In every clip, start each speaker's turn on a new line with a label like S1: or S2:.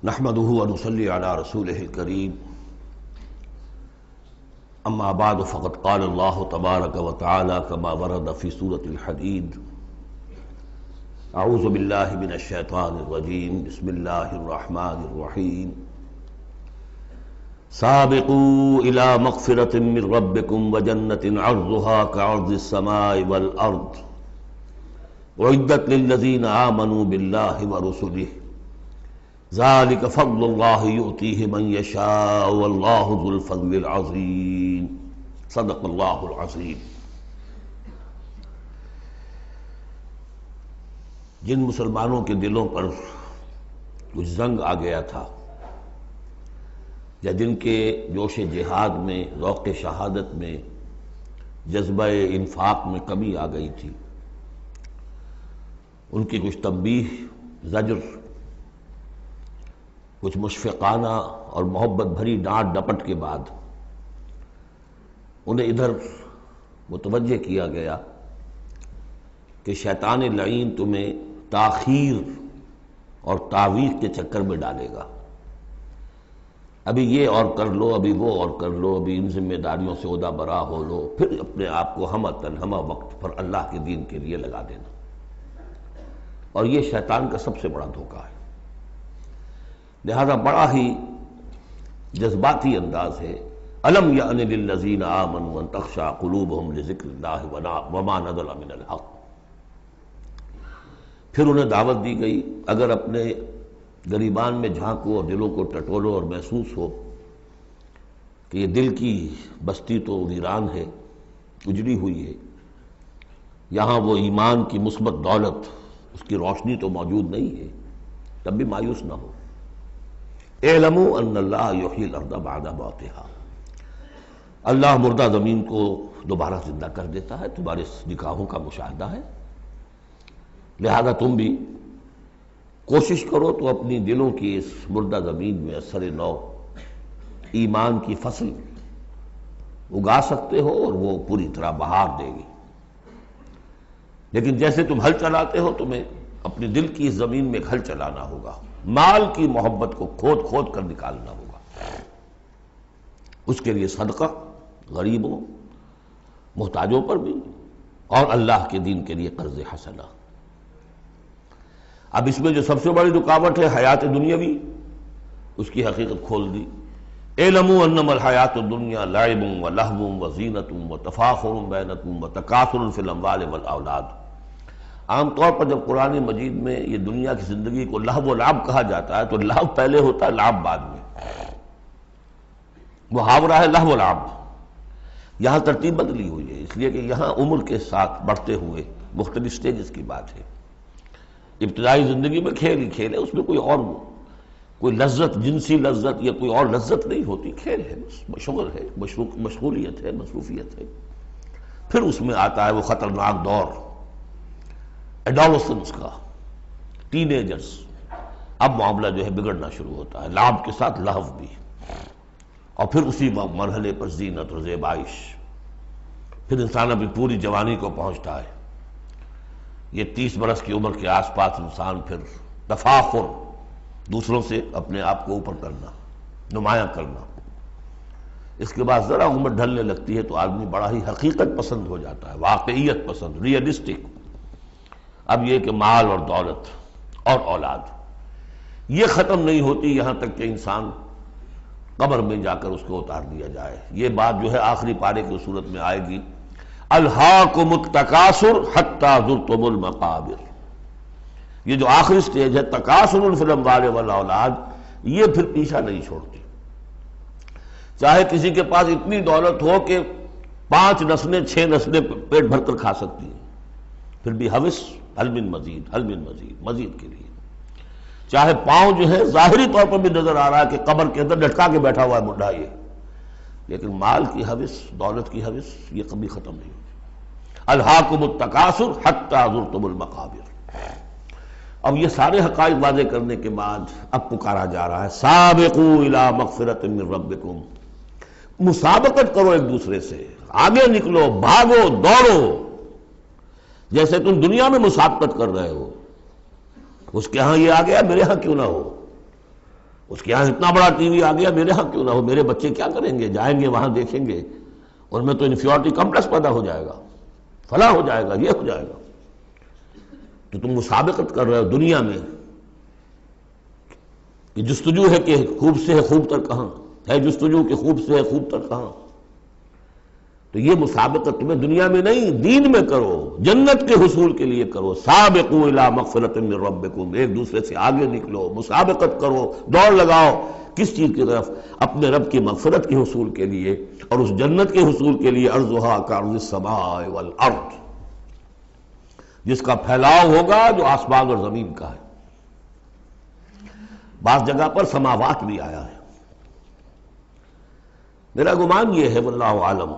S1: نحمده ونصلي على رسوله الكريم اما بعد فقد قال الله تبارك وتعالى كما ورد في سورة الحديد اعوذ بالله من الشيطان الرجيم بسم الله الرحمن الرحيم سابقوا الى مغفرة من ربكم وجنة عرضها كعرض السماء والارض اعدت للذين آمنوا بالله ورسله ذلك فضل الله يؤتيه من يشاء والله ذو الفضل العظيم صدق اللہ العظیم۔ جن مسلمانوں کے دلوں پر کچھ زنگ آ گیا تھا یا جن کے جوش جہاد میں، ذوق شہادت میں، جذبہ انفاق میں کمی آ گئی تھی، ان کی کچھ تنبیہ، زجر، کچھ مشفقانہ اور محبت بھری ڈانٹ ڈپٹ کے بعد انہیں ادھر متوجہ کیا گیا کہ شیطان لعین تمہیں تاخیر اور تعویق کے چکر میں ڈالے گا۔ ابھی یہ اور کر لو، ابھی وہ اور کر لو، ابھی ان ذمہ داریوں سے عہدہ برا ہو لو، پھر اپنے آپ کو ہمہ وقت پر اللہ کے دین کے لیے لگا دینا۔ اور یہ شیطان کا سب سے بڑا دھوکہ ہے۔ لہذا بڑا ہی جذباتی انداز ہے، الم یأن للذین آمنوا ان تخشع قلوبہم لذکر اللہ وما نزل من الحق۔ پھر انہیں دعوت دی گئی، اگر اپنے گریبان میں جھانکو اور دلوں کو ٹٹولو اور محسوس ہو کہ یہ دل کی بستی تو ویران ہے، اجڑی ہوئی ہے، یہاں وہ ایمان کی مثبت دولت، اس کی روشنی تو موجود نہیں ہے، تب بھی مایوس نہ ہو۔ اعلموا ان اللہ یحیی الارض بعد موتہا، اللہ مردہ زمین کو دوبارہ زندہ کر دیتا ہے، تمہارے نگاہوں کا مشاہدہ ہے۔ لہذا تم بھی کوشش کرو تو اپنی دلوں کی اس مردہ زمین میں اثر نو ایمان کی فصل اگا سکتے ہو اور وہ پوری طرح بہار دے گی۔ لیکن جیسے تم ہل چلاتے ہو، تمہیں اپنے دل کی اس زمین میں ایک ہل چلانا ہوگا، مال کی محبت کو کھود کھود کر نکالنا ہوگا۔ اس کے لیے صدقہ غریبوں، محتاجوں پر بھی، اور اللہ کے دین کے لیے قرض حسنہ۔ اب اس میں جو سب سے بڑی رکاوٹ ہے حیات دنیاوی، اس کی حقیقت کھول دی۔ اعلموا انما الحیات الدنیا لعب ولہو وزینۃ وتفاخر بینکم وتکاثر فی الاموال والاولاد۔ عام طور پر جب قرآن مجید میں یہ دنیا کی زندگی کو لہو و لعب کہا جاتا ہے تو لہو پہلے ہوتا ہے، لعب بعد میں۔ محاورہ ہے لہو و لعب۔ یہاں ترتیب بدلی ہوئی ہے، اس لیے کہ یہاں عمر کے ساتھ بڑھتے ہوئے مختلف سٹیجز کی بات ہے۔ ابتدائی زندگی میں کھیل ہی کھیل ہے، اس میں کوئی لذت، جنسی لذت یا کوئی اور لذت نہیں ہوتی، کھیل ہے، مشغول ہے، مشغولیت ہے، مصروفیت ہے۔ پھر اس میں آتا ہے وہ خطرناک دور ایڈولسنس کا، ٹین ایجرز۔ اب معاملہ جو ہے بگڑنا شروع ہوتا ہے، لعب کے ساتھ لہو بھی، اور پھر اسی مرحلے پر زینت اور زیبائش۔ پھر انسان اپنی پوری جوانی کو پہنچتا ہے، یہ 30 برس کی عمر کے آس پاس انسان پھر تفاخر، دوسروں سے اپنے آپ کو اوپر کرنا، نمایاں کرنا۔ اس کے بعد ذرا عمر ڈھلنے لگتی ہے تو آدمی بڑا ہی حقیقت پسند ہو جاتا ہے، واقعیت پسند، ریئلسٹک۔ اب یہ کہ مال اور دولت اور اولاد یہ ختم نہیں ہوتی یہاں تک کہ انسان قبر میں جا کر اس کو اتار دیا جائے۔ یہ بات جو ہے آخری پارے کی صورت میں آئے گی، الہاکم التکاثر حتی زرتم المقابر۔ یہ جو آخری سٹیج ہے تکاثر فی الاموال والاولاد، یہ پھر پیچھا نہیں چھوڑتی۔ چاہے کسی کے پاس اتنی دولت ہو کہ 5 نسلیں 6 نسلیں پیٹ بھر کر کھا سکتی ہیں، پھر بھی حوث حل من مزید، حل من مزید، مزید کے لیے۔ چاہے پاؤں جو ہے ظاہری طور پر بھی نظر آ رہا ہے کہ قبر کے اندر لٹکا کے بیٹھا ہوا ہے بڈھا یہ، لیکن مال کی حوث، دولت کی حوث یہ کبھی ختم نہیں ہوتی۔ الہاکم التکاثر حتی زرتم المقابر۔ اب یہ سارے حقائق واضح کرنے کے بعد اب پکارا جا رہا ہے، سابقوا الی مغفرۃ من ربکم، مسابقت کرو ایک دوسرے سے، آگے نکلو، بھاگو، دوڑو، جیسے تم دنیا میں مسابقت کر رہے ہو، اس کے ہاں یہ آ گیا، میرے ہاں کیوں نہ ہو۔ اس کے یہاں اتنا بڑا ٹی وی آ گیا، میرے ہاں کیوں نہ ہو؟ میرے بچے کیا کریں گے؟ جائیں گے وہاں دیکھیں گے، ان میں تو انفیورٹی کمپلیکس پیدا ہو جائے گا، فلاں ہو جائے گا، یہ ہو جائے گا۔ تو تم مسابقت کر رہے ہو دنیا میں، یہ جستجو ہے کہ خوب سے ہے خوب تر کہاں ہے، جستجو کہ خوب سے ہے خوب تر کہاں۔ تو یہ مسابقت تمہیں دنیا میں نہیں، دین میں کرو، جنت کے حصول کے لیے کرو۔ سابقوا الی مغفرۃ من ربکم، ایک دوسرے سے آگے نکلو، مسابقت کرو، دوڑ لگاؤ۔ کس چیز کی طرف؟ اپنے رب کی مغفرت کے حصول کے لیے اور اس جنت کے حصول کے لیے۔ ارضھا کعرض السماء والارض، جس کا پھیلاؤ ہوگا جو آسمان اور زمین کا ہے۔ بعض جگہ پر سماوات بھی آیا ہے۔ میرا گمان یہ ہے واللہ عالم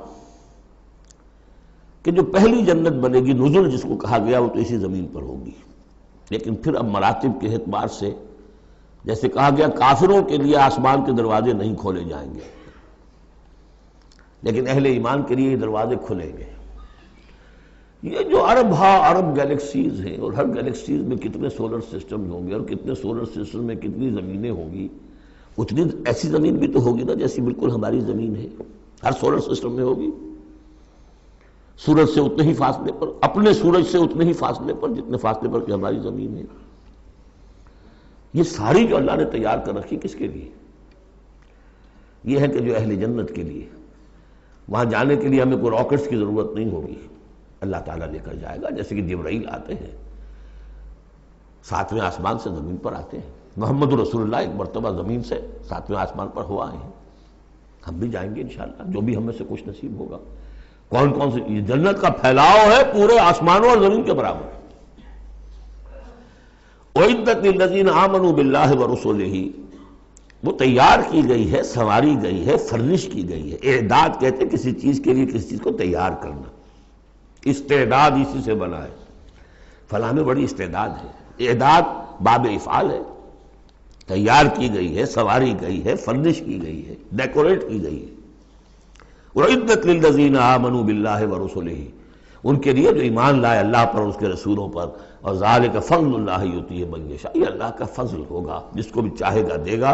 S1: کہ جو پہلی جنت بنے گی، نزل جس کو کہا گیا، وہ تو اسی زمین پر ہوگی، لیکن پھر اب مراتب کے اعتبار سے جیسے کہا گیا کافروں کے لیے آسمان کے دروازے نہیں کھولے جائیں گے، لیکن اہل ایمان کے لیے یہ دروازے کھلیں گے۔ یہ جو ارب گیلیکسیز ہیں، اور ہر گیلیکسیز میں کتنے سولر سسٹم ہوں گے، اور کتنے سولر سسٹم میں کتنی زمینیں ہوں گی، اتنی ایسی زمین بھی تو ہوگی نا جیسی بالکل ہماری زمین ہے، ہر سولر سسٹم میں ہوگی، سورج سے اتنے ہی فاصلے پر، اپنے سورج سے اتنے ہی فاصلے پر جتنے فاصلے پر کہ ہماری زمین ہے۔ یہ ساری جو اللہ نے تیار کر رکھی کس کے لیے؟ یہ ہے کہ جو اہل جنت کے لیے، وہاں جانے کے لیے ہمیں کوئی راکٹس کی ضرورت نہیں ہوگی، اللہ تعالیٰ لے کر جائے گا، جیسے کہ جبرائیل آتے ہیں، ساتویں آسمان سے زمین پر آتے ہیں۔ محمد رسول اللہ ایک مرتبہ زمین سے ساتویں آسمان پر ہوا آئے ہیں، ہم بھی جائیں گے انشاءاللہ، جو بھی ہمیں سے کچھ نصیب ہوگا۔ کون کون سے؟ یہ جنت کا پھیلاؤ ہے پورے آسمانوں اور زمین کے برابر۔ اعدت للذین آمنوا باللہ ورسلہ، وہ تیار کی گئی ہے، سنواری گئی ہے، فرنش کی گئی ہے۔ اعداد کہتے ہیں کسی چیز کے لیے کسی چیز کو تیار کرنا، استعداد اسی سے بنا ہے، فلاں میں بڑی استعداد ہے۔ اعداد باب افعال ہے، تیار کی گئی ہے، سنواری گئی ہے، فرنش کی گئی ہے، ڈیکوریٹ کی گئی ہے۔ وَعِدَّتْ لِلَّذِينَ آمَنُوا بِاللَّهِ وَرُسُلِهِ، ان کے لیے جو ایمان لائے اللہ پر اور اس کے رسولوں پر۔ اور ذَلِكَ فَضْلُ اللَّهِ يُؤْتِيهِ مَن يَشَاءُ، یہ اللہ کا فضل ہوگا، جس کو بھی چاہے گا دے گا۔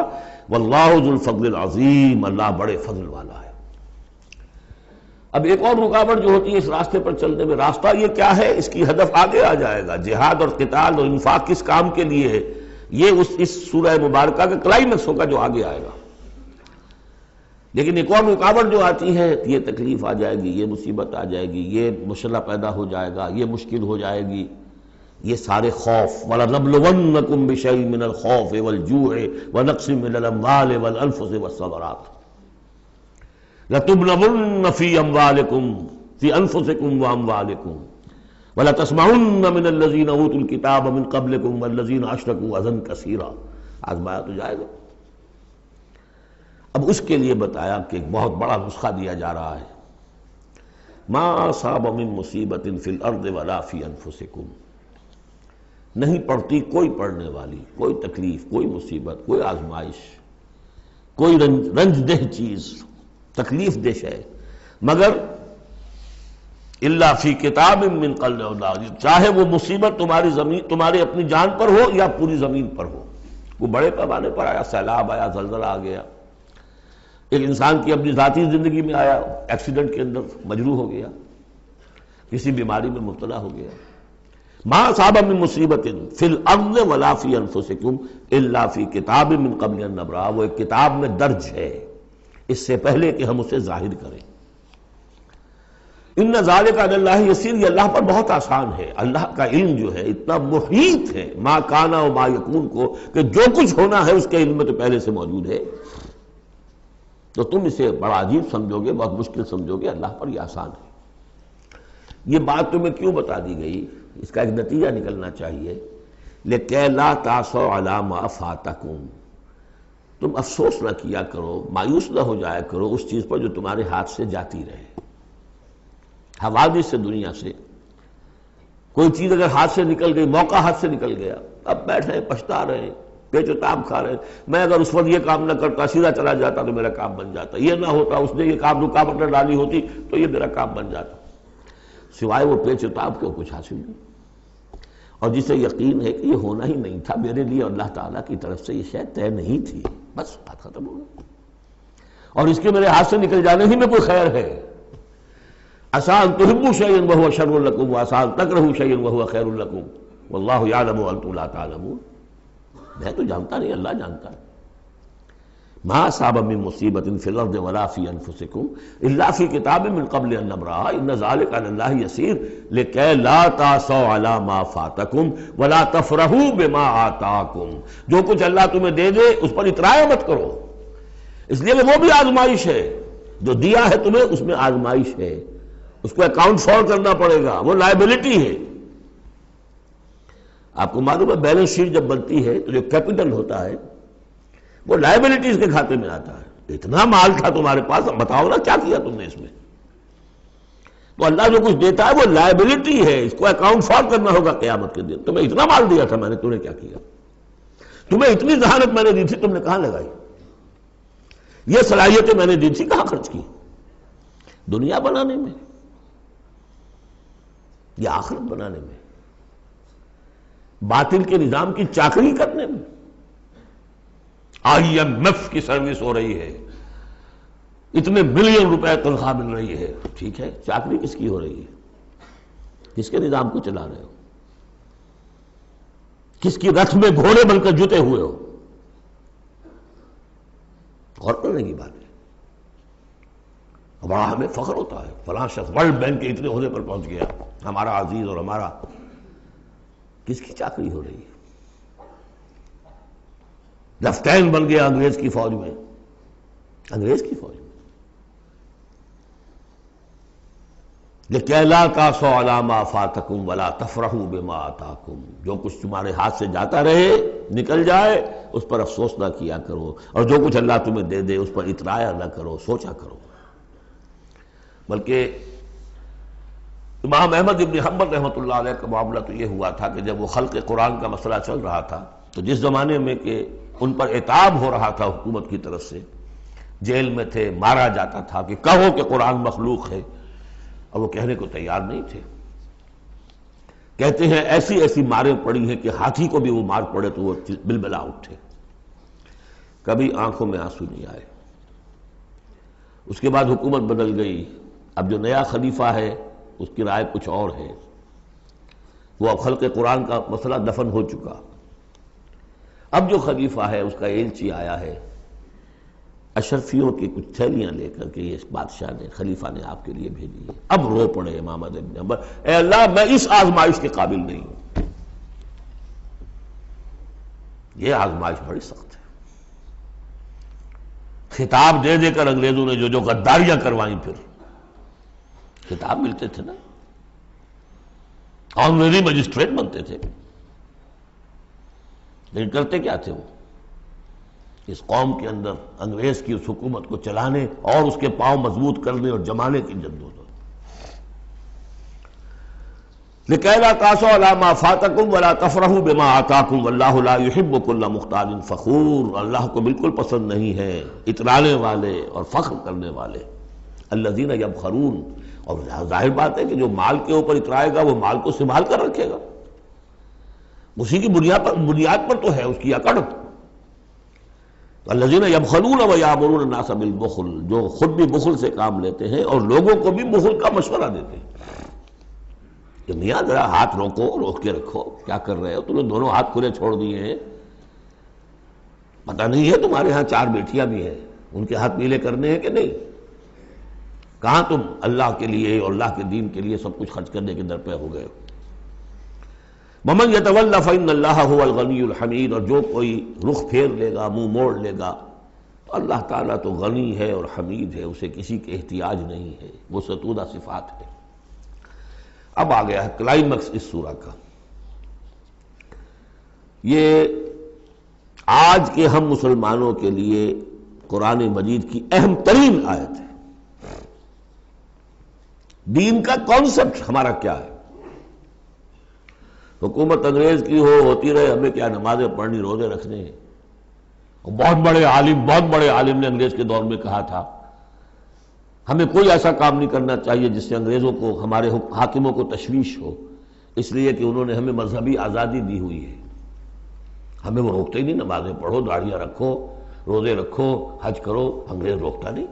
S1: وَاللَّهُ ذُو الْفَضْلِ الْعَظِيمِ، اللہ بڑے فضل والا ہے۔ اب ایک اور رکاوٹ جو ہوتی ہے اس راستے پر چلنے میں، راستہ یہ کیا ہے؟ اس کی ہدف آگے آ جائے گا، جہاد اور قتال اور انفاق کس کام کے لیے ہے، یہ اس سورہ مبارکہ کا کلائمیکس ہوگا جو آگے آئے گا۔ لیکن ایک اور رکاوٹ جو آتی ہے، یہ تکلیف آ جائے گی، یہ مصیبت آ جائے گی، یہ مسئلہ پیدا ہو جائے گا، یہ مشکل ہو جائے گی، یہ سارے خوف۔ وَلَنَبْلُوَنَّكُمْ بِشَيْءٍ مِّنَ الْخَوْفِ وَالْجُوعِ وَنَقْصٍ مِّنَ الْأَمْوَالِ وَالْأَنفُسِ وَالثَّمَرَاتِ لَتُبْلَوُنَّ فِي أَمْوَالِكُمْ فِي أَنفُسِكُمْ وَأَمْوَالِكُمْ وَلَتَسْمَعُنَّ مِنَ الَّذِينَ أُوتُوا الْكِتَابَ مِن قَبْلِكُمْ وَالَّذِينَ أَشْرَكُوا أَذًى كَثِيرًا، آزمایا تو جائے گا۔ اب اس کے لیے بتایا کہ ایک بہت بڑا نسخہ دیا جا رہا ہے۔ ما اصاب من مصیبت فی الارض ولا فی انفسکم، نہیں پڑتی کوئی پڑنے والی کوئی تکلیف، کوئی مصیبت، کوئی آزمائش، کوئی رنج دہ چیز، تکلیف دہ ہے، مگر الا فی کتاب من قبل، چاہے وہ مصیبت تمہاری زمین، تمہاری اپنی جان پر ہو یا پوری زمین پر ہو۔ وہ بڑے پیمانے پر آیا، سیلاب آیا، زلزلہ آ گیا، ایک انسان کی اپنی ذاتی زندگی میں آیا، ایکسیڈنٹ کے اندر مجروح ہو گیا، کسی بیماری میں مبتلا ہو گیا۔ ما اصاب من مصیبت فی الارض ولا فی انفسکم الا فی کتاب من قبل ان نبرأ، وہ ایک کتاب میں درج ہے اس سے پہلے کہ ہم اسے ظاہر کریں۔ ان ذالک علی اللہ یسیر، یہ اللہ پر بہت آسان ہے، اللہ کا علم جو ہے اتنا محیط ہے ما کان و ما یکون کو، کہ جو کچھ ہونا ہے اس کے علم میں تو پہلے سے موجود ہے۔ تو تم اسے بڑا عجیب سمجھو گے، بہت مشکل سمجھو گے، اللہ پر یہ آسان ہے۔ یہ بات تمہیں کیوں بتا دی گئی؟ اس کا ایک نتیجہ نکلنا چاہیے، لِكَيْ لَا تَعْصَوْا عَلَىٰ مَا فَاتَكُمْ، تم افسوس نہ کیا کرو، مایوس نہ ہو جایا کرو اس چیز پر جو تمہارے ہاتھ سے جاتی رہے۔ حوادث سے، دنیا سے کوئی چیز اگر ہاتھ سے نکل گئی، موقع ہاتھ سے نکل گیا، اب بیٹھے ہیں پچھتا رہے ہیں، پیچ و تاب کھا رہے ہیں، میں اگر اس وقت یہ کام نہ کرتا، سیدھا چلا جاتا تو میرا کام بن جاتا، یہ نہ ہوتا، اس نے یہ کام رکاوٹ نہ ڈالی ہوتی تو یہ میرا کام بن جاتا۔ سوائے وہ پیچ و تاب کے کچھ حاصل نہیں، اور جسے یقین ہے کہ یہ ہونا ہی نہیں تھا میرے لیے، اللہ تعالیٰ کی طرف سے یہ شے طے نہیں تھی۔ بس بات ختم ہو گئی. اور اس کے میرے ہاتھ سے نکل جانے ہی میں کوئی خیر ہے. عسیٰ ان تحبوا شیئا وہو شر لکم وعسیٰ ان تکرہوا شیئا وہو خیر لکم واللہ یعلم وانتم لا تعلمون. میں تو جانتا نہیں، اللہ جانتا ہے. ما اصاب من مصیبت فی الارض ولا فی انفسکم الا فی کتاب من قبل ان نبرأها ان ذلک علی اللہ یسیر لکی لا تعصوا علی ما فاتکم ولا تفرحوا بما آتاکم. جو کچھ اللہ تمہیں دے دے اس پر اترایا مت کرو، اس لیے کہ وہ بھی آزمائش ہے. جو دیا ہے تمہیں اس میں آزمائش ہے، اس کو اکاؤنٹ فار کرنا پڑے گا، وہ لائبلٹی ہے. آپ کو معلوم ہے بیلنس شیٹ جب بنتی ہے تو جو کیپٹل ہوتا ہے وہ لائبلٹیز کے کھاتے میں آتا ہے. اتنا مال تھا تمہارے پاس، اب بتاؤ نا کیا کیا تم نے اس میں. تو اللہ جو کچھ دیتا ہے وہ لائبلٹی ہے، اس کو اکاؤنٹ فار کرنا ہوگا قیامت کے دن. تمہیں اتنا مال دیا تھا میں نے، تم نے کیا کیا؟ تمہیں اتنی ذہانت میں نے دی تھی، تم نے کہاں لگائی؟ یہ صلاحیتیں میں نے دی تھی، کہاں خرچ کی؟ دنیا بنانے میں یا آخرت بنانے میں؟ باطل کے نظام کی چاکری کرنے میں؟ آئی ایم ایف کی سروس ہو رہی ہے، اتنے بلین روپے تنخواہ مل رہی ہے، ٹھیک ہے، چاکری کس کی ہو رہی ہے؟ کس کے نظام کو چلا رہے ہو؟ کس کی رتھ میں گھوڑے بن کر جتے ہوئے ہو؟ غور کرنے کی بات ہے. بڑا ہمیں فخر ہوتا ہے فلاں شخص ورلڈ بینک کے اتنے عہدے پر پہنچ گیا، ہمارا عزیز اور ہمارا. کس کی چاکری ہو رہی ہے؟ لیفٹیننٹ بن گیا انگریز کی فوج میں، انگریز کی فوج میں. لِكَيْ لَا تَعْصَوْا عَلَىٰ مَا فَاتَكُمْ وَلَا تَفْرَحُوا بِمَا آتَاكُمْ. جو کچھ تمہارے ہاتھ سے جاتا رہے، نکل جائے، اس پر افسوس نہ کیا کرو، اور جو کچھ اللہ تمہیں دے دے اس پر اترایا نہ کرو، سوچا کرو. بلکہ امام احمد ابن حنبل رحمۃ اللہ علیہ کا معاملہ تو یہ ہوا تھا کہ جب وہ خلق قرآن کا مسئلہ چل رہا تھا تو جس زمانے میں کہ ان پر عتاب ہو رہا تھا حکومت کی طرف سے، جیل میں تھے، مارا جاتا تھا کہ کہو کہ قرآن مخلوق ہے، اور وہ کہنے کو تیار نہیں تھے. کہتے ہیں ایسی ایسی ماریں پڑی ہیں کہ ہاتھی کو بھی وہ مار پڑے تو وہ بلبلا اٹھے. کبھی آنکھوں میں آنسو نہیں آئے. اس کے بعد حکومت بدل گئی. اب جو نیا خلیفہ ہے اس کی رائے کچھ اور ہے. وہ اب خلق قرآن کا مسئلہ دفن ہو چکا. اب جو خلیفہ ہے اس کا ایلچی آیا ہے اشرفیوں کی کچھ تھیلیاں لے کر کے، یہ بادشاہ نے، خلیفہ نے آپ کے لیے بھیجی ہے. اب رو پڑے امام احمد بن حنبل، اے اللہ میں اس آزمائش کے قابل نہیں ہوں. یہ آزمائش بڑی سخت ہے. خطاب دے دے کر انگریزوں نے جو غداریاں کروائیں، پھر خطاب ملتے تھے نا، آنریری مجسٹریٹ بنتے تھے، لیکن کرتے کیا تھے وہ؟ اس قوم کے اندر انگریز کی اس حکومت کو چلانے اور اس کے پاؤں مضبوط کرنے اور جمانے کی جدوجہد. لِكَيْ لَا تَعْصَوْا عَلَىٰ مَا فَاتَكُمْ وَلَا تَفْرَحُوا بِمَا آتَاكُمْ وَاللَّهُ لَا يُحِبُّ كُلَّ مُخْتَالٍ فَخُورٍ. اللہ کو بالکل پسند نہیں ہے اترانے والے اور فخر کرنے والے. الَّذِينَ يَبْخَلُونَ. اور ظاہر بات ہے کہ جو مال کے اوپر اترائے گا وہ مال کو سنبھال کر رکھے گا، اسی کی بنیاد پر تو ہے اس کی اکڑ. الذین یبخلون ویامرون الناس بالبخل. جو خود بھی بخل سے کام لیتے ہیں اور لوگوں کو بھی بخل کا مشورہ دیتے ہیں کہ میاں ذرا ہاتھ روک کے رکھو، کیا کر رہے ہو؟ تم نے دونوں ہاتھ کھلے چھوڑ دیے ہیں. پتہ نہیں ہے تمہارے ہاں 4 بیٹیاں بھی ہیں، ان کے ہاتھ پیلے کرنے ہیں کہ نہیں؟ کہاں تم اللہ کے لیے اور اللہ کے دین کے لیے سب کچھ خرچ کرنے کے درپے ہو گئے ہو. وَمَنْ يَتَوَلَّ فَإِنَّ اللَّهَ هُوَ الْغَنِيُّ الْحَمِيدُ. اور جو کوئی رخ پھیر لے گا، منہ موڑ لے گا، تو اللہ تعالیٰ تو غنی ہے اور حمید ہے، اسے کسی کے احتیاج نہیں ہے، وہ ستودہ صفات ہے. اب آ گیا ہے کلائمیکس اس سورہ کا. یہ آج کے ہم مسلمانوں کے لیے قرآن مجید کی اہم ترین آیت ہے. دین کا کانسیپٹ ہمارا کیا ہے؟ حکومت انگریز کی ہوتی رہے، ہمیں کیا نمازیں پڑھنی، روزے رکھنے ہیں. بہت بڑے عالم نے انگریز کے دور میں کہا تھا ہمیں کوئی ایسا کام نہیں کرنا چاہیے جس سے انگریزوں کو، ہمارے حاکموں کو تشویش ہو، اس لیے کہ انہوں نے ہمیں مذہبی آزادی دی ہوئی ہے. ہمیں وہ روکتے ہی نہیں، نمازیں پڑھو، داڑھیاں رکھو، روزے رکھو، حج کرو، انگریز روکتا نہیں.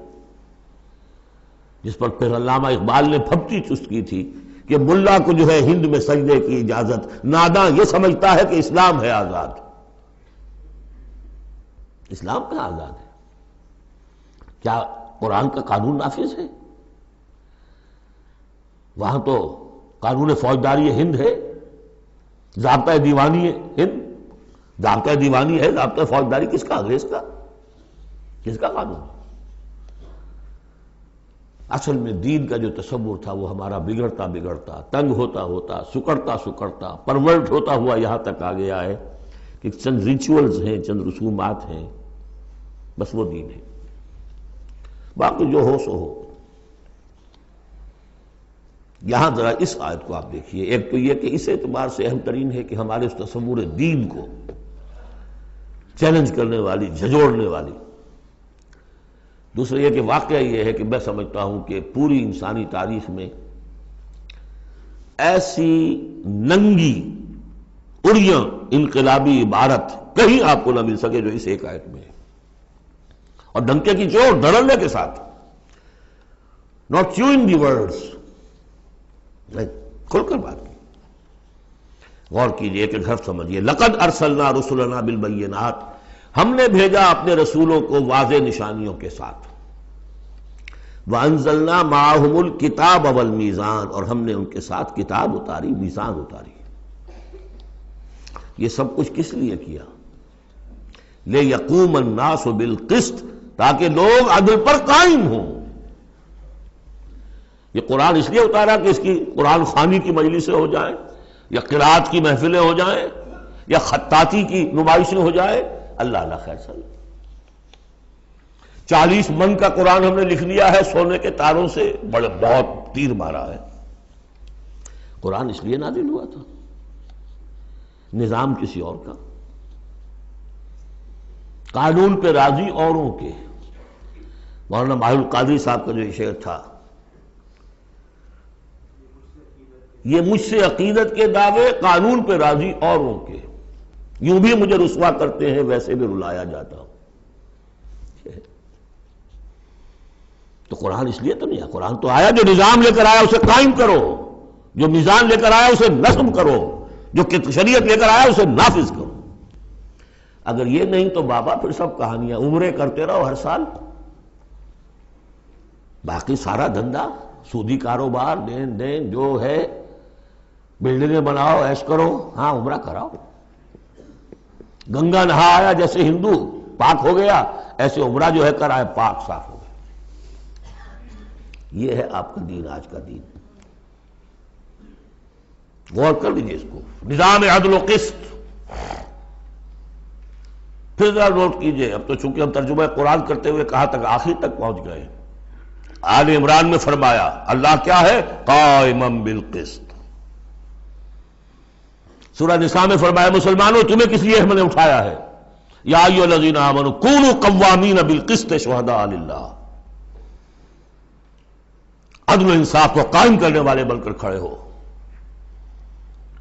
S1: جس پر پھر علامہ اقبال نے پھپتی چست کی تھی کہ ملا کو جو ہے ہند میں سجدے کی اجازت، ناداں یہ سمجھتا ہے کہ اسلام ہے آزاد. اسلام کہاں آزاد ہے؟ کیا قرآن کا قانون نافذ ہے؟ وہاں تو قانون فوجداری ہند ہے، ضابطہ دیوانی ہے ہند، ضابطہ دیوانی ہے، ضابطہ فوجداری کس کا؟ انگریز کا. کس کا قانون؟ اصل میں دین کا جو تصور تھا وہ ہمارا بگڑتا بگڑتا، تنگ ہوتا ہوتا، سکڑتا سکڑتا، پرورٹ ہوتا ہوا یہاں تک آ گیا ہے کہ چند ریچولز ہیں، چند رسومات ہیں، بس وہ دین ہے. باقی جو ہو سو ہو. یہاں ذرا اس آیت کو آپ دیکھیے. ایک تو یہ کہ اس اعتبار سے اہم ترین ہے کہ ہمارے اس تصور دین کو چیلنج کرنے والی، جھنجھوڑنے والی. دوسرا یہ کہ واقعہ یہ ہے کہ میں سمجھتا ہوں کہ پوری انسانی تاریخ میں ایسی ننگی اڑیاں انقلابی عبارت کہیں آپ کو نہ مل سکے جو اس ایک آیت میں ہے. اور ڈنکے کی چوٹ دھڑلے کے ساتھ، not chewing the words. کھل کر بات کی. غور کیجئے کہ گھر سمجھیے. لقد ارسلنا رسلنا بالبینات، ہم نے بھیجا اپنے رسولوں کو واضح نشانیوں کے ساتھ. وانزلنا معہم الکتاب والمیزان، اور ہم نے ان کے ساتھ کتاب اتاری، میزان اتاری. یہ سب کچھ کس لیے کیا؟ لیقوم الناس بالقسط، تاکہ لوگ عدل پر قائم ہوں. یہ قرآن اس لیے اتارا کہ اس کی قرآن خوانی کی مجلسیں ہو جائیں، یا قرات کی محفلیں ہو جائیں، یا خطاطی کی نمائشیں ہو جائیں. اللہ اللہ خیر صلی. 40 من کا قرآن ہم نے لکھ لیا ہے سونے کے تاروں سے، بڑے بہت تیر مارا ہے. قرآن اس لیے نازل ہوا تھا، نظام کسی اور کا، قانون پہ راضی اوروں کے. مولانا ماہر القادری صاحب کا جو یہ شعر تھا، یہ مجھ سے عقیدت کے دعوے، قانون پہ راضی اوروں کے، یوں بھی مجھے رسوا کرتے ہیں ویسے بھی رلایا جاتا ہوں. تو قرآن اس لیے تو نہیں آیا. قرآن تو آیا جو نظام لے کر آیا اسے قائم کرو، جو میزان لے کر آیا اسے نصب کرو، جو شریعت لے کر آیا اسے نافذ کرو. اگر یہ نہیں تو بابا پھر سب کہانیاں، عمرے کرتے رہو ہر سال، باقی سارا دھندا سودی کاروبار، دین دین جو ہے، بلڈنگیں بناؤ، عیش کرو، ہاں عمرہ کراؤ. گنگا نہا آیا جیسے ہندو پاک ہو گیا، ایسے عمرہ جو ہے کرائے پاک صاف ہو گیا. یہ ہے آپ کا دین، آج کا دین. غور کر لیجیے اس کو. نظام عدل و قسط. پھر ذرا نوٹ کیجئے، اب تو چونکہ ہم ترجمہ قرآن کرتے ہوئے کہاں تک؟ آخر تک پہنچ گئے. آل عمران میں فرمایا اللہ کیا ہے؟ قائما بالقسط. سورہ نساء میں فرمایا مسلمانوں تمہیں کس لیے ہم نے اٹھایا ہے؟ یا ایھا الذین آمنوا کونوا قوامین بالقسط شہداء للہ. عدل و انصاف کو قائم کرنے والے بن کر کھڑے ہو.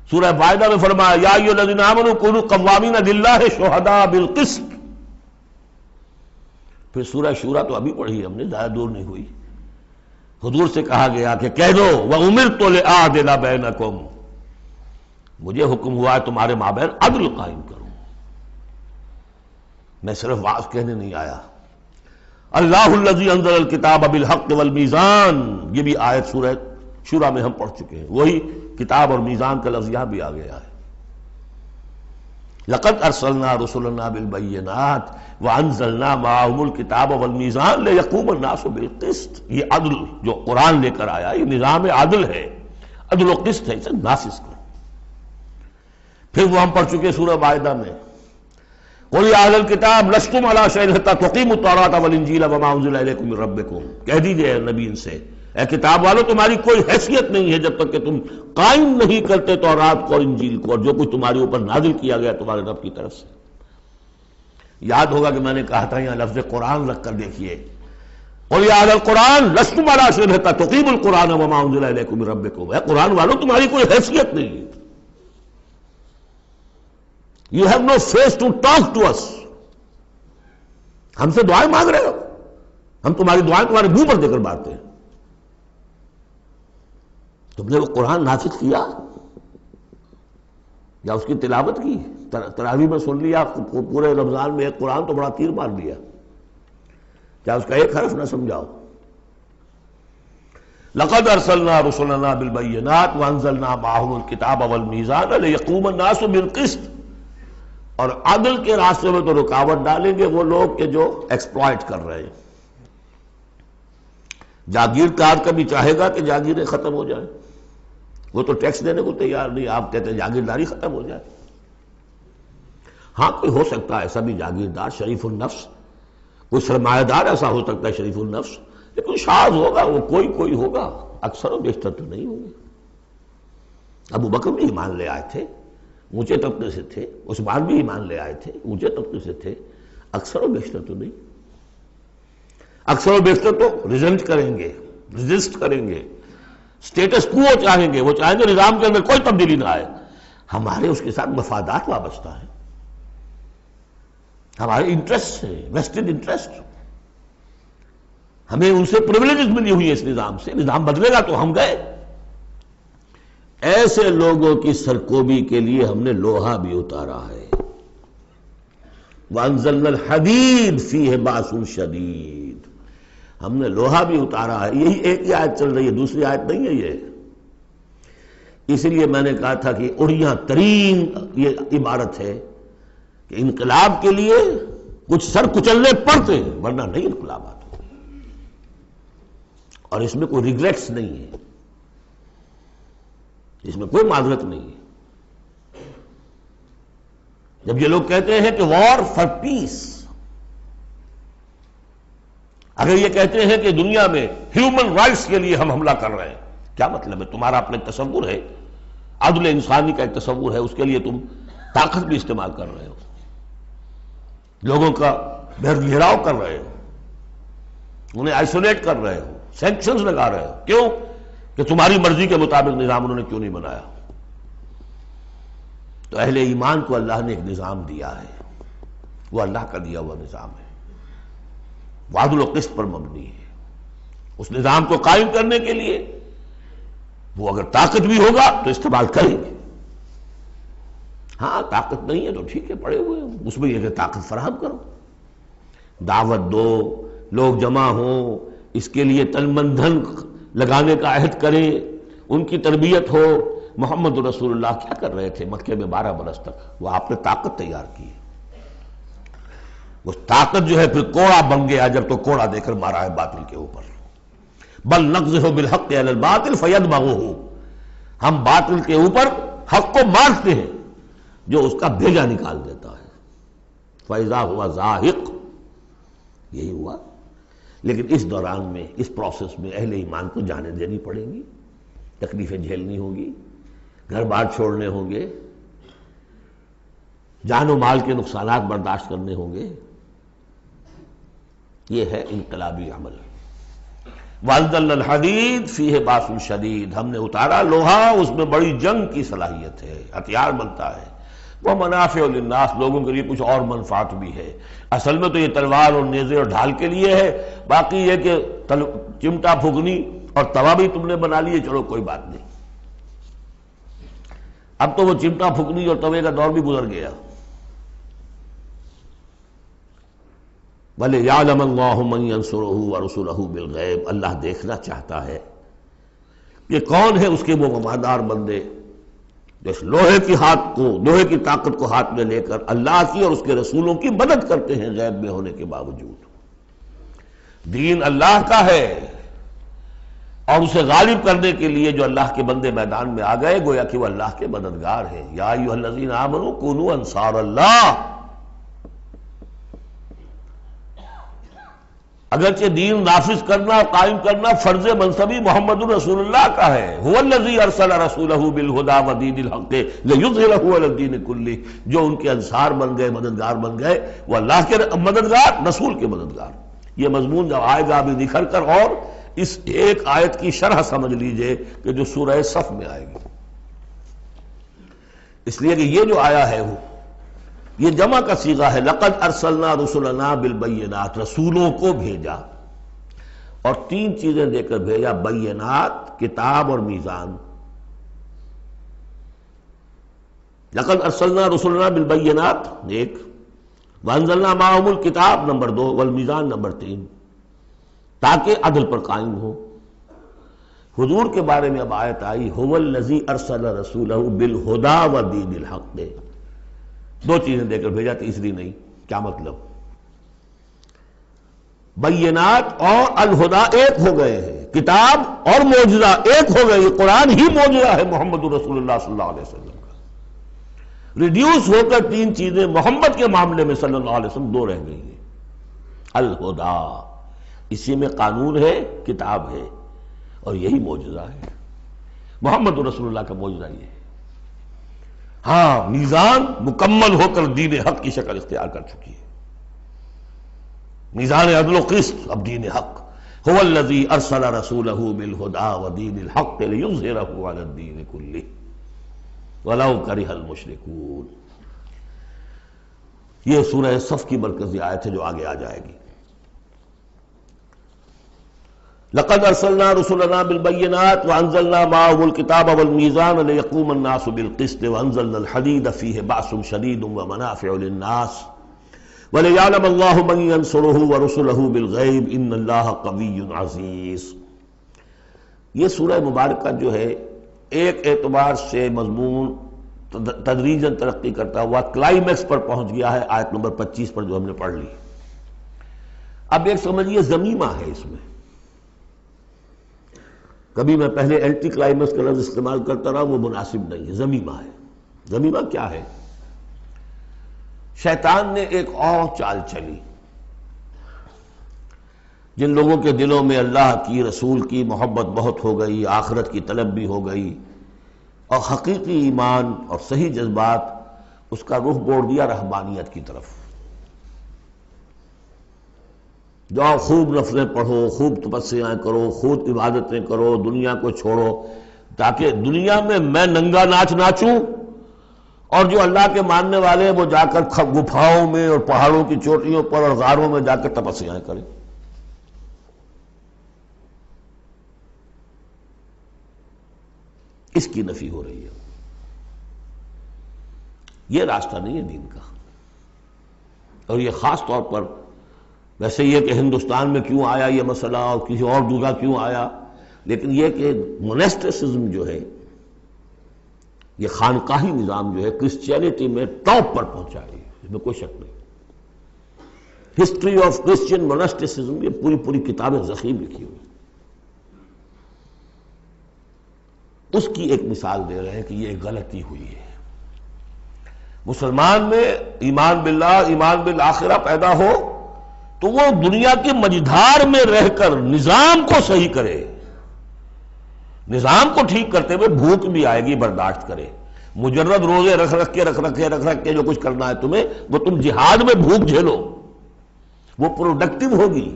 S1: سورہ مائدہ میں فرمایا یا ایھا الذین آمنوا کونوا قوامین للہ شہداء بالقسط. پھر سورہ شورى تو ابھی پڑھی ہم نے، زیادہ دور نہیں ہوئی. حضور سے کہا گیا کہ کہہ دو وَأُمِرْتُ لِأَعْدِلَ بَيْنَكُمْ، مجھے حکم ہوا ہے تمہارے مابین عدل قائم کروں. میں صرف واعظ کہنے نہیں آیا. اللہ الذی انزل الکتاب بالحق والمیزان، یہ بھی آیت سورہ شورى میں ہم پڑھ چکے ہیں. وہی کتاب اور میزان کا لفظ یہاں بھی آ گیا ہے. لقد ارسلنا رسلنا بالبینات وانزلنا معهم الکتاب والمیزان لیقوم الناس بالقسط. یہ عدل جو قرآن لے کر آیا، یہ نظام عدل ہے، عدل و قسط ہے، اسے نافذ کرو. پھر وہ ہم پڑھ چکے سورہ مائدہ میں قل یا اہل الکتاب لستم علی شیء حتی تقیموا التوراۃ والانجیل وما انزل الیکم من ربکم. کہہ دیجئے اے نبی ان سے، اے کتاب والو تمہاری کوئی حیثیت نہیں ہے جب تک کہ تم قائم نہیں کرتے تورات کو اور انجیل کو اور جو کچھ تمہارے اوپر نازل کیا گیا تمہارے رب کی طرف سے. یاد ہوگا کہ میں نے کہا تھا یہاں لفظ قرآن رکھ کر دیکھیے. قل یا اہل القرآن لستم علی شیء حتی تقیموا القرآن وما انزل الیکم من ربکم. اے قرآن والو تمہاری کوئی حیثیت نہیں ہے. You have no face to talk to us. ہم سے دعائیں مانگ رہے ہو؟ ہم تمہاری دعائیں تمہارے منہ پر دے کر مارتے ہیں۔ تم نے وہ قرآن نافذ کیا یا اس کی تلاوت کی؟ تراویح میں سن لیا پورے رمضان میں ایک قرآن تو بڑا تیر مار لیا، کیا اس کا ایک حرف نہ سمجھاؤ؟ لقد ارسلنا رسلنا بالبینات وانزلنا معهم الکتاب والمیزان لیقوم الناس بالقسط، اور عدل کے راستے میں تو رکاوٹ ڈالیں گے وہ لوگ کہ جو ایکسپلائٹ کر رہے ہیں۔ جاگیردار کبھی چاہے گا کہ جاگیریں ختم ہو جائیں، وہ تو ٹیکس دینے کو تیار نہیں، آپ کہتے ہیں جاگیرداری ختم ہو جائے۔ ہاں کوئی ہو سکتا ہے ایسا بھی جاگیردار شریف النفس، کوئی سرمایہ دار ایسا ہو سکتا ہے شریف النفس، لیکن شاذ ہوگا، وہ کوئی ہوگا، اکثر و بیشتر تو نہیں ہوں گے۔ ابو بکر بھی ایمان لے آئے تھے، اونچے طبقے سے تھے، عثمان بھی ایمان لے آئے تھے، اونچے طبقے سے تھے، اکثر و بیشتر تو نہیں۔ اکثر و بیشتر تو ریزسٹ کریں گے، سٹیٹس کو چاہیں گے، وہ چاہیں گے نظام کے اندر کوئی تبدیلی نہ آئے۔ ہمارے اس کے ساتھ مفادات وابستہ ہیں، ہمارے انٹرسٹ ہیں، ویسٹڈ انٹرسٹ، ہمیں ان سے پریولیجز ملی ہوئی ہے اس نظام سے، نظام بدلے گا تو ہم گئے۔ ایسے لوگوں کی سرکوبی کے لیے ہم نے لوہا بھی اتارا ہے۔ وَأَنزَلْنَا الْحَدِيدَ فِيهِ بَأْسٌ شَدِيدٌ، ہم نے لوہا بھی اتارا ہے۔ یہی ایک ہی آیت چل رہی ہے، دوسری آیت نہیں ہے یہ۔ اس لیے میں نے کہا تھا کہ اڑیاں ترین یہ عبارت ہے کہ انقلاب کے لیے کچھ سر کچلنے پڑتے ہیں، ورنہ نہیں انقلابات، اور اس میں کوئی ریگریٹس نہیں ہے، اس میں کوئی معذرت نہیں ہے۔ جب یہ لوگ کہتے ہیں کہ وار فار پیس، اگر یہ کہتے ہیں کہ دنیا میں ہیومن رائٹس کے لیے ہم حملہ کر رہے ہیں، کیا مطلب ہے؟ تمہارا اپنا تصور ہے، عدل انسانی کا ایک تصور ہے، اس کے لیے تم طاقت بھی استعمال کر رہے ہو، لوگوں کا بہر گھیراؤ کر رہے ہو، انہیں آئسولیٹ کر رہے ہو، سینکشنز لگا رہے ہو۔ کیوں؟ کہ تمہاری مرضی کے مطابق نظام انہوں نے کیوں نہیں بنایا؟ تو اہل ایمان کو اللہ نے ایک نظام دیا ہے، وہ اللہ کا دیا ہوا نظام ہے، وہ عدل و قسط پر مبنی ہے۔ اس نظام کو قائم کرنے کے لیے وہ اگر طاقت بھی ہوگا تو استعمال کریں گے۔ ہاں طاقت نہیں ہے تو ٹھیک ہے، پڑے ہوئے ہیں، اس میں یہ کہ طاقت فراہم کرو، دعوت دو، لوگ جمع ہوں، اس کے لیے تن من دھن لگانے کا عہد کریں، ان کی تربیت ہو۔ محمد رسول اللہ کیا کر رہے تھے مکے میں 12 برس تک؟ وہ آپ نے طاقت تیار کی، وہ طاقت جو ہے پھر کوڑا بن گیا جب تو کوڑا دے کر مارا ہے باطل کے اوپر۔ بل نقذف بالحق علی الباطل فیدمغہ، ہم باطل کے اوپر حق کو مارتے ہیں جو اس کا بھیجا نکال دیتا ہے۔ فَإِذَا هُوَ زَاهِقٌ، یہی ہوا۔ لیکن اس دوران میں، اس پروسیس میں اہل ایمان کو جانیں دینی پڑیں گی، تکلیفیں جھیلنی ہوگی، گھر بار چھوڑنے ہوں گے، جان و مال کے نقصانات برداشت کرنے ہوں گے۔ یہ ہے انقلابی عمل۔ وَأَنزَلْنَا الْحَدِيدَ فِيهِ بَأْسٌ شَدِيدٌ، ہم نے اتارا لوہا، اس میں بڑی جنگ کی صلاحیت ہے، ہتھیار بنتا ہے۔ وَمَنَافِعُ لِلنَّاسِ، لوگوں کے لیے کچھ اور منفعت بھی ہے۔ اصل میں تو یہ تلوار اور نیزے اور ڈھال کے لیے ہے، باقی یہ کہ چمٹا پھگنی اور توا بھی تم نے بنا لیے، چلو کوئی بات نہیں۔ اب تو وہ چمٹا پھگنی اور توے کا دور بھی گزر گیا۔ وَلِيَعْلَمَ اللَّهُ مَن يَنصُرُهُ وَرُسُلَهُ بِالْغَيْبِ، اللہ دیکھنا چاہتا ہے کہ کون ہے اس کے وہ وفادار بندے جو اس لوہے کی طاقت کو ہاتھ میں لے کر اللہ کی اور اس کے رسولوں کی مدد کرتے ہیں غیب میں ہونے کے باوجود۔ دین اللہ کا ہے، اور اسے غالب کرنے کے لیے جو اللہ کے بندے میدان میں آ گئے گویا کہ وہ اللہ کے مددگار ہیں۔ یا ایھا الذین آمنوا کونوا انصار اللہ، اگرچہ دین نافذ کرنا اور قائم کرنا فرض منصبی محمد رسول اللہ کا ہے۔ هو الذی ارسل رسولہ بالہدی ودین الحق لیظہرہ علی الدین کلہ، جو ان کے انصار بن گئے، مددگار بن گئے، وہ اللہ کے مددگار، رسول کے مددگار۔ یہ مضمون جب آئے گا ابھی نکھر کر، اور اس ایک آیت کی شرح سمجھ لیجئے کہ جو سورہ صف میں آئے گی، اس لیے کہ یہ جو آیا ہے وہ یہ جمع کا صیغہ ہے، لقد ارسلنا رسلنا بالبینات، رسولوں کو بھیجا، اور تین چیزیں دے کر بھیجا، بینات، کتاب اور میزان۔ لقد ارسلنا رسلنا بالبینات ایک، وانزلنا معهم الکتاب نمبر 2، والمیزان نمبر 3، تاکہ عدل پر قائم ہو۔ حضور کے بارے میں اب آیت آئی، هو الذی ارسل رسولہ بالہدی ودین الحق، دے دو چیزیں دے کر بھیجا، تیسری نہیں۔ کیا مطلب؟ بینات اور الہدا ایک ہو گئے ہیں، کتاب اور معجزہ ایک ہو گئے، یہ قرآن ہی معجزہ ہے محمد رسول اللہ صلی اللہ علیہ وسلم کا۔ ریڈیوس ہو کر تین چیزیں محمد کے معاملے میں صلی اللہ علیہ وسلم دو رہ گئی ہیں۔ الہدا، اسی میں قانون ہے، کتاب ہے، اور یہی معجزہ ہے، محمد رسول اللہ کا معجزہ یہ ہے۔ ہاں، میزان مکمل ہو کر دین حق کی شکل اختیار کر چکی ہے، میزان عدل و قسط، اب دین حق۔ هو الذی ارسل رسولہ بالہدی ودین الحق لیظہرہ علی الدین کلہ ولو کرہ المشرکون۔ یہ سورہ صف کی مرکزی آیت ہے جو آگے آ جائے گی۔ لقد ارسلنا رسلنا بالبینات وانزلنا معهم الکتاب والمیزان لیقوم الناس بالقسط وانزلنا الحدید فیہ بأس شدید ومنافع للناس ولیعلم اللہ من ینصرہ ورسلہ بالغیب ان اللہ قوی عزیز۔ یہ سورہ مبارکہ جو ہے ایک اعتبار سے مضمون تدریجاً ترقی کرتا ہوا کلائمیکس پر پہنچ گیا ہے، آیت نمبر 25 پر جو ہم نے پڑھ لی۔ اب ایک سمجھیے ضمیمہ ہے اس میں، کبھی میں پہلے اینٹی کلائمیکس کا لفظ استعمال کرتا رہا، وہ مناسب نہیں ہے، ضمیمہ ہے۔ ضمیمہ کیا ہے؟ شیطان نے ایک اور چال چلی، جن لوگوں کے دلوں میں اللہ کی، رسول کی محبت بہت ہو گئی، آخرت کی طلب بھی ہو گئی، اور حقیقی ایمان اور صحیح جذبات، اس کا رخ موڑ دیا رہبانیت کی طرف۔ جاؤ خوب نفلیں پڑھو، خوب تپسیاں کرو، خوب عبادتیں کرو، دنیا کو چھوڑو، تاکہ دنیا میں ننگا ناچ ناچوں، اور جو اللہ کے ماننے والے ہیں وہ جا کر گپھاؤں میں اور پہاڑوں کی چوٹیوں پر اور غاروں میں جا کر تپسیاں کریں۔ اس کی نفی ہو رہی ہے۔ یہ راستہ نہیں ہے دین کا، اور یہ خاص طور پر ویسے یہ کہ ہندوستان میں کیوں آیا یہ مسئلہ اور کسی اور جگہ کیوں آیا، لیکن یہ کہ موناسٹسزم جو ہے، یہ خانقاہی نظام جو ہے، کرسچینٹی میں ٹاپ پر پہنچا ہے، اس میں کوئی شک نہیں۔ ہسٹری آف کرسچین موناسٹسزم، یہ پوری کتابیں ضخیم لکھی ہوئی، اس کی ایک مثال دے رہے ہیں کہ یہ ایک غلطی ہوئی ہے۔ مسلمان میں ایمان باللہ، ایمان بالآخرہ پیدا ہو تو وہ دنیا کے مجدھار میں رہ کر نظام کو صحیح کرے، نظام کو ٹھیک کرتے ہوئے بھوک بھی آئے گی برداشت کرے۔ مجرد روزے رکھ کے جو کچھ کرنا ہے تمہیں، وہ تم جہاد میں بھوک جھیلو، وہ پروڈکٹیو ہوگی،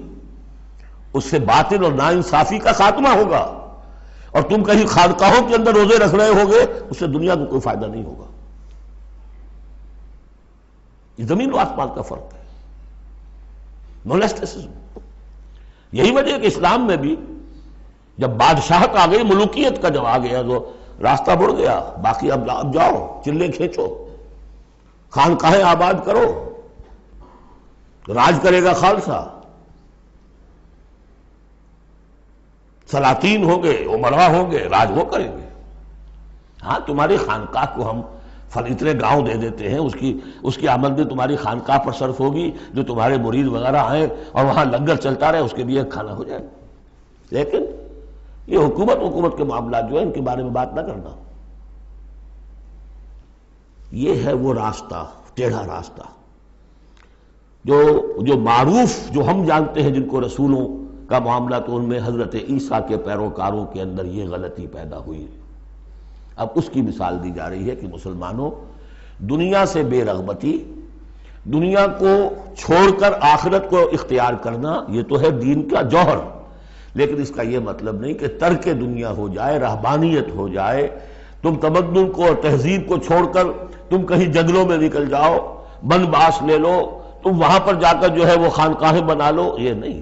S1: اس سے باطل اور ناانصافی کا خاتمہ ہوگا۔ اور تم کہیں خانقاہوں کے اندر روزے رکھ رہے ہوگے، اس سے دنیا کو کوئی فائدہ نہیں ہوگا۔ یہ زمین و آسمان کا فرق ہے، موناسٹسزم۔ یہی وجہ ہے کہ اسلام میں بھی جب بادشاہت آ گئی، ملوکیت کا جب آ گیا تو راستہ مڑ گیا، باقی اب جاؤ چلے کھینچو، خانقاہیں آباد کرو، راج کرے گا خالصہ، سلاطین ہوں گے، امراء ہوں گے، راج وہ کریں گے۔ ہاں، تمہاری خانقاہ کو ہم اتنے گاؤں دے دیتے ہیں، اس کی آمدنی تمہاری خانقاہ پر صرف ہوگی، جو تمہارے مرید وغیرہ آئیں اور وہاں لنگر چلتا رہے، اس کے لیے کھانا ہو جائے۔ لیکن یہ حکومت کے معاملات جو ہیں، ان کے بارے میں بات نہ کرنا۔ یہ ہے وہ راستہ، ٹیڑھا راستہ، جو معروف، جو ہم جانتے ہیں، جن کو رسولوں کا معاملہ، تو ان میں حضرت عیسیٰ کے پیروکاروں کے اندر یہ غلطی پیدا ہوئی۔ اب اس کی مثال دی جا رہی ہے کہ مسلمانوں، دنیا سے بے رغبتی، دنیا کو چھوڑ کر آخرت کو اختیار کرنا، یہ تو ہے دین کا جوہر، لیکن اس کا یہ مطلب نہیں کہ ترک دنیا ہو جائے، رہبانیت ہو جائے، تم تمدن کو اور تہذیب کو چھوڑ کر تم کہیں جنگلوں میں نکل جاؤ، بن باس لے لو، تم وہاں پر جا کر جو ہے وہ خانقاہیں بنا لو، یہ نہیں.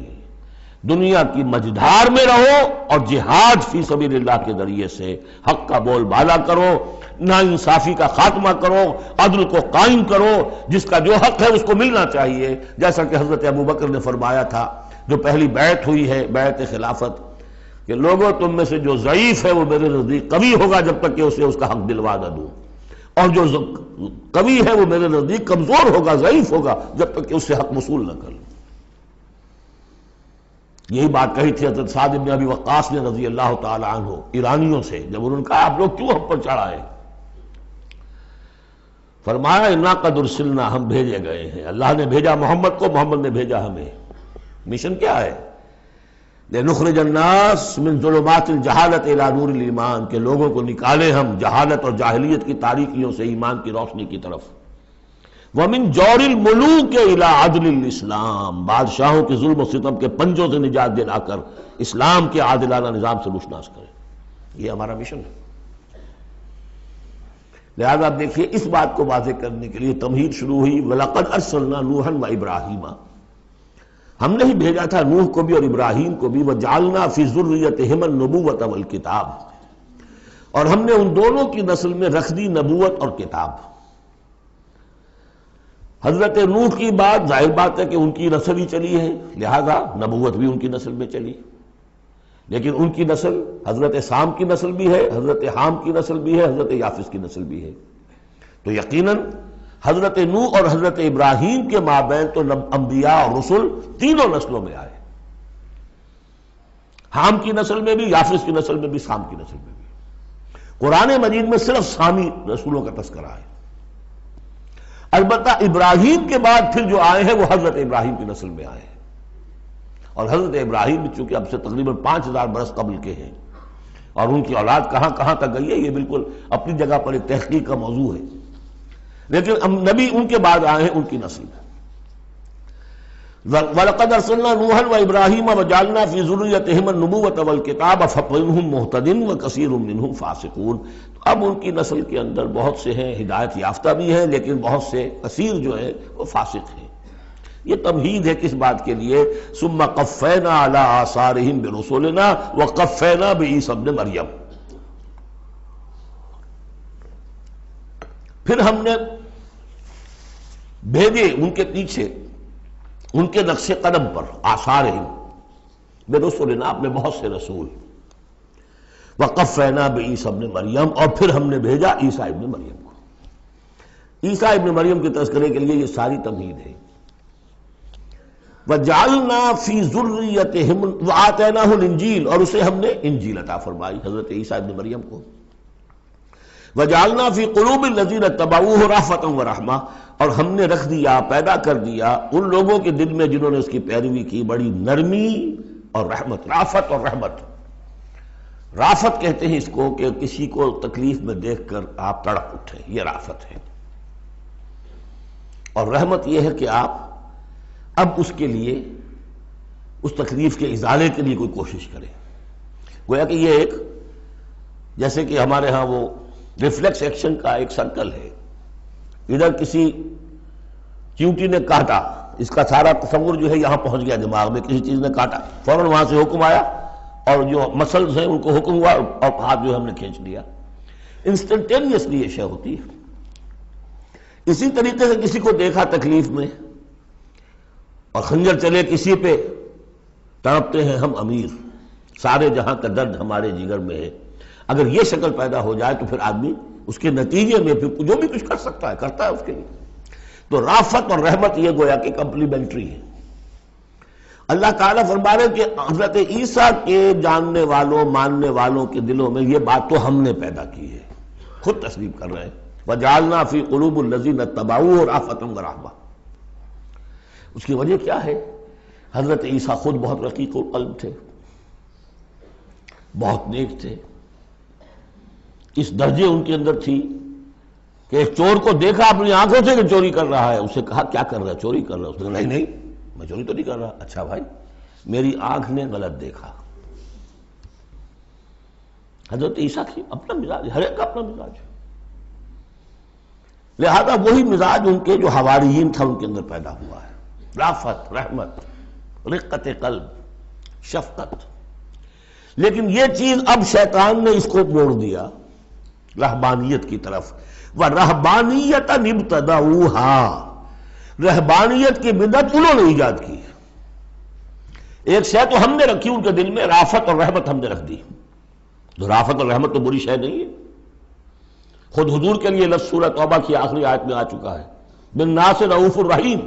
S1: دنیا کی مجدھار میں رہو اور جہاد فی سبیل اللہ کے ذریعے سے حق کا بول بالا کرو، ناانصافی کا خاتمہ کرو، عدل کو قائم کرو، جس کا جو حق ہے اس کو ملنا چاہیے. جیسا کہ حضرت ابوبکر نے فرمایا تھا جو پہلی بیعت ہوئی ہے، بیعت خلافت، کہ لوگوں تم میں سے جو ضعیف ہے وہ میرے نزدیک قوی ہوگا جب تک کہ اسے اس کا حق دلوا نہ دوں، اور جو قوی ہے وہ میرے نزدیک کمزور ہوگا، ضعیف ہوگا جب تک کہ اس سے حق وصول نہ کر لوں. یہی بات کہی تھی حضرت سعد بن ابی وقاص نے رضی اللہ تعالی عنہ ایرانیوں سے، جب انہوں نے کہا آپ لوگ کیوں ہم پر چڑھائے؟ فرمایا انا قد ارسلنا، ہم بھیجے گئے ہیں، اللہ نے بھیجا محمد کو، محمد نے بھیجا ہمیں. مشن کیا ہے؟ لنخرج الناس من ظلمات الجہالت الی نور الایمان، کہ لوگوں کو نکالیں ہم جہالت اور جاہلیت کی تاریکیوں سے ایمان کی روشنی کی طرف. وَمِن جَوْرِ الْمُلُوكِ إِلَىٰ عَدْلِ الْإِسْلَام، بادشاہوں کے ظلم و ستم کے پنجوں سے نجات دلا کر اسلام کے عادلانہ نظام سے روشناس کریں. یہ ہمارا مشن ہے. لہذا آپ دیکھیے اس بات کو واضح کرنے کے لیے تمہید شروع ہوئی. وَلَقَدْ أَرْسَلْنَا نُوحًا وَإِبْرَاهِيمَ، ہم نے ہی بھیجا تھا نوح کو بھی اور ابراہیم کو بھی. وَجَعَلْنَا فِي ذُرِّيَّتِهِمَا النُّبُوَّةَ وَالْكِتَابَ، اور ہم نے ان دونوں کی نسل میں رکھ دی نبوت اور کتاب. حضرت نوح کی بات ظاہر بات ہے کہ ان کی نسل ہی چلی ہے، لہذا نبوت بھی ان کی نسل میں چلی. لیکن ان کی نسل حضرت سام کی نسل بھی ہے، حضرت حام کی نسل بھی ہے، حضرت یافس کی نسل بھی ہے. تو یقیناً حضرت نوح اور حضرت ابراہیم کے مابین تو انبیاء اور رسل تینوں نسلوں میں آئے، حام کی نسل میں بھی، یافس کی نسل میں بھی، سام کی نسل میں بھی. قرآن مجید میں صرف سامی رسولوں کا تذکرہ ہے. البتہ ابراہیم کے بعد پھر جو آئے ہیں وہ حضرت ابراہیم کی نسل میں آئے ہیں، اور حضرت ابراہیم چونکہ اب سے تقریباً 5000 برس قبل کے ہیں، اور ان کی اولاد کہاں کہاں تک گئی ہے یہ بالکل اپنی جگہ پر ایک تحقیق کا موضوع ہے. لیکن نبی ان کے بعد آئے ہیں ان کی نسل میں. وَلَقَدْ أَرْسَلْنَا نُوحًا وَإِبْرَاهِيمَ وَجَعَلْنَا فِي ذُرِّيَّتِهِمَا النُّبُوَّةَ وَالْكِتَابَ فَمِنْهُم مُّهْتَدٍ وَكَثِيرٌ مِّنْهُمْ فَاسِقُونَ. اب ان کی نسل کے اندر بہت سے ہیں ہدایت یافتہ بھی ہیں، لیکن بہت سے کثیر جو ہیں وہ فاسق ہیں. یہ تمہید ہے کس بات کے لیے؟ ثُمَّ قَفَّيْنَا عَلَىٰ آثَارِهِمْ بِرُسُلِنَا وَقَفَّيْنَا بِعِيسَىٰ ابْنِ مریم. پھر ہم نے بھیجے ان کے پیچھے ان کے نقش قدم پر، آثارہم برسلنا، اپنے بہت سے رسول. وقفینا بعیسیٰ ابن مریم، اور پھر ہم نے بھیجا عیسیٰ ابن مریم کو. عیسیٰ ابن مریم کے تذکرے کے لیے یہ ساری تمہید ہے. وجعلنا فی ذریتہم وآتیناہ الانجیل، اور اسے ہم نے انجیل عطا فرمائی حضرت عیسیٰ ابن مریم کو. وجعلنا فی قلوب الذین اتبعوہ رأفۃ ورحمہ، اور ہم نے رکھ دیا، پیدا کر دیا ان لوگوں کے دل میں جنہوں نے اس کی پیروی کی بڑی نرمی اور رحمت. رافت اور رحمت، رافت کہتے ہیں اس کو کہ کسی کو تکلیف میں دیکھ کر آپ تڑپ اٹھیں، یہ رافت ہے. اور رحمت یہ ہے کہ آپ اب اس کے لیے، اس تکلیف کے ازالے کے لیے کوئی کوشش کریں. گویا کہ یہ ایک، جیسے کہ ہمارے ہاں وہ ریفلیکس ایکشن کا ایک سرکل ہے. ادھر کسی چیونٹی نے کاٹا، اس کا سارا تصور جو ہے یہاں پہنچ گیا دماغ میں، کسی چیز نے کاٹا، فوراً وہاں سے حکم آیا اور جو مسلز ہیں ان کو حکم ہوا اور ہاتھ جو ہم نے کھینچ لیا. انسٹنٹینیسلی یہ شے ہوتی ہے. اسی طریقے سے کسی کو دیکھا تکلیف میں اور خنجر چلے کسی پہ، تڑپتے ہیں ہم امیر، سارے جہاں کا درد ہمارے جگر میں ہے. اگر یہ شکل پیدا ہو جائے تو پھر آدمی اس کے نتیجے میں پھر جو بھی کچھ کر سکتا ہے کرتا ہے اس کے لیے. تو رافت اور رحمت یہ گویا کہ کمپلیمنٹری ہے. اللہ تعالیٰ فرما رہے کہ حضرت عیسیٰ کے جاننے والوں ماننے والوں کے دلوں میں یہ بات تو ہم نے پیدا کی ہے. خود تسلیم کر رہے ہیں وَجَعَلْنَا فِي قُلُوبِ الَّذِينَ اتَّبَعُوهُ رَأْفَةً وَرَحْمَةً. اس کی وجہ کیا ہے؟ حضرت عیسیٰ خود بہت رقیق القلب تھے، بہت نیک تھے. اس درجے ان کے اندر تھی کہ ایک چور کو دیکھا اپنی آنکھوں سے کہ چوری کر رہا ہے، اسے کہا کیا کر رہا ہے؟ چوری کر رہا ہے. اس نے کہا نہیں میں چوری تو نہیں کر رہا. اچھا بھائی میری آنکھ نے غلط دیکھا. حضرت عیسیٰ کی اپنا مزاج، ہر ایک کا اپنا مزاج ہے. لہذا وہی مزاج ان کے جو حواریین تھا ان کے اندر پیدا ہوا ہے، رافت، رحمت، رقت قلب، شفقت۔ لیکن یہ چیز اب شیطان نے اس کو موڑ دیا رہبانیت کی طرف۔ وَرَهْبَانِيَّةً ابْتَدَعُوهَا، رہبانیت کی بدعت انہوں نے ایجاد کی۔ ایک شے تو ہم نے رکھی ان کے دل میں، رافت اور رحمت ہم نے رکھ دی۔ تو رافت اور رحمت تو بری شے نہیں ہے، خود حضور کے لیے لفظ سورہ توبہ کی آخری آیت میں آ چکا ہے، بالناس رؤوف الرحیم،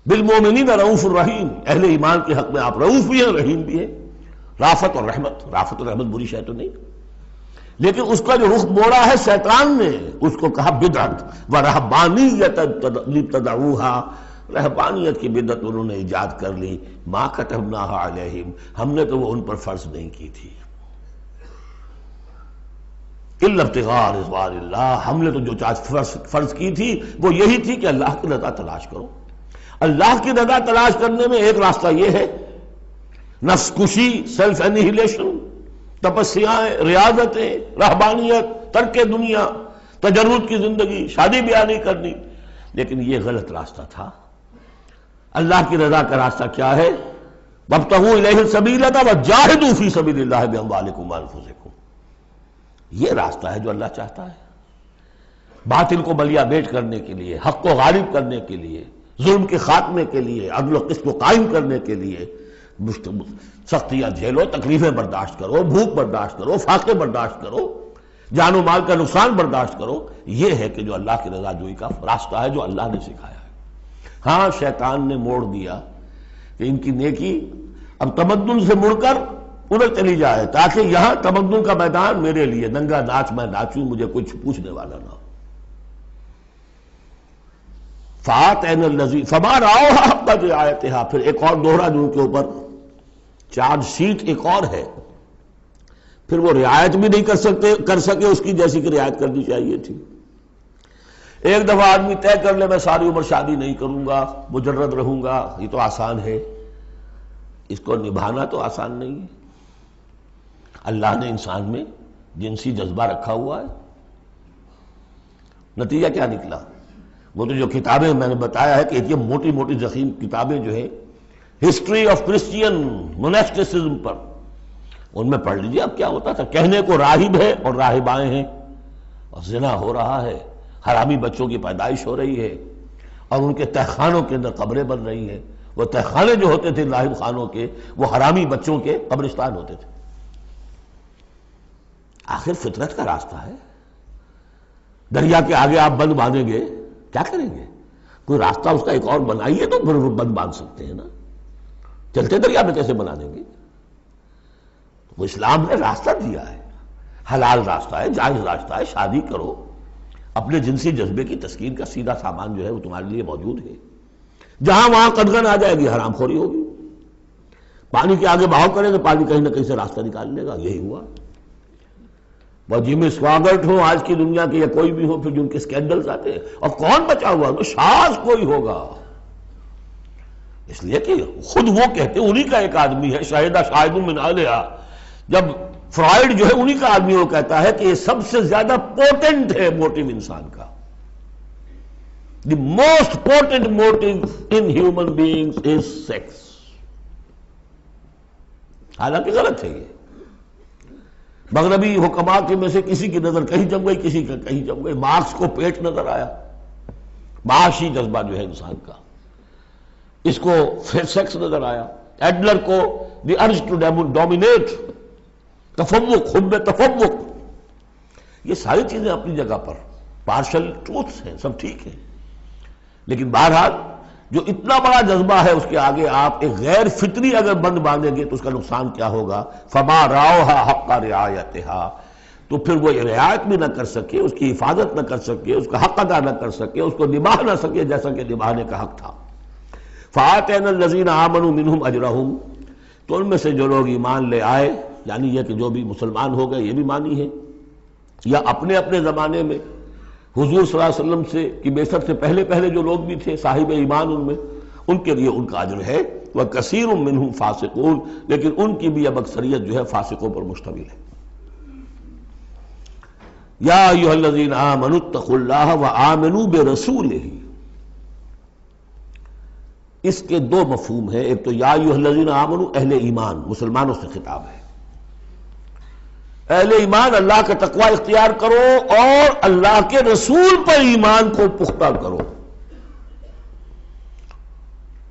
S1: بالمومنین رؤوف الرحیم، اہل ایمان کے حق میں آپ رؤوف بھی ہیں، رحیم بھی ہیں۔ رافت اور رحمت، رافت اور رحمت بری شے تو نہیں، لیکن اس کا جو رخ موڑا ہے شیطان نے، اس کو کہا بدعت۔ وَرَهْبَانِيَّةً ابْتَدَعُوهَا، رہبانیت کی بدعت انہوں نے ایجاد کر لی۔ مَا كَتَبْنَاهَا عَلَيْهِمْ، ہم نے تو وہ ان پر فرض نہیں کی تھی۔ إِلَّا ابْتِغَاءَ رِضْوَانِ اللَّهِ، ہم نے تو جو چیز فرض کی تھی وہ یہی تھی کہ اللہ کی رضا تلاش کرو۔ اللہ کی رضا تلاش کرنے میں ایک راستہ یہ ہے، نفس کشی، سیلف انہیلیشن، تپسیائیں، ریاضتیں، رہبانیت، ترک دنیا، تجرد کی زندگی، شادی بیاہ نہیں کرنی، لیکن یہ غلط راستہ تھا۔ اللہ کی رضا کا راستہ کیا ہے؟ وَابْتَغُوا إِلَيْهِ السَّبِيلَ وَجَاهِدُوا فِي سَبِيلِ اللَّهِ بِأَمْوَالِكُمْ وَأَنفُسِكُمْ، یہ راستہ ہے جو اللہ چاہتا ہے۔ باطل کو بلیا بیچ کرنے کے لیے، حق کو غالب کرنے کے لیے، ظلم کے خاتمے کے لیے، عدل و قسط کو قائم کرنے کے لیے سختیاں جھیلو، تکلیفیں برداشت کرو، بھوک برداشت کرو، فاقے برداشت کرو، جان و مال کا نقصان برداشت کرو۔ یہ ہے کہ جو اللہ کی رضا جوئی کا راستہ ہے جو اللہ نے سکھایا ہے۔ ہاں شیطان نے موڑ دیا کہ ان کی نیکی اب تمدن سے مڑ کر ادھر چلی جائے، تاکہ یہاں تمدن کا میدان میرے لیے، ننگا ناچ میں ناچوں، مجھے کچھ پوچھنے والا نہ ہو۔ فَآتَيْنَا الَّذِي فَمَا رَعَوْهَا حَقَّ رِعَایَتِهَا، پھر ایک اور دوہرا جو ان کے اوپر چارج شیٹ ایک اور ہے، پھر وہ رعایت بھی نہیں کر سکے اس کی جیسی کہ رعایت کرنی چاہیے تھی۔ ایک دفعہ آدمی طے کر لے میں ساری عمر شادی نہیں کروں گا، مجرد رہوں گا، یہ تو آسان ہے، اس کو نبھانا تو آسان نہیں ہے۔ اللہ نے انسان میں جنسی جذبہ رکھا ہوا ہے، نتیجہ کیا نکلا؟ وہ تو جو کتابیں میں نے بتایا ہے کہ یہ موٹی موٹی ضخیم کتابیں جو ہے ہسٹری آف کرسچین موناسٹسزم پر، ان میں پڑھ لیجیے اب کیا ہوتا تھا۔ کہنے کو راہب ہے اور راہبائیں ہیں، اور زنا ہو رہا ہے، حرامی بچوں کی پیدائش ہو رہی ہے، اور ان کے تہخانوں کے اندر قبریں بن رہی ہیں۔ وہ تہخانے جو ہوتے تھے راہب خانوں کے، وہ حرامی بچوں کے قبرستان ہوتے تھے۔ آخر فطرت کا راستہ ہے، دریا کے آگے آپ بند باندھیں گے کیا کریں گے؟ کوئی راستہ اس کا ایک اور بنائیے تو پھر وہ بند باندھ سکتے ہیں نا، چلتے دریا میں کیسے بنا دیں گے؟ وہ اسلام نے راستہ دیا ہے، حلال راستہ ہے، جائز راستہ ہے، شادی کرو، اپنے جنسی جذبے کی تسکین کا سیدھا سامان جو ہے وہ تمہارے لیے موجود ہے۔ جہاں وہاں قدغن آ جائے گی، حرام خوری ہوگی، پانی کے آگے بہاؤ کرے تو پانی کہیں نہ کہیں سے راستہ نکال لے گا، یہی ہوا۔ وہ جمی سواگت ہو آج کی دنیا کے یا کوئی بھی ہو، پھر جن کے سکینڈلز آتے ہیں، اور کون بچا ہوا ہے؟ شاذ کوئی ہوگا، اس لیے کہ خود وہ کہتے ہیں، انہی کا ایک آدمی ہے، شاہدہ شاہد من اہلہا، جب فرائیڈ جو ہے انہی کا آدمی وہ کہتا ہے کہ یہ سب سے زیادہ پوٹنٹ ہے موٹیو انسان کا، the most potent motive in human beings is sex. حالانکہ غلط ہے یہ، مغربی حکماء کے میں سے کسی کی نظر کہیں جم گئی، کسی کا کہیں جم گئی۔ مارکس کو پیٹ نظر آیا، معاشی جذبہ جو ہے انسان کا، اس کو سیکس نظر آیا، ایڈلر کو دی ارج ٹو ڈومینیٹ، تفوق، خود میں تفوق۔ یہ ساری چیزیں اپنی جگہ پر پارشل ٹروتھس ہیں، سب ٹھیک ہے، لیکن بہرحال جو اتنا بڑا جذبہ ہے اس کے آگے آپ ایک غیر فطری اگر بند باندھیں گے تو اس کا نقصان کیا ہوگا؟ فما رعوها حق رعایتها، تو پھر وہ رعایت بھی نہ کر سکے، اس کی حفاظت نہ کر سکے، اس کا حق ادا نہ کر سکے، اس کو نبھا نہ سکے جیسا کہ نبھانے کا حق تھا۔ فآتینا الذین آمنوا منہم اجرہم، تو ان میں سے جو لوگ ایمان لے آئے، یعنی یہ کہ جو بھی مسلمان ہو گئے، یہ بھی مانی ہے، یا اپنے اپنے زمانے میں حضور صلی اللہ علیہ وسلم سے کی بعثت سے پہلے جو لوگ بھی تھے صاحب ایمان، ان میں ان کے لیے ان کا اجر ہے۔ وَكَثِيرٌ مِّنْهُمْ فَاسِقُونَ، لیکن ان کی بھی اب اکثریت جو ہے فاسقوں پر مشتمل ہے۔ یا ایھا الذین آمنوا اتقوا اللہ وآمنوا برسولہ، اس کے دو مفہوم ہیں. ایک تو یا ایھا الذین آمنوا اہل ایمان، مسلمانوں سے خطاب ہے. اہل ایمان اللہ کا تقوی اختیار کرو اور اللہ کے رسول پر ایمان کو پختہ کرو.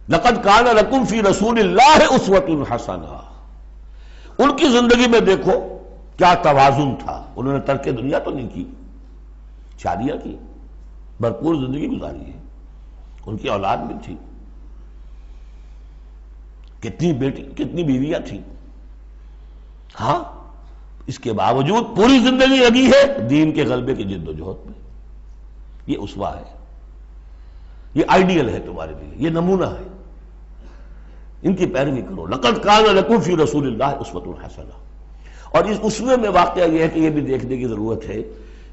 S1: لقد کان لکم فی رسول اللہ اسوۃ حسنہ، ان کی زندگی میں دیکھو کیا توازن تھا. انہوں نے ترک دنیا تو نہیں کی، شادیاں کی، بھرپور زندگی گزاری ہے، ان کی اولاد بھی تھی، کتنی بیٹی کتنی بیویاں تھیں. ہاں اس کے باوجود پوری زندگی لگی ہے دین کے غلبے کی جد و جہد میں. یہ اسوہ ہے، یہ آئیڈیل ہے تمہارے لیے، یہ نمونہ ہے، ان کی پیروی کرو. لقد کان لکم فی رسول اللہ اسوۃ حسنہ. اور اس اسوے میں واقعہ یہ ہے کہ یہ بھی دیکھنے کی ضرورت ہے.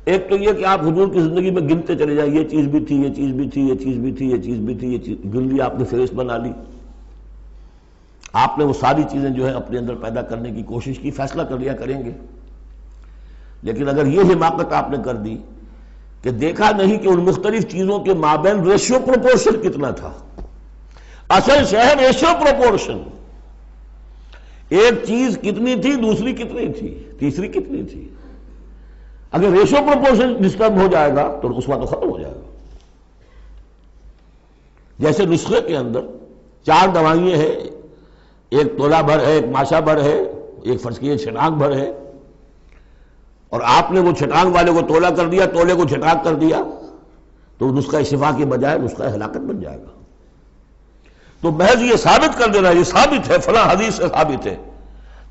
S1: ایک تو یہ کہ آپ حضور کی زندگی میں گنتے چلے جائیں، یہ چیز بھی تھی، یہ چیز بھی تھی، یہ چیز بھی تھی، یہ چیز بھی تھی، یہ چیز گن لی، آپ نے فہرست بنا لی. آپ نے وہ ساری چیزیں جو ہے اپنے اندر پیدا کرنے کی کوشش کی، فیصلہ کر لیا کریں گے. لیکن اگر یہ حماقت آپ نے کر دی کہ دیکھا نہیں کہ ان مختلف چیزوں کے مابین ریشیو پروپورشن کتنا تھا. اصل شہر ریشیو پروپورشن، ایک چیز کتنی تھی، دوسری کتنی تھی، تیسری کتنی تھی. اگر ریشیو پروپورشن ڈسٹرب ہو جائے گا تو اس وقت تو ختم ہو جائے گا. جیسے نسخے کے اندر 4 دوائیں ہیں، ایک تولہ بھر ہے، ایک ماشا بھر ہے، ایک فرض کیے چھٹانک بھر ہے، اور آپ نے وہ چھٹانک والے کو تولہ کر دیا، تولے کو چھٹانک کر دیا، تو نسخہ شفا کے بجائے نسخہ ہلاکت بن جائے گا. تو محض یہ ثابت کر دینا، یہ ثابت ہے، فلاں حدیث سے ثابت ہے،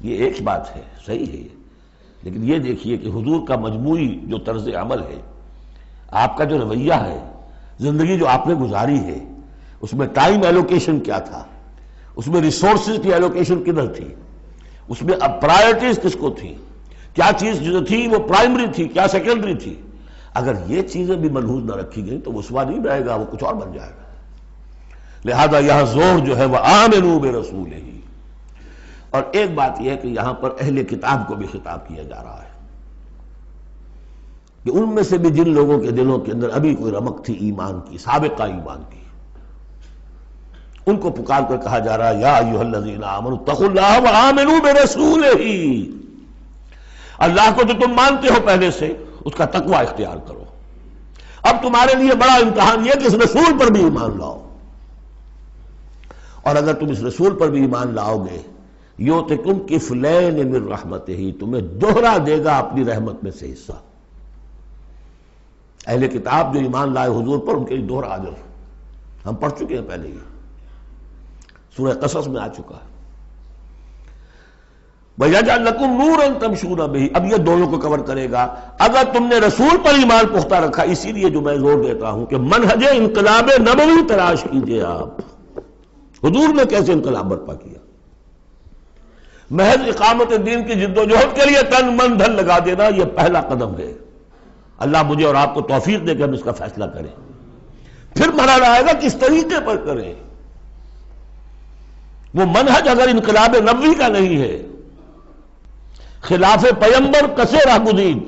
S1: یہ ایک بات ہے، صحیح ہے. لیکن یہ دیکھیے کہ حضور کا مجموعی جو طرز عمل ہے، آپ کا جو رویہ ہے، زندگی جو آپ نے گزاری ہے، اس میں ٹائم ایلوکیشن کیا تھا، اس میں ریسورسز کی ایلوکیشن کدھر تھی، اس میں اب پرائرٹیز کس کو تھی، کیا چیز جو تھی وہ پرائمری تھی، کیا سیکنڈری تھی. اگر یہ چیزیں بھی ملحوظ نہ رکھی گئیں تو وہ اسوہ نہیں رہے گا، وہ کچھ اور بن جائے گا. لہذا یہاں زور جو ہے وہ آمنوا برسولہ. اور ایک بات یہ ہے کہ یہاں پر اہل کتاب کو بھی خطاب کیا جا رہا ہے کہ ان میں سے بھی جن لوگوں کے دلوں کے اندر ابھی کوئی رمق تھی ایمان کی، سابقہ ایمان کی، ان کو پکار کر کہا جا رہا ہے یا ایھا الذین آمنوا اتقوا اللہ وآمنوا برسولہ. اللہ کو تو تم مانتے ہو پہلے سے، اس کا تقوی اختیار کرو. اب تمہارے لیے بڑا امتحان یہ کہ اس رسول پر بھی ایمان لاؤ. اور اگر تم اس رسول پر بھی ایمان لاؤ گے، یؤتکم کفلین من رحمتہ، تمہیں دوہرا دے گا اپنی رحمت میں سے حصہ. اہل کتاب جو ایمان لائے حضور پر، ان کے لیے دوہرا اجر ہم پڑھ چکے ہیں پہلے، یہ سورہ قصص میں آ چکا ہے. وَيَجْعَلْ لَكُمْ نُورًا تَمْشُونَ بِهِ. اب یہ دونوں کو کور کرے گا. اگر تم نے رسول پر ایمان پختہ رکھا، اسی لیے جو میں زور دیتا ہوں کہ منہج انقلاب نبوی تلاش کیجئے. آپ حضور نے کیسے انقلاب برپا کیا؟ محض اقامت دین کی جد و جہد کے لیے تن من دھن لگا دینا، یہ پہلا قدم ہے. اللہ مجھے اور آپ کو توفیق دے کہ ہم اس کا فیصلہ کریں. پھر مرحلہ آئے گا کس طریقے پر کریں. وہ منہج اگر انقلاب نبوی کا نہیں ہے، خلاف پیمبر کسے راہ گزید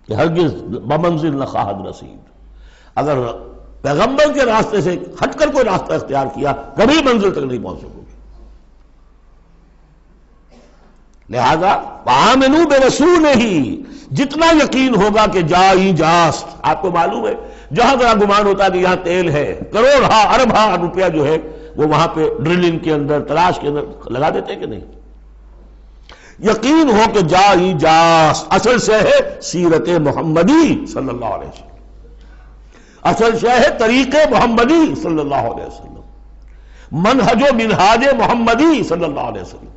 S1: کہ ہرگز بمنزل نہ خواہد رسید. اگر پیغمبر کے راستے سے ہٹ کر کوئی راستہ اختیار کیا، کبھی منزل تک نہیں پہنچ سکو گے. لہذا آمنوا برسولہ، جتنا یقین ہوگا کہ جائی جاست. آپ کو معلوم ہے جہاں ذرا گمان ہوتا ہے کہ یہاں تیل ہے، کروڑ ہاں ارب ہاں روپیہ جو ہے وہ وہاں پہ ڈرلنگ کے اندر، تلاش کے اندر لگا دیتے کہ نہیں. یقین ہو کہ جائی جاست. اصل شے ہے سیرت محمدی صلی اللہ علیہ وسلم، اصل شے ہے طریق محمدی صلی اللہ علیہ وسلم، منہج و منہاج محمدی صلی اللہ علیہ وسلم.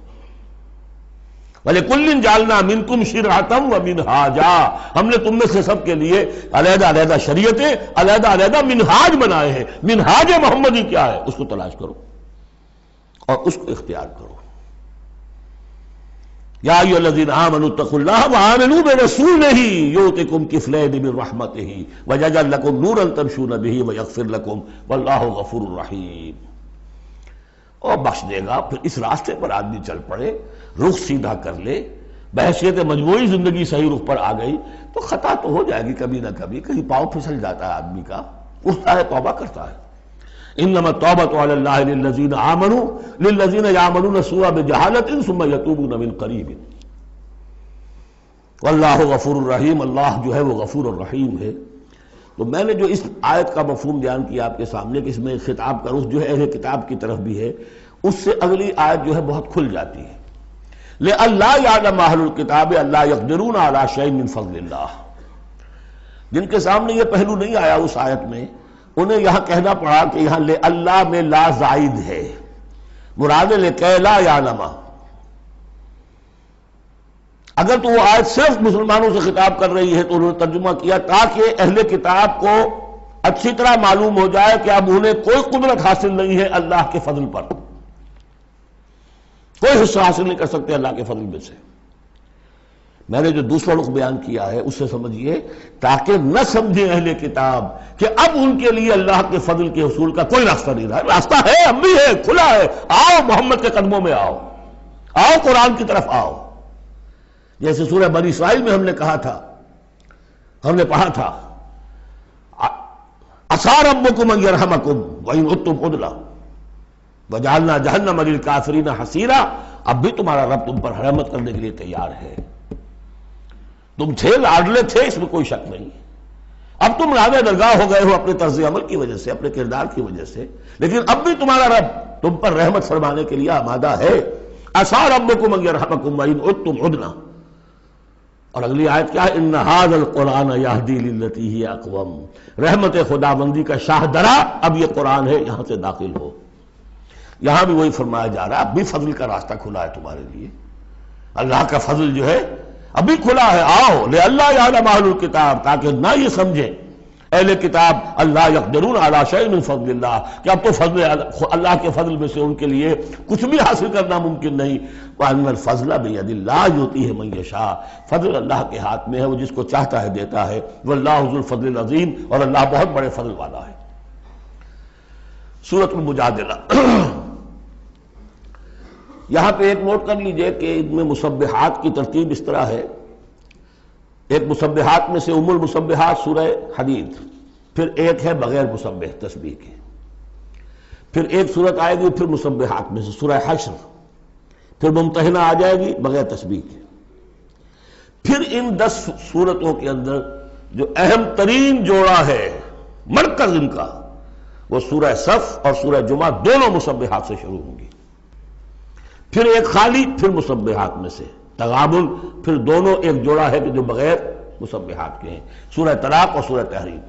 S1: وَلِكُلٍّ جَعَلْنَا مِنْكُمْ شِرْعَةً وَمِنْهَاجًا. ہم نے تم میں سے سب کے لیے علیحدہ علیحدہ شریعتیں، علیحدہ علیحدہ منہاج بنائے ہیں. منہاج محمدی کیا ہے، اس کو تلاش کرو اور اس کو اختیار کرو. یا ایھا الذین آمنوا اتقوا اللہ وآمنوا برسولہ یؤتکم کفلین من رحمتہ ویجعل لکم نورا تمشون بہ ویغفر لکم واللہ غفور رحیم. اور بخش دے گا. پھر اس راستے پر آدمی چل پڑے، رخ سیدھا کر لے، بحیثیت مجموعی زندگی صحیح رخ پر آ گئی تو خطا تو ہو جائے گی کبھی نہ کبھی، کہیں پاؤں پھسل جاتا ہے آدمی کا، اٹھتا ہے توبہ کرتا ہے۔ انما التوبۃ علی اللہ للذین آمنوا للذین یعملون السوء بجہالۃ ثم یتوبون من قریب واللہ غفور الرحیم، اللہ جو ہے وہ غفور الرحیم ہے۔ تو میں نے جو اس آیت کا مفہوم بیان کیا آپ کے سامنے کہ اس میں خطاب کا رخ جو ہے اہل کتاب کی طرف بھی ہے، اس سے اگلی آیت جو ہے بہت کھل جاتی ہے۔ لئلا یعلم اہل الکتاب الا یقدرون علی شیء من فضل اللہ، جن کے سامنے یہ پہلو نہیں آیا اس آیت میں، انہیں یہاں کہنا پڑا کہ یہاں اللہ میں لا زائد ہے، مراد لکے لا یعلم۔ اگر تو وہ آیت صرف مسلمانوں سے خطاب کر رہی ہے تو انہوں نے ترجمہ کیا تاکہ اہل کتاب کو اچھی طرح معلوم ہو جائے کہ اب انہیں کوئی قدرت حاصل نہیں ہے اللہ کے فضل پر، کوئی حصہ حاصل نہیں کر سکتے اللہ کے فضل میں سے۔ میں نے جو دوسرا رخ بیان کیا ہے اس سے سمجھیے تاکہ نہ سمجھے اہل کتاب کہ اب ان کے لیے اللہ کے فضل کے حصول کا کوئی راستہ نہیں رہا، راستہ ہے، اب بھی ہے، کھلا ہے، آؤ محمد کے قدموں میں آؤ، آؤ قرآن کی طرف آؤ۔ جیسے سورہ بنی اسرائیل میں ہم نے کہا تھا، ہم نے پڑھا تھا عسیٰ ربکم ان یرحمکم وان عدتم عدلا وجعلنا جہنم للکافرین حصیرا، اب بھی تمہارا رب تم پر رحمت کرنے کے لیے تیار ہے، تم تھے لاڈلے تھے، اس میں کوئی شک نہیں، اب تم راضِ درگاہ ہو گئے ہو اپنے طرز عمل کی وجہ سے، اپنے کردار کی وجہ سے، لیکن اب بھی تمہارا رب تم پر رحمت فرمانے کے لیے آمادہ ہے۔ عسیٰ ربکم ان یرحمکم وان عدتم عدلا، اور اگلی آیت کیا ہے، ان ھذا القرآن یہدی للتی ہی اقوم، رحمت خداوندی کا شاہ درا اب یہ قرآن ہے، یہاں سے داخل ہو۔ یہاں بھی وہی فرمایا جا رہا ہے اب بھی فضل کا راستہ کھلا ہے تمہارے لیے، اللہ کا فضل جو ہے ابھی کھلا ہے، آؤ لئلا یعلم اہل الکتاب، تاکہ نہ یہ سمجھیں اہل کتاب اللہ یقدرون علی شیء من فضل اللہ، کہ اب تو فضل اللہ کے فضل میں سے ان کے لیے کچھ بھی حاصل کرنا ممکن نہیں۔ وَأَنَّ الْفَضْلَ بِيَدِ اللَّهِ يُؤْتِيهِ مَن يَشَاءُ، فضل اللہ کے ہاتھ میں ہے، وہ جس کو چاہتا ہے دیتا ہے، وَاللَّهُ ذُو الْفَضْلِ الْعَظِيمِ، اور اللہ بہت بڑے فضل والا ہے۔ سورۃ المجادلہ، یہاں پہ ایک نوٹ کر لیجئے کہ ان میں مسبحات کی ترتیب اس طرح ہے، ایک مسبحات میں سے ام المسبحات سورہ حدید، پھر ایک ہے بغیر مسبح تسبیح کے، پھر ایک صورت آئے گی پھر مسبحات میں سے سورہ حشر، پھر ممتحنہ آ جائے گی بغیر تسبیح کے، پھر ان 10 صورتوں کے اندر جو اہم ترین جوڑا ہے مرکز ان کا وہ سورہ صف اور سورہ جمعہ دونوں مسبحات سے شروع ہوں گی، پھر ایک خالی پھر مسبحات میں سے تغابن، پھر دونوں ایک جوڑا ہے کہ جو بغیر مسبحات کے ہیں، سورہ طلاق اور سورہ تحریم۔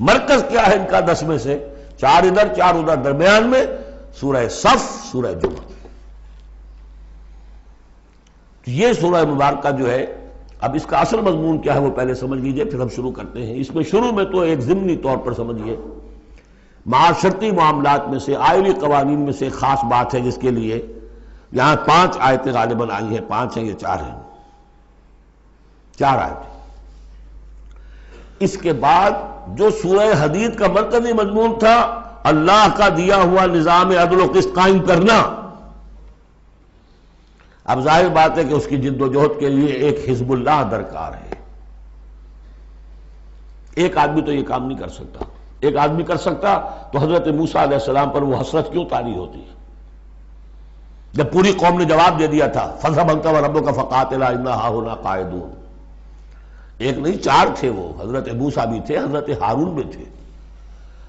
S1: مرکز کیا ہے ان کا 10 میں سے؟ 4 ادھر 4 ادھر، درمیان میں سورہ صف سورہ جمعہ۔ یہ سورہ مبارکہ جو ہے، اب اس کا اصل مضمون کیا ہے وہ پہلے سمجھ لیجئے پھر ہم شروع کرتے ہیں۔ اس میں شروع میں تو ایک ضمنی طور پر سمجھیے معاشرتی معاملات میں سے، آئلی قوانین میں سے ایک خاص بات ہے جس کے لیے یہاں 5 آیتیں غالباً آئی ہیں، 5 ہیں یا 4 ہیں، 4 آیتیں۔ اس کے بعد جو سورہ حدید کا مرکزی مضمون تھا اللہ کا دیا ہوا نظام عدل و قسط قائم کرنا، اب ظاہر بات ہے کہ اس کی جد و جہد کے لیے ایک حزب اللہ درکار ہے۔ ایک آدمی تو یہ کام نہیں کر سکتا، ایک آدمی کر سکتا تو حضرت موسیٰ علیہ السلام پر وہ حسرت کیوں طاری ہوتی ہے جب پوری قوم نے جواب دے دیا تھا فَاذْهَبْ أَنْتَ وَرَبُّكَ فَقَاتِلَا إِنَّا هَاهُنَا قَاعِدُونَ۔ ایک نہیں 4 تھے، وہ حضرت موسیٰ بھی تھے، حضرت ہارون بھی تھے۔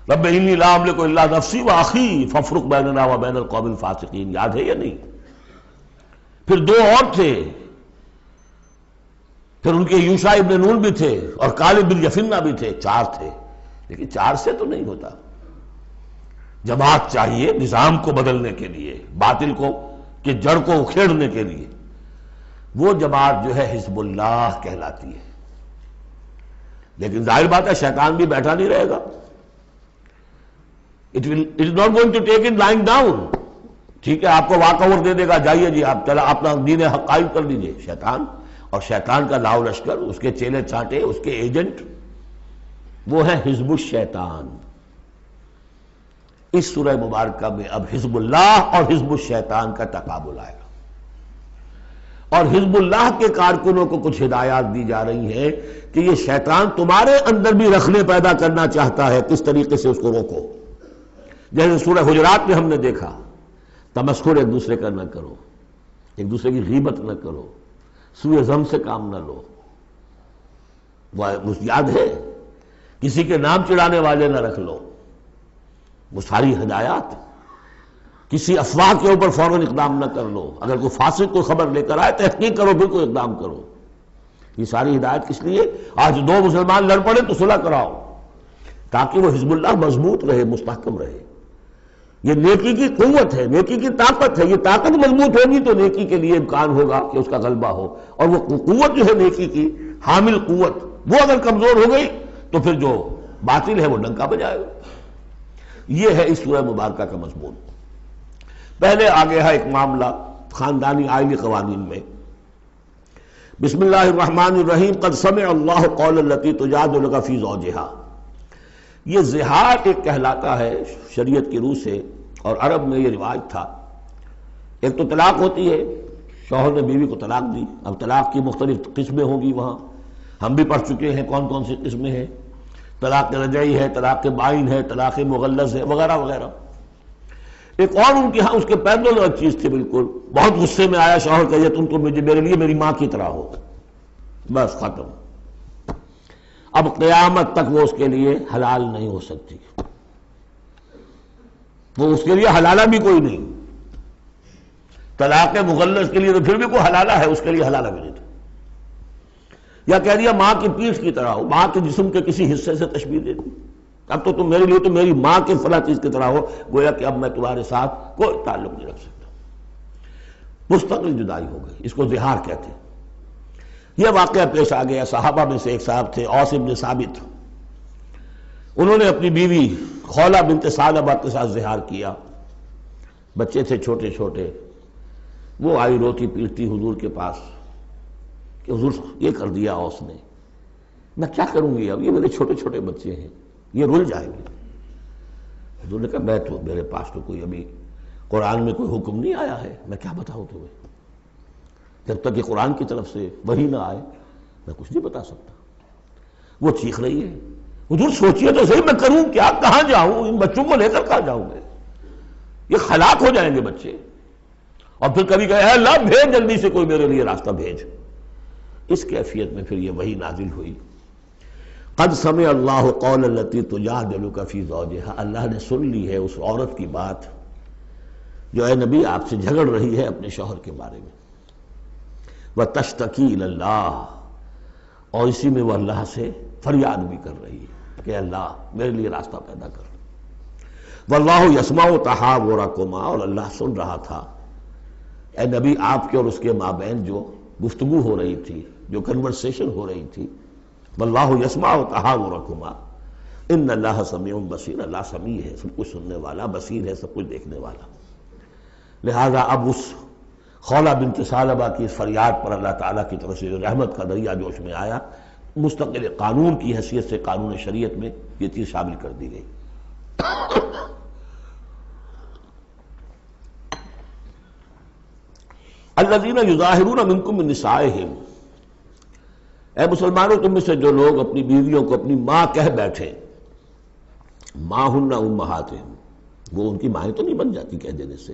S1: رب انی لا املک الا نفسی واخی فافرق بیننا وبین القوم الفاسقین، یاد ہے یا نہیں؟ پھر 2 اور تھے، پھر ان کے یوشع ابن نون بھی تھے اور کالب بن یفنہ بھی تھے، 4 تھے، لیکن 4 سے تو نہیں ہوتا، جماعت چاہیے نظام کو بدلنے کے لیے، باطل کو کہ جڑ کو اکھیڑنے کے لیے۔ وہ جماعت جو ہے حزب اللہ کہلاتی ہے، لیکن ظاہر بات ہے شیطان بھی بیٹھا نہیں رہے گا، it is not going to take it lying down۔ ٹھیک ہے آپ کو واک اوور دے دے گا، جائیے جی آپ چلا اپنا دین حق قائم کر لیجئے، شیطان اور شیطان کا لاؤ لشکر، اس کے چیلے چانٹے، اس کے ایجنٹ، وہ ہے حزب الشیطان۔ اس سورہ مبارکہ میں اب حزب اللہ اور حزب الشیطان کا تقابل آئے گا، اور حزب اللہ کے کارکنوں کو کچھ ہدایات دی جا رہی ہیں کہ یہ شیطان تمہارے اندر بھی رکھنے پیدا کرنا چاہتا ہے، کس طریقے سے اس کو روکو۔ جیسے سورہ حجرات میں ہم نے دیکھا، تمسخر ایک دوسرے کا نہ کرو، ایک دوسرے کی غیبت نہ کرو، سوء ظن سے کام نہ لو، وہ یاد ہے، کسی کے نام چڑھانے والے نہ رکھ لو، وہ ساری ہدایات۔ کسی افواہ کے اوپر فوراً اقدام نہ کر لو، اگر کوئی فاسق کو خبر لے کر آئے تحقیق کرو پھر کوئی اقدام کرو۔ یہ ساری ہدایت کس لیے؟ آج دو مسلمان لڑ پڑے تو صلح کراؤ، تاکہ وہ حزب اللہ مضبوط رہے، مستحکم رہے۔ یہ نیکی کی قوت ہے، نیکی کی طاقت ہے، یہ طاقت مضبوط ہوگی تو نیکی کے لیے امکان ہوگا کہ اس کا غلبہ ہو، اور وہ قوت جو ہے نیکی کی حامل قوت، وہ اگر کمزور ہو گئی تو پھر جو باطل ہے وہ ڈنکا بجائے گا۔ یہ ہے اس سورہ مبارکہ کا مضمون۔ پہلے آگے ہے ایک معاملہ خاندانی آئلی قوانین میں۔ بسم اللہ الرحمن الرحیم، قد سمع اللہ قول التی تجادلک فی زوجہا۔ یہ زہار ایک کہلاتا ہے شریعت کی روح سے، اور عرب میں یہ رواج تھا۔ ایک تو طلاق ہوتی ہے، شوہر نے بیوی کو طلاق دی، اب طلاق کی مختلف قسمیں ہوں گی، وہاں ہم بھی پڑھ چکے ہیں کون کون سی قسمیں ہیں۔ طلاق رجعی ہے، طلاق بائن ہے، طلاق مغلظ ہے، وغیرہ وغیرہ۔ ایک اور ان کے ہاں اس کے پہلے الگ چیز تھی بالکل، بہت غصے میں آیا شوہر کہ تم تو میرے لیے میری ماں کی طرح ہو، بس ختم۔ اب قیامت تک وہ اس کے لیے حلال نہیں ہو سکتی، وہ اس کے لیے حلالہ بھی کوئی نہیں۔ طلاق مغلظ کے لیے تو پھر بھی کوئی حلالہ ہے، اس کے لیے حلالہ بھی نہیں تھا۔ یا کہہ دیا ماں کی پیٹھ کی طرح ہو، ماں کے جسم کے کسی حصے سے تشبیہ دے دی، اب تو تم میرے لیے تو میری ماں کے فلاں چیز کی طرح ہو، گویا کہ اب میں تمہارے ساتھ کوئی تعلق نہیں رکھ سکتا۔ مستقل جدائی ہو گئی، اس کو زہار کہتے ہیں۔ یہ واقعہ پیش آ گیا، صحابہ میں سے ایک صاحب تھے اوس بن ثابت، انہوں نے اپنی بیوی خولہ بنت ثعلبہ کے ساتھ زہار کیا، بچے تھے چھوٹے چھوٹے۔ وہ آئی روتی پیٹتی حضور کے پاس کہ حضور یہ کر دیا اوس نے، میں کیا کروں گی، اب یہ میرے چھوٹے چھوٹے بچے ہیں، یہ رل جائیں گے۔ حضور نے کہا میں تو میرے پاس تو کوئی ابھی قرآن میں کوئی حکم نہیں آیا ہے، میں کیا بتاؤں تمہیں، جب تک کہ قرآن کی طرف سے وحی نہ آئے میں کچھ نہیں بتا سکتا۔ وہ چیخ رہی ہے، حضور سوچئے تو صحیح میں کروں کیا، کہاں جاؤں، ان بچوں کو لے کر کہاں جاؤں گے، یہ ہلاک ہو جائیں گے بچے۔ اور پھر کبھی کہے اے اللہ بھیج جلدی سے کوئی میرے لیے راستہ بھیج۔ اس کیفیت میں پھر یہ وحی نازل ہوئی، قد سمع اللہ قول التی تجادلک فی زوجہا، اللہ نے سن لی ہے اس عورت کی بات جو اے نبی آپ سے جھگڑ رہی ہے اپنے شوہر کے بارے میں، وتشتکی الی اللہ، اور اسی میں وہ اللہ سے فریاد بھی کر رہی ہے کہ اللہ میرے لیے راستہ پیدا کر۔ واللہ یسمع تحاورکما، اور اللہ سن رہا تھا اے نبی آپ کے اور اس کے مابین جو گفتگو ہو رہی تھی، جو کنورسیشن ہو رہی تھی۔ واللہ یسمع تحاورکما ان اللہ سمیع بصیر، اللہ سمیع ہے، سب کچھ سننے والا، بصیر ہے، سب کچھ دیکھنے والا۔ لہذا اب اس خولہ بنت ثعلبہ کی اس فریاد پر اللہ تعالیٰ کی طرف سے جو رحمت کا دریا جوش میں آیا، مستقل قانون کی حیثیت سے قانون شریعت میں یہ چیز شامل کر دی گئی۔ الذین یظاہرون منکم من نسائہم، اے مسلمانوں تم میں سے جو لوگ اپنی بیویوں کو اپنی ماں کہہ بیٹھے، ماں ہن امہاتہم، وہ ان کی مائیں تو نہیں بن جاتی کہہ دینے سے،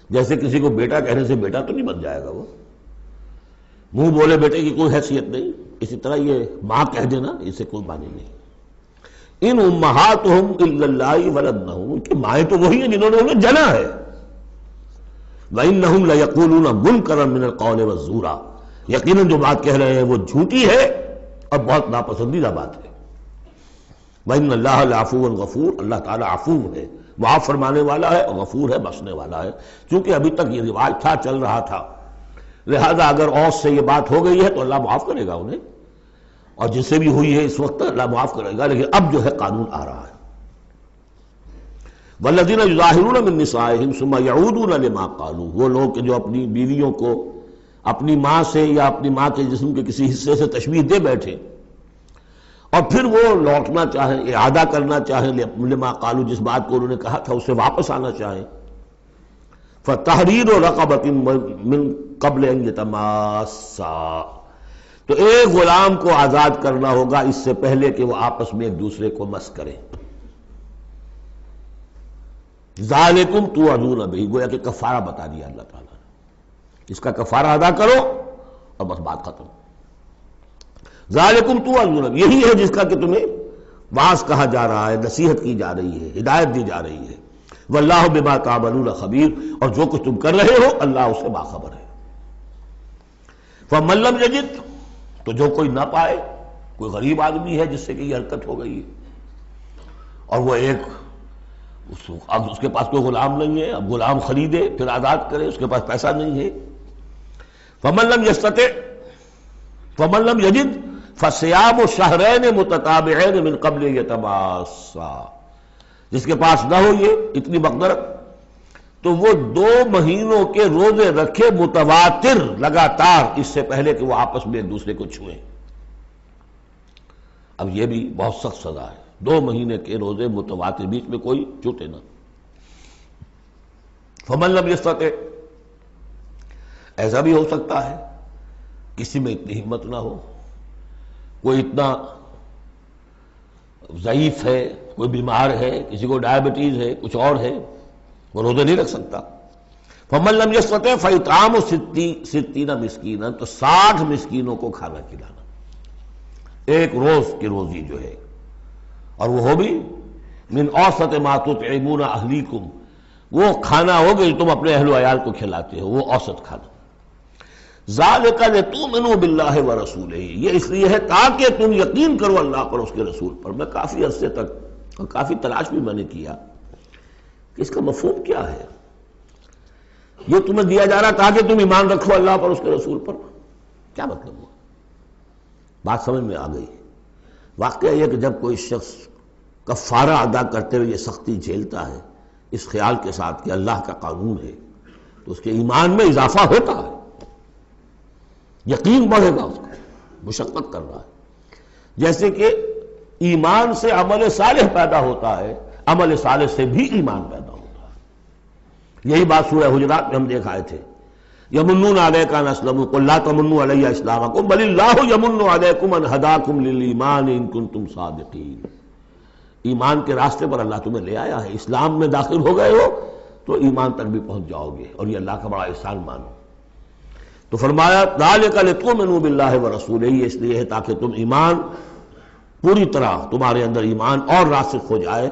S1: جیسے کسی کو بیٹا کہنے سے بیٹا تو نہیں بن جائے گا، وہ منہ بولے بیٹے کی کوئی حیثیت نہیں، اسی طرح یہ ماں کہہ دینا اسے کوئی معنی نہیں۔ ان امہاتہم الا اللہ ولدنہم، ان کی مائیں تو وہی ہیں جنہوں نے انہیں جنا ہے۔ وَإِنَّهُمْ لَيَقُولُونَ مُنْكَرًا مِنَ الْقَوْلِ وَالزُّورَ، یقیناً جو بات کہہ رہے ہیں وہ جھوٹی ہے اور بہت ناپسندیدہ بات ہے۔ وَإِنَّ اللَّهَ لَعَفُوٌّ غَفُورٌ، اللہ تعالیٰ عفو ہے، معاف فرمانے والا ہے، اور غفور ہے، بخشنے والا ہے۔ چونکہ ابھی تک یہ رواج تھا، چل رہا تھا، لہذا اگر اوس سے یہ بات ہو گئی ہے تو اللہ معاف کرے گا انہیں، اور جس سے بھی ہوئی ہے اس وقت اللہ معاف کرے گا، لیکن اب جو ہے قانون آ رہا ہے۔ والذین یظاہرون من نسائہم ثم یعودون لما قالوا، وہ لوگ کہ جو اپنی بیویوں کو اپنی ماں سے یا اپنی ماں کے جسم کے کسی حصے سے تشبیہ دے بیٹھے، اور پھر وہ لوٹنا چاہیں، اعادہ کرنا چاہیں لما قالوا، جس بات کو انہوں نے کہا تھا اس سے واپس آنا چاہیں، فتحریر رقبۃ من قبل ان یتماسا، تو ایک غلام کو آزاد کرنا ہوگا اس سے پہلے کہ وہ آپس میں ایک دوسرے کو مس کریں۔ ذالکم توعدون بہ، گویا کہ کفارہ بتا دیا اللہ تعالیٰ نے، اس کا کفارہ ادا کرو اور بس بات ختم۔ ذالکم توعدون بہ، یہی ہے جس کا کہ تمہیں واعظ کہا جا رہا ہے، نصیحت کی جا رہی ہے، ہدایت دی جا رہی ہے۔ واللہ بما تعملون خبیر، اور جو کچھ تم کر رہے ہو اللہ اس سے باخبر ہے۔ فمن لم یجد، تو جو کوئی نہ پائے، کوئی غریب آدمی ہے جس سے کہ یہ حرکت ہو گئی ہے اور وہ ایک اب اس کے پاس کوئی غلام نہیں ہے، اب غلام خریدے پھر آزاد کرے، اس کے پاس پیسہ نہیں ہے۔ فمن لم یستطع، فمن لم یجد فصیام شہرین متتابعین من قبل یتماسا، جس کے پاس نہ ہو یہ اتنی مقدرت تو وہ 2 مہینوں کے روزے رکھے متواتر لگاتار، اس سے پہلے کہ وہ آپس میں ایک دوسرے کو چھوئیں۔ اب یہ بھی بہت سخت سزا ہے، 2 مہینے کے روزے متواتر، بیچ میں کوئی چھوٹے نہ۔ فمن لم یستطع، ایسا بھی ہو سکتا ہے کسی میں اتنی ہمت نہ ہو، کوئی اتنا ضعیف ہے، کوئی بیمار ہے، کسی کو ڈائبٹیز ہے، کچھ اور ہے، وہ روزے نہیں رکھ سکتا۔ فمن لم یستطع فاطعام 60 مسکینا، تو 60 مسکینوں کو کھانا کھلانا، ایک روز کی روزی جو ہے، اور وہ ہو بھی من اوسط ما تطعمون اہلیکم، وہ کھانا ہوگا جو تم اپنے اہل و عیال کو کھلاتے ہو، وہ اوسط کھانا۔ ذالک لتؤمنوا باللہ ورسولہ، یہ اس لیے ہے تاکہ تم یقین کرو اللہ پر، اس کے رسول پر۔ میں کافی عرصے تک اور کافی تلاش بھی میں نے کیا کہ اس کا مفہوم کیا ہے۔ یہ تمہیں دیا جا رہا تاکہ تم ایمان رکھو اللہ پر، اس کے رسول پر، کیا مطلب ہوا؟ بات سمجھ میں آ گئی۔ واقعہ یہ کہ جب کوئی شخص کفارہ ادا کرتے ہوئے یہ سختی جھیلتا ہے اس خیال کے ساتھ کہ اللہ کا قانون ہے، تو اس کے ایمان میں اضافہ ہوتا ہے، یقین بڑھے گا، اس کو مشقت کر رہا ہے۔ جیسے کہ ایمان سے عمل صالح پیدا ہوتا ہے، عمل صالح سے بھی ایمان پیدا ہوتا ہے۔ یہی بات سورہ حجرات میں ہم دیکھ آئے تھے، یمنون علیک ان اسلموا قل لا تمنوا علی اسلامکم بل اللہ یمن علیکم ان ہداکم للایمان ان کنتم صادقین۔ ایمان کے راستے پر اللہ تمہیں لے آیا ہے، اسلام میں داخل ہو گئے ہو تو ایمان تک بھی پہنچ جاؤ گے، اور یہ اللہ کا بڑا احسان مانو۔ تو فرمایا ذالک لتؤمنوا باللہ ورسولہ، یہ اس لیے ہے تاکہ تم ایمان پوری طرح تمہارے اندر ایمان اور راسخ ہو جائے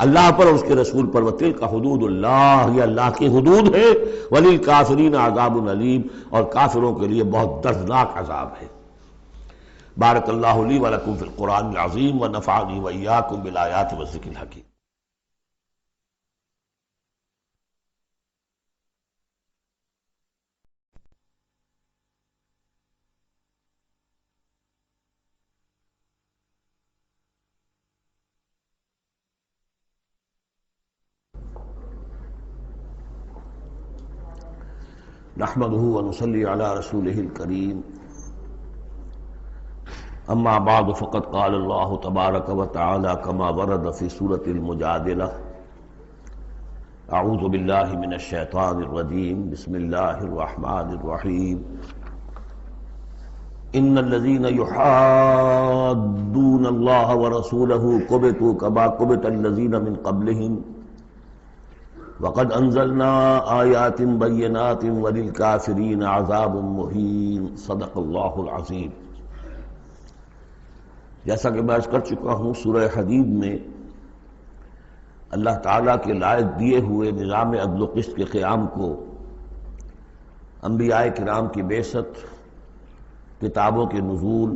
S1: اللہ پر اور اس کے رسول پر۔ وتلک حدود اللہ، یہ اللہ کی حدود ہے۔ وللکافرین عذاب علیم، اور کافروں کے لیے بہت دردناک عذاب ہے۔ بارک اللہ لی ولکم فی القرآن العظیم ونفعنی وإیاکم بالآیات والذکر الحکیم۔ نحمده ونصلي على رسوله الكريم، اما بعد فقد قال الله تبارك وتعالى كما ورد في سورة المجادلة: اعوذ بالله من الشيطان الرجيم، بسم الله الرحمن الرحيم، ان الذين يحادون الله ورسوله كبتوا كما كبت الذين من قبلهم وقد انزلنا آیات بینات وللکافرین عذاب مہین۔ صدق اللہ العظیم۔ جیسا کہ میں عرض کر چکا ہوں، سورہ حدید میں اللہ تعالیٰ کے لائق دیے ہوئے نظام عدل و قسط کے قیام کو، انبیاء کرام کی بعثت، کتابوں کے نزول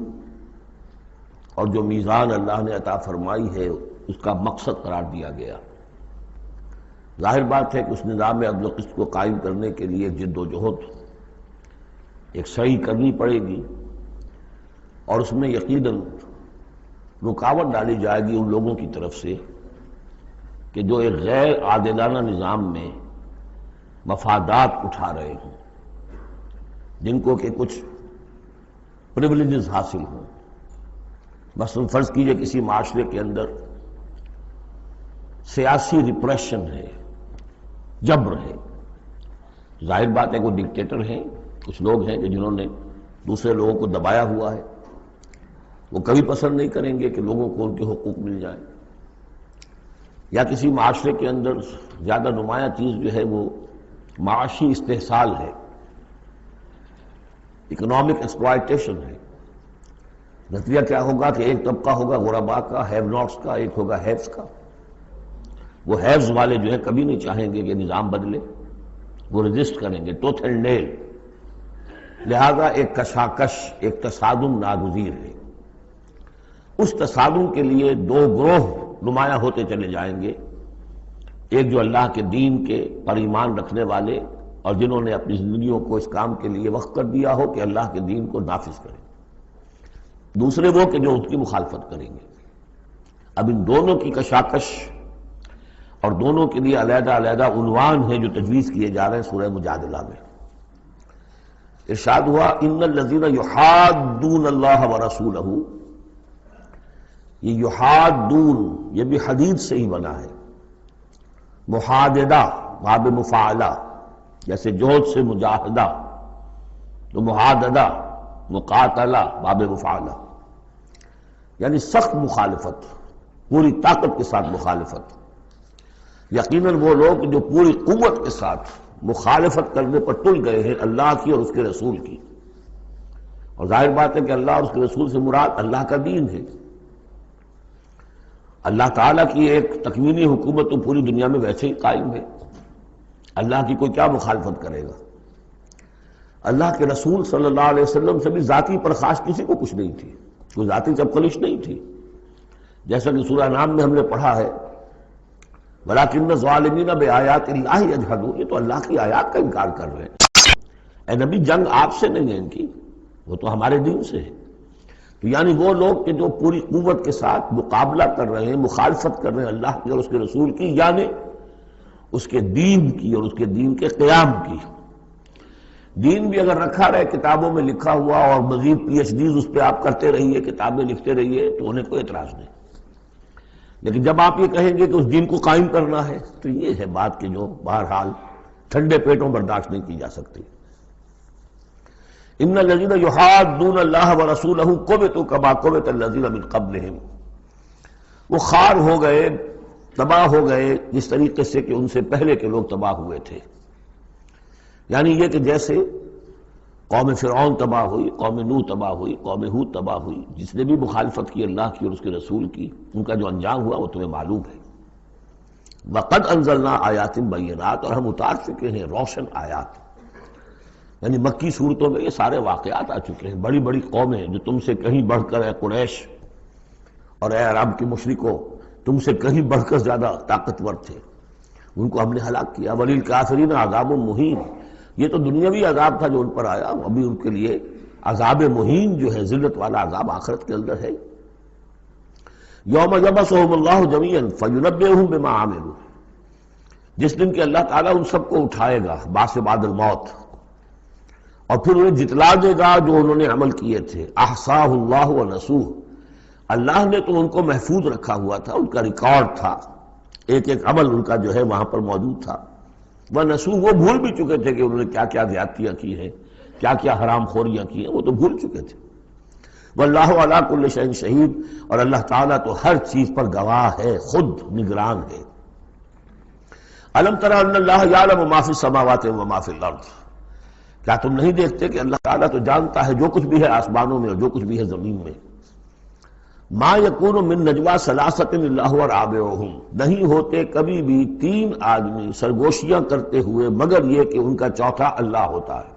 S1: اور جو میزان اللہ نے عطا فرمائی ہے اس کا مقصد قرار دیا گیا۔ ظاہر بات ہے کہ اس نظام عدل و قسط کو قائم کرنے کے لیے جد و جہد، ایک سعی کرنی پڑے گی، اور اس میں یقیناً رکاوٹ ڈالی جائے گی ان لوگوں کی طرف سے کہ جو ایک غیر عادلانہ نظام میں مفادات اٹھا رہے ہوں، جن کو کہ کچھ پریولیجز حاصل ہوں۔ مثلا فرض کیجئے کسی معاشرے کے اندر سیاسی ریپریشن ہے، جبر ہے، ظاہر بات ہے کوئی ڈکٹیٹر ہیں کچھ لوگ ہیں کہ جنہوں نے دوسرے لوگوں کو دبایا ہوا ہے، وہ کبھی پسند نہیں کریں گے کہ لوگوں کو ان کے حقوق مل جائیں، یا کسی معاشرے کے اندر زیادہ نمایاں چیز جو ہے وہ معاشی استحصال ہے، اکنامک ایکسپلائٹیشن ہے۔ نتیجہ کیا ہوگا کہ ایک طبقہ ہوگا غرباء کا، ہیو ناٹس کا، ایک ہوگا ہیوز کا۔ وہ ہیوز والے جو ہے کبھی نہیں چاہیں گے کہ نظام بدلے، وہ رجسٹ کریں گے ٹوتھ اینڈ نیل۔ لہذا ایک کشاکش، ایک تصادم ناگزیر ہے۔ اس تصادم کے لیے دو گروہ نمایاں ہوتے چلے جائیں گے، ایک جو اللہ کے دین کے پر ایمان رکھنے والے اور جنہوں نے اپنی زندگیوں کو اس کام کے لیے وقف کر دیا ہو کہ اللہ کے دین کو نافذ کریں، دوسرے وہ کہ جو اس کی مخالفت کریں گے۔ اب ان دونوں کی کشاکش اور دونوں کے لیے علیحدہ علیحدہ عنوان ہیں جو تجویز کیے جا رہے ہیں سورہ مجادلہ میں۔ ارشاد ہوا ان الذین یحادون اللہ ورسولہ، یہ یحادون یہ بھی حدید سے ہی بنا ہے، محاددہ باب مفاعلہ، جیسے جہد سے مجاہدہ تو محاددہ مقاتلہ باب مفاعلہ، یعنی سخت مخالفت، پوری طاقت کے ساتھ مخالفت۔ یقیناً وہ لوگ جو پوری قوت کے ساتھ مخالفت کرنے پر تل گئے ہیں اللہ کی اور اس کے رسول کی، اور ظاہر بات ہے کہ اللہ اور اس کے رسول سے مراد اللہ کا دین ہے۔ اللہ تعالیٰ کی ایک تکوینی حکومت تو پوری دنیا میں ویسے ہی قائم ہے، اللہ کی کوئی کیا مخالفت کرے گا؟ اللہ کے رسول صلی اللہ علیہ وسلم سے بھی ذاتی پرخاش کسی کو کچھ نہیں تھی، کوئی ذاتی چپکلش نہیں تھی، جیسا کہ سورہ انعام میں ہم نے پڑھا ہے وَلَٰكِنَّ الظَّالِمِينَ بِآيَاتِ اللَّهِ يَجْحَدُونَ، یہ تو اللہ کی آیات کا انکار کر رہے ہیں۔ اے نبی جنگ آپ سے نہیں ہے ان کی، وہ تو ہمارے دین سے ہے۔ تو یعنی وہ لوگ کہ جو پوری قوت کے ساتھ مقابلہ کر رہے ہیں، مخالفت کر رہے ہیں اللہ کی اور اس کے رسول کی، یعنی اس کے دین کی اور اس کے دین کے قیام کی۔ دین بھی اگر رکھا رہے کتابوں میں لکھا ہوا اور مزید پی ایچ ڈیز اس پہ آپ کرتے رہیے، کتابیں لکھتے رہیے، تو انہیں کوئی اعتراض نہیں، لیکن جب آپ یہ کہیں گے کہ اس دین کو قائم کرنا ہے تو یہ ہے بات کہ جو بہرحال ٹھنڈے پیٹوں برداشت نہیں کی جا سکتی۔ ان الذین یحادون اللہ ورسولہ کبتوا کما کبت الذین من قبلہم، وہ خوار ہو گئے، تباہ ہو گئے جس طریقے سے کہ ان سے پہلے کے لوگ تباہ ہوئے تھے۔ یعنی یہ کہ جیسے قوم فرعون تباہ ہوئی، قوم نوح تباہ ہوئی، قوم ہود تباہ ہوئی، جس نے بھی مخالفت کی اللہ کی اور اس کے رسول کی، ان کا جو انجام ہوا وہ تمہیں معلوم ہے۔ وَقَدْ أَنزَلْنَا آیَاتٍ بَيِّنَاتٍ، اور ہم اتار چکے ہیں روشن آیات، یعنی مکی صورتوں میں یہ سارے واقعات آ چکے ہیں۔ بڑی بڑی قومیں جو تم سے کہیں بڑھ کر، اے قریش اور اے عرب کی مشرکو، تم سے کہیں بڑھ کر زیادہ طاقتور تھے، ان کو ہم نے ہلاک کیا۔ وَلِلْكَافِرِينَ عَذَابٌ مُّهِينٌ، یہ تو دنیاوی عذاب تھا جو ان پر آیا، ابھی ان کے لیے عذاب مہین جو ہے ذلت والا عذاب آخرت کے اندر ہے۔ یوم یبعثہم اللہ جمیعا فینبئہم بما عملوا، جس دن کہ اللہ تعالیٰ ان سب کو اٹھائے گا بعث بعد الموت، اور پھر انہیں جتلا دے گا جو انہوں نے عمل کیے تھے۔ احصاہ اللہ ونسوہ، اللہ نے تو ان کو محفوظ رکھا ہوا تھا، ان کا ریکارڈ تھا، ایک ایک عمل ان کا جو ہے وہاں پر موجود تھا۔ وَنَسُوا، وہ بھول بھی چکے تھے کہ انہوں نے کیا کیا زیادتیاں کی ہیں، کیا کیا حرام خوریاں کی ہیں، وہ تو بھول چکے تھے۔ وَاللَّهُ عَلَىٰ كُلِّ شَيْءٍ شَهِيدٌ، اور اللہ تعالیٰ تو ہر چیز پر گواہ ہے، خود نگران ہے۔ أَلَمْ تَرَ أَنَّ اللَّهَ يَعْلَمُ مَا فِي السَّمَاوَاتِ وَمَا فِي الْأَرْضِ، کیا تم نہیں دیکھتے کہ اللہ تعالیٰ تو جانتا ہے جو کچھ بھی ہے آسمانوں میں اور جو کچھ بھی ہے زمین میں۔ ما یکون من نجوا ثلاثۃ الا هو رابعہم، نہیں ہوتے کبھی بھی تین آدمی سرگوشیاں کرتے ہوئے مگر یہ کہ ان کا چوتھا اللہ ہوتا ہے۔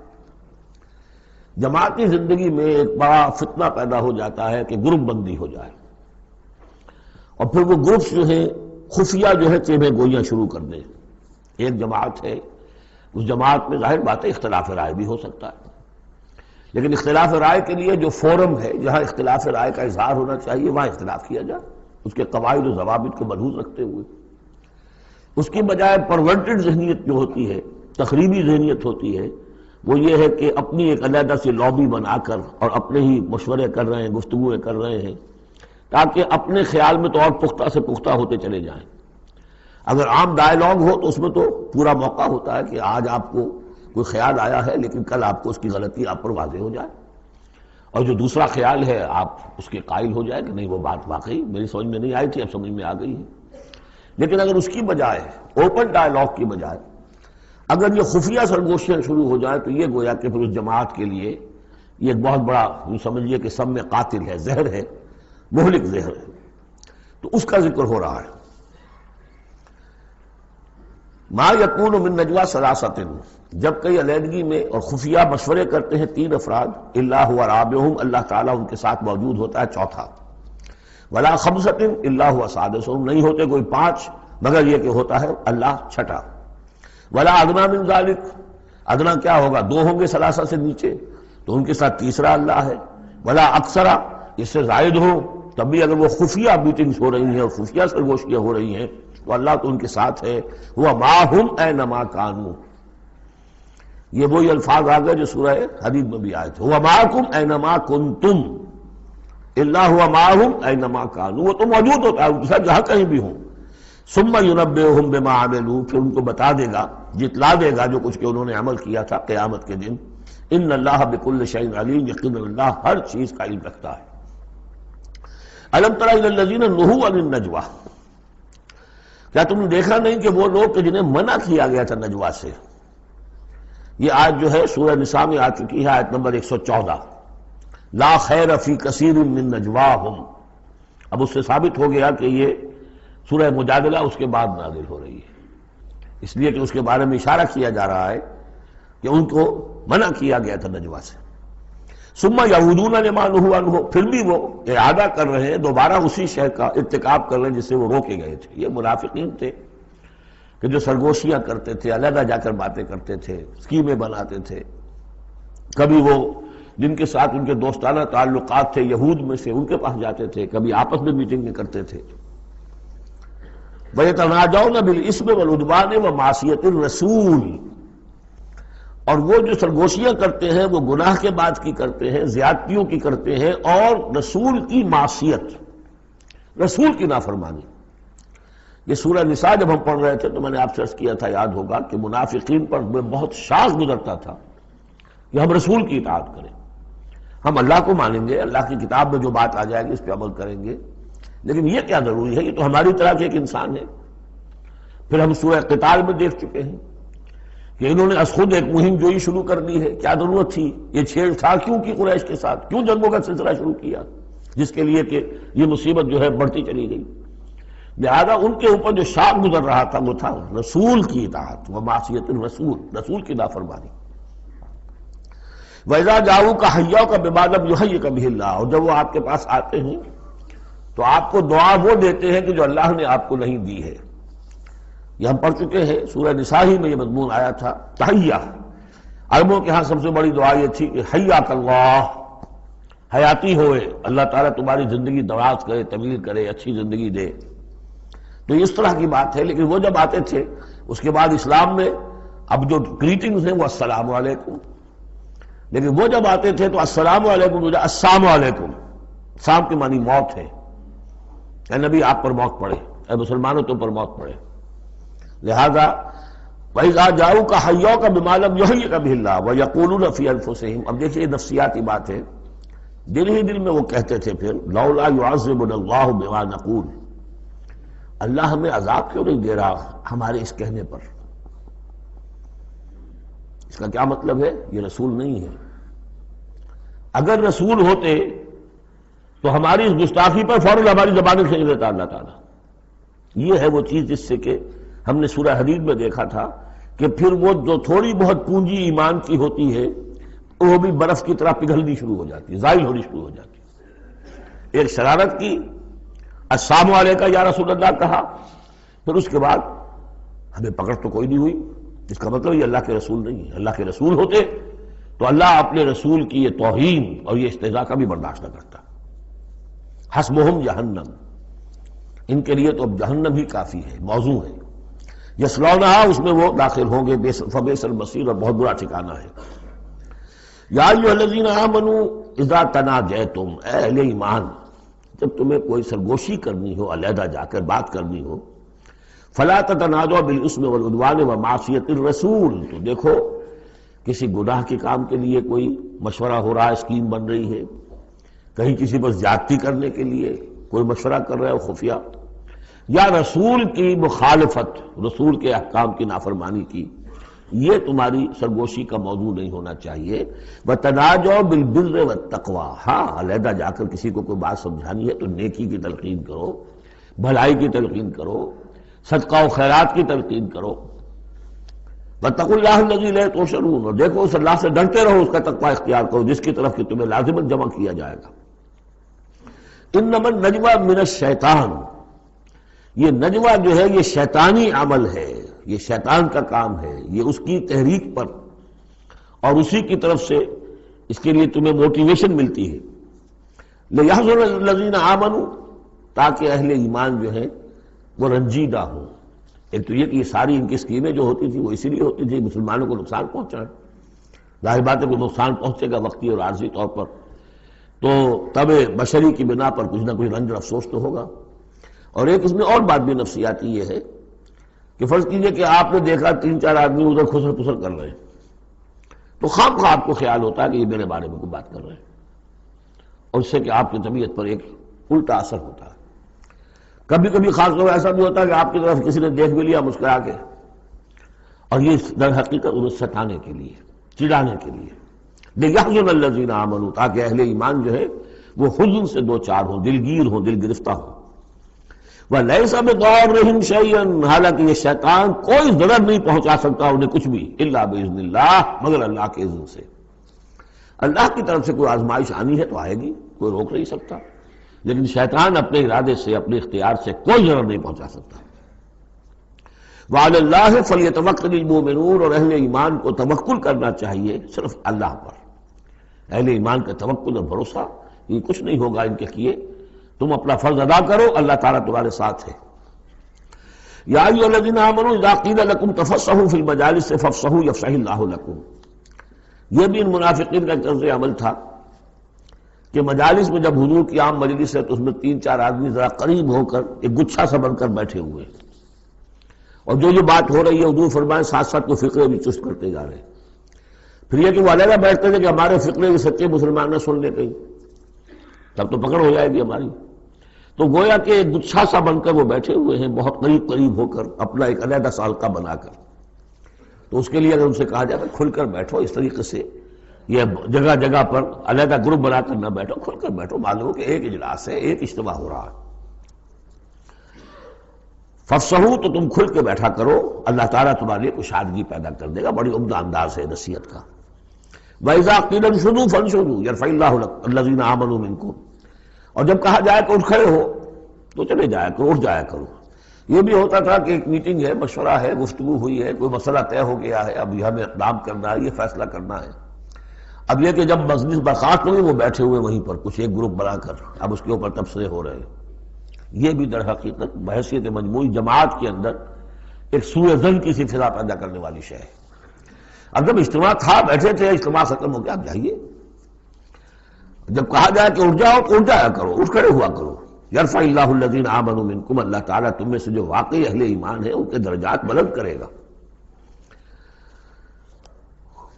S1: جماعتی زندگی میں ایک بڑا فتنہ پیدا ہو جاتا ہے کہ گروپ بندی ہو جائے، اور پھر وہ گروپس جو ہیں خفیہ جو ہے چیبیں گوئیاں شروع کر دیں۔ ایک جماعت ہے، اس جماعت میں ظاہر بات ہے اختلاف رائے بھی ہو سکتا ہے، لیکن اختلاف رائے کے لیے جو فورم ہے جہاں اختلاف رائے کا اظہار ہونا چاہیے وہاں اختلاف کیا جائے، اس کے قواعد و ضوابط کو ملحوظ رکھتے ہوئے۔ اس کی بجائے پرورٹڈ ذہنیت جو ہوتی ہے، تخریبی ذہنیت ہوتی ہے، وہ یہ ہے کہ اپنی ایک علیحدہ سی لابی بنا کر اور اپنے ہی مشورے کر رہے ہیں، گفتگویں کر رہے ہیں، تاکہ اپنے خیال میں تو اور پختہ سے پختہ ہوتے چلے جائیں۔ اگر عام ڈائیلاگ ہو تو اس میں تو پورا موقع ہوتا ہے کہ آج آپ کو کوئی خیال آیا ہے لیکن کل آپ کو اس کی غلطی آپ پر واضح ہو جائے، اور جو دوسرا خیال ہے آپ اس کے قائل ہو جائے کہ نہیں وہ بات واقعی میری سمجھ میں نہیں آئی تھی، اب سمجھ میں آ گئی ہے۔ لیکن اگر اس کی بجائے اوپن ڈائلاگ کی بجائے اگر یہ خفیہ سرگوشیاں شروع ہو جائیں تو یہ گویا کہ پھر اس جماعت کے لیے یہ ایک بہت بڑا یوں سمجھیے کہ سم میں قاتل ہے، زہر ہے، مہلک زہر ہے، تو اس کا ذکر ہو رہا ہے۔ ما یکون من نجوا ثلاثۃ، جب کئی علیحدگی میں اور خفیہ مشورے کرتے ہیں تین افراد، الا هو رابعہم، اللہ تعالیٰ ان کے ساتھ موجود ہوتا ہے چوتھا، ولا خمسۃ الا هو سادسہم، نہیں ہوتے کوئی پانچ مگر یہ کہ ہوتا ہے اللہ چھٹا، ولا ادنی من ذلک، ادنا کیا ہوگا، دو ہوں گے ثلاثہ سے نیچے تو ان کے ساتھ تیسرا اللہ ہے، ولا اکثرا، اس سے زائد ہو تب بھی اگر وہ خفیہ میٹنگز ہو رہی ہیں اور خفیہ سرگوشیاں ہو رہی ہیں تو اللہ تو ان کے ساتھ ہے، وہ معہم اینما کانوا، یہ وہی الفاظ آ گئے جو سورہ حدید میں بھی آئے تھے، وہ معکم اینما کنتم، اللہ ہوا معہم اینما کانوا، وہ تو موجود ہوتا ہے ان کے ساتھ جہاں کہیں بھی ہوں، ثم ینبئہم بما عملوا، پھر ان کو بتا دے گا، جتلا دے گا جو کچھ کہ انہوں نے عمل کیا تھا قیامت کے دن۔ ان اللہ بکل شیء علیم، یقینا اللہ ہر چیز کا علم رکھتا ہے۔ الم تر الی الذین نہوا عن النجوی، کیا تم نے دیکھا نہیں کہ وہ لوگ کہ جنہیں منع کیا گیا تھا نجوا سے؟ یہ آیت جو ہے سورہ نساء میں آ چکی ہے، آیت نمبر 114، لا خیر فی کثیر من نجواہم، اب اس سے ثابت ہو گیا کہ یہ سورہ مجادلہ اس کے بعد نازل ہو رہی ہے، اس لیے کہ اس کے بارے میں اشارہ کیا جا رہا ہے کہ ان کو منع کیا گیا تھا نجوا سے۔ ثم یعودون لما نہوا عنہ، پھر بھی وہ اعادہ کر رہے ہیں، دوبارہ اسی شے کا ارتکاب کر رہے ہیں جس سے وہ روکے گئے تھے۔ یہ منافقین تھے کہ جو سرگوشیاں کرتے تھے، علیحدہ جا کر باتیں کرتے تھے، اسکیمیں بناتے تھے، کبھی وہ جن کے ساتھ ان کے دوستانہ تعلقات تھے یہود میں سے ان کے پاس جاتے تھے، کبھی آپس میں میٹنگیں کرتے تھے۔ وَيَتَنَاجَوْنَ بِالْإِثْمِ وَالْعُدْوَانِ وَمَعْصِيَتِ الرَّسُولِ، اور وہ جو سرگوشیاں کرتے ہیں وہ گناہ کے بعد کی کرتے ہیں، زیادتیوں کی کرتے ہیں، اور رسول کی معصیت، رسول کی نافرمانی۔ یہ سورہ نساء جب ہم پڑھ رہے تھے تو میں نے آپ سے عرض کیا تھا، یاد ہوگا کہ منافقین پر بہت شاذ گزرتا تھا کہ ہم رسول کی اطاعت کریں، ہم اللہ کو مانیں گے، اللہ کی کتاب میں جو بات آ جائے گی اس پہ عمل کریں گے، لیکن یہ کیا ضروری ہے، یہ تو ہماری طرح کے ایک انسان ہے۔ پھر ہم سورہ قتال میں دیکھ چکے ہیں کہ انہوں نے از خود ایک مہم جوئی شروع کر دی ہے، کیا ضرورت تھی، یہ چھیڑ چھاڑ کیوں کی قریش کے ساتھ، کیوں جنگوں کا سلسلہ شروع کیا، جس کے لیے کہ یہ مصیبت جو ہے بڑھتی چلی گئی۔ لہذا ان کے اوپر جو شاق گزر رہا تھا وہ تھا رسول کی اطاعت ومعصیت الرسول، رسول کی نافرمانی۔ وَإِذَا جَاءُوكَ حَيَّوْكَ بِمَا لَمْ يُحَيِّكَ بِهِ اللَّهُ، اور جب وہ آپ کے پاس آتے ہیں تو آپ کو دعا وہ دیتے ہیں کہ جو اللہ نے آپ کو نہیں دی ہے۔ یہ ہم پڑھ چکے ہیں، سورہ نساء ہی میں یہ مضمون آیا تھا، تحیہ، عربوں کے ہاں سب سے بڑی دعا یہ تھی کہ حیاک اللہ، حیاتی ہوئے، اللہ تعالیٰ تمہاری زندگی دراز کرے، طویل کرے، اچھی زندگی دے۔ تو اس طرح کی بات ہے، لیکن وہ جب آتے تھے اس کے بعد اسلام میں اب جو گریٹنگز ہیں وہ السلام علیکم، لیکن وہ جب آتے تھے تو السلام علیکم السلام علیکم، سام کے معنی موت ہے، اے نبی آپ پر موت پڑے، اے مسلمانوں تم پر موت پڑے۔ لہذا وَإِذَا جَاءُوكَ حَيَّوْكَ بِمَا لَمْ يُحَيِّكَ بِهِ اللَّهُ وَيَقُولُونَ فِي أَنفُسِهِمْ، اب دیکھیے یہ نفسیاتی بات ہے، دل ہی دل میں وہ کہتے تھے پھر لولا يعذبنا الله بما نقول، اللہ ہمیں عذاب کیوں نہیں دے رہا ہمارے اس کہنے پر۔ اس کا کیا مطلب ہے؟ یہ رسول نہیں ہے، اگر رسول ہوتے تو ہماری اس گستاخی پر فوراً ہماری زبانیں کھینچ لیتا اللہ تعالیٰ۔ یہ ہے وہ چیز جس سے کہ ہم نے سورہ حدید میں دیکھا تھا کہ پھر وہ جو تھوڑی بہت پونجی ایمان کی ہوتی ہے وہ بھی برف کی طرح پگھلنی شروع ہو جاتی ہے، زائل ہونی شروع ہو جاتی ہے۔ ایک شرارت کی، السلام علیکم یا رسول اللہ کہا، پھر اس کے بعد ہمیں پکڑ تو کوئی نہیں ہوئی، اس کا مطلب یہ اللہ کے رسول نہیں ہے۔ اللہ کے رسول ہوتے تو اللہ اپنے رسول کی یہ توہین اور یہ استہزاء کا بھی برداشت نہ کرتا۔ حسبہم جہنم، ان کے لیے تو اب جہنم ہی کافی ہے، موضوع ہے، یصلونہا، اس میں وہ داخل ہوں گے، فبئس المصیر، اور بہت برا ٹھکانہ ہے۔ یا ایھا الذین آمنوا اذا تناجیتم، اے اہل ایمان، جب تمہیں کوئی سرگوشی کرنی ہو، علیحدہ جا کر بات کرنی ہو، فلا تتناجوا بالاثم والعدوان ومعصیۃ الرسول، تو دیکھو کسی گناہ کے کام کے لیے کوئی مشورہ ہو رہا ہے، اسکیم بن رہی ہے، کہیں کسی پر زیادتی کرنے کے لیے کوئی مشورہ کر رہا ہے خفیہ، یا رسول کی مخالفت، رسول کے احکام کی نافرمانی کی، یہ تمہاری سرگوشی کا موضوع نہیں ہونا چاہیے۔ وَتَنَاجَوْا بِالْبِرِّ وَالتَّقْوَىٰ، ہاں علیحدہ جا کر کسی کو کوئی بات سمجھانی ہے تو نیکی کی تلقین کرو، بھلائی کی تلقین کرو، صدقہ و خیرات کی تلقین کرو۔ وَاتَّقُوا اللَّهَ الَّذِي إِلَيْهِ تُحْشَرُونَ، اور دیکھو اس اللہ سے ڈرتے رہو، اس کا تقوی اختیار کرو جس کی طرف کہ تمہیں لازماً جمع کیا جائے گا۔ اِنَّمَا النَّجْوَىٰ مِنَ الشَّيْطَانِ، یہ نجوہ جو ہے یہ شیطانی عمل ہے، یہ شیطان کا کام ہے، یہ اس کی تحریک پر اور اسی کی طرف سے اس کے لیے تمہیں موٹیویشن ملتی ہے۔ لِيَحْزُنَ الَّذِينَ آمَنُوا، تاکہ اہل ایمان جو ہیں وہ رنجیدہ ہوں۔ ایک تو یہ کہ یہ ساری ان کی اسکیمیں جو ہوتی تھی وہ اسی لیے ہوتی تھی مسلمانوں کو نقصان پہنچائیں، ظاہر بات ہے کہ نقصان پہنچے گا وقتی اور عارضی طور پر، تو طبع بشری کی بنا پر کچھ نہ کچھ رنج اور افسوس تو ہوگا۔ اور ایک اس میں اور بات بھی نفسیاتی یہ ہے کہ فرض کیجئے کہ آپ نے دیکھا 3-4 آدمی ادھر خسر پسر کر رہے ہیں، تو خام خواہ آپ کو خیال ہوتا ہے کہ یہ میرے بارے میں کوئی بات کر رہے ہیں، اور اس سے کہ آپ کی طبیعت پر ایک الٹا اثر ہوتا ہے۔ کبھی کبھی خاص طور ایسا بھی ہوتا ہے کہ آپ کی طرف کسی نے دیکھ بھی لیا مسکرا کے، اور یہ در حقیقت انہیں ستانے کے لیے، چڑھانے کے لیے۔ لِيَحْزُنَ الَّذِينَ آمَنُوا، تاکہ اہل ایمان جو ہے وہ حزن سے دو چار ہوں، دلگیر ہوں، دل گرفتہ ہوں۔ وَلَيْسَ بِضَارِّهِمْ شَيْئًا، حالانکہ یہ شیطان کوئی ضرر نہیں پہنچا سکتا انہیں کچھ بھی، الا بِإِذْنِ اللَّهِ، مگر اللہ کے اذن سے۔ اللہ کی طرف سے کوئی آزمائش آنی ہے تو آئے گی، کوئی روک نہیں سکتا، لیکن شیطان اپنے ارادے سے، اپنے اختیار سے کوئی ضرر نہیں پہنچا سکتا۔ وَعَلَى اللَّهِ فَلْيَتَوَكَّلِ الْمُؤْمِنُونَ، اور اہل ایمان کو توکل کرنا چاہیے صرف اللہ پر۔ اہل ایمان کا توکل اور بھروسہ یہ کچھ نہیں ہوگا ان کے کیے، تم اپنا فرض ادا کرو، اللہ تعالیٰ تمہارے ساتھ ہے۔ یا ایھا الذین آمنوا اذا قیل لکم تفصحوا فی المجالس فافصحوا یفصح اللہ لکم، یہ بھی ان منافقین کا ایک طرز عمل تھا کہ مجالس میں جب حضور کی عام مجلس ہے تو اس میں 3-4 آدمی ذرا قریب ہو کر ایک گچھا سا بن کر بیٹھے ہوئے ہیں، اور جو یہ بات ہو رہی ہے حضور فرمائے ساتھ ساتھ وہ فقرے بھی چست کرتے جا رہے ہیں۔ پھر یہ کہ وہ علیحدہ بیٹھتے تھے کہ ہمارے فقرے کے سچے مسلمان نہ سن لے کہیں، تب تو پکڑ ہو جائے گی ہماری۔ تو گویا کہ ایک گچھا سا بن کر وہ بیٹھے ہوئے ہیں، بہت قریب قریب ہو کر، اپنا ایک علیحدہ سالقہ بنا کر۔ تو اس کے لیے اگر ان سے کہا جائے کہ کھل کر بیٹھو، اس طریقے سے یہ جگہ جگہ پر علیحدہ گروپ بنا کر نہ بیٹھو، کھل کر بیٹھو، معلوم ہو کہ ایک اجلاس ہے، ایک اجتماع ہو رہا ہے۔ فافصحوا، تو تم کھل کے بیٹھا کرو، اللہ تعالیٰ تمہارے لیے کشادگی پیدا کر دے گا۔ بڑی عمدہ انداز ہے نصیحت کا۔ وَإِذَا قِيلَ انشُزُوا فَانشُزُوا يَرْفَعِ اللَّهُ الَّذِينَ آمَنُوا مِنكُمْ، اور جب کہا جائے کہ اٹھ کھڑے ہو تو چلے جایا کرو، اٹھ جایا کرو۔ یہ بھی ہوتا تھا کہ ایک میٹنگ ہے، مشورہ ہے، گفتگو ہوئی ہے، کوئی مسئلہ طے ہو گیا ہے، اب یہ ہمیں اقدام کرنا ہے، یہ فیصلہ کرنا ہے۔ اب یہ کہ جب مجلس برخاست ہوئی وہ بیٹھے ہوئے وہیں پر کچھ ایک گروپ بنا کر، اب اس کے اوپر تبصرے ہو رہے ہیں۔ یہ بھی در حقیقت بحیثیت مجموعی جماعت کے اندر ایک سوء ظن کی سی فضا پیدا کرنے والی شے ہے۔ اب جب اجتماع تھا، بیٹھے تھے، اجتماع ختم ہو گیا، اب جائیے۔ جب کہا جائے کہ اٹھ جاؤ تو اٹھ جایا کرو، اٹھ کھڑے ہوا کرو۔ یرفع اللہ الذین آمنوا منکم، اللہ تعالیٰ تم میں سے جو واقعی اہل ایمان ہے ان کے درجات بلند کرے گا۔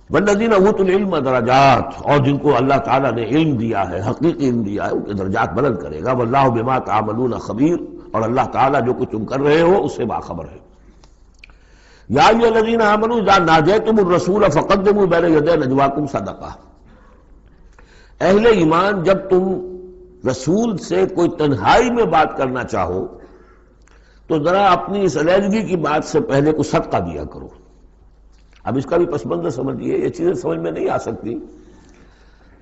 S1: والذین اوتوا العلم درجات، اور جن کو اللہ تعالیٰ نے علم دیا ہے، حقیقی علم دیا ہے، ان کے درجات بلند کرے گا۔ واللہ بما تعملون خبیر، اور اللہ تعالیٰ جو کچھ تم کر رہے ہو اس سے باخبر ہے۔ یا ایھا الذین آمنوا اذا ناجیتم الرسول فقدموا بین یدی نجواکم صدقہ، اہل ایمان جب تم رسول سے کوئی تنہائی میں بات کرنا چاہو تو ذرا اپنی اس علیحدگی کی بات سے پہلے کو صدقہ دیا کرو۔ اب اس کا بھی پس منظر سمجھیے، یہ چیزیں سمجھ میں نہیں آ سکتی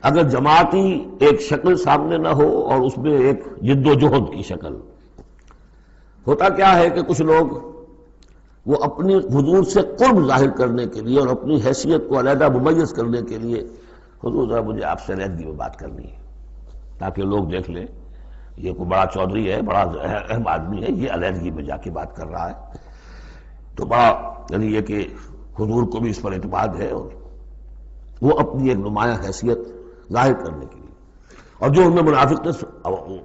S1: اگر جماعتی ایک شکل سامنے نہ ہو اور اس میں ایک جد و جہد کی شکل۔ ہوتا کیا ہے کہ کچھ لوگ وہ اپنی حضور سے قرب ظاہر کرنے کے لیے اور اپنی حیثیت کو علیحدہ ممیز کرنے کے لیے، حضور ذرا مجھے آپ سے علیحدگی میں بات کرنی ہے تاکہ لوگ دیکھ لیں یہ کوئی بڑا چودھری ہے، بڑا اہم آدمی ہے، یہ علیحدگی میں جا کے بات کر رہا ہے، تو بڑا یعنی یہ کہ حضور کو بھی اس پر اعتماد ہے، اور وہ اپنی ایک نمایاں حیثیت ظاہر کرنے کے لیے۔ اور جو ان میں منافق تھے،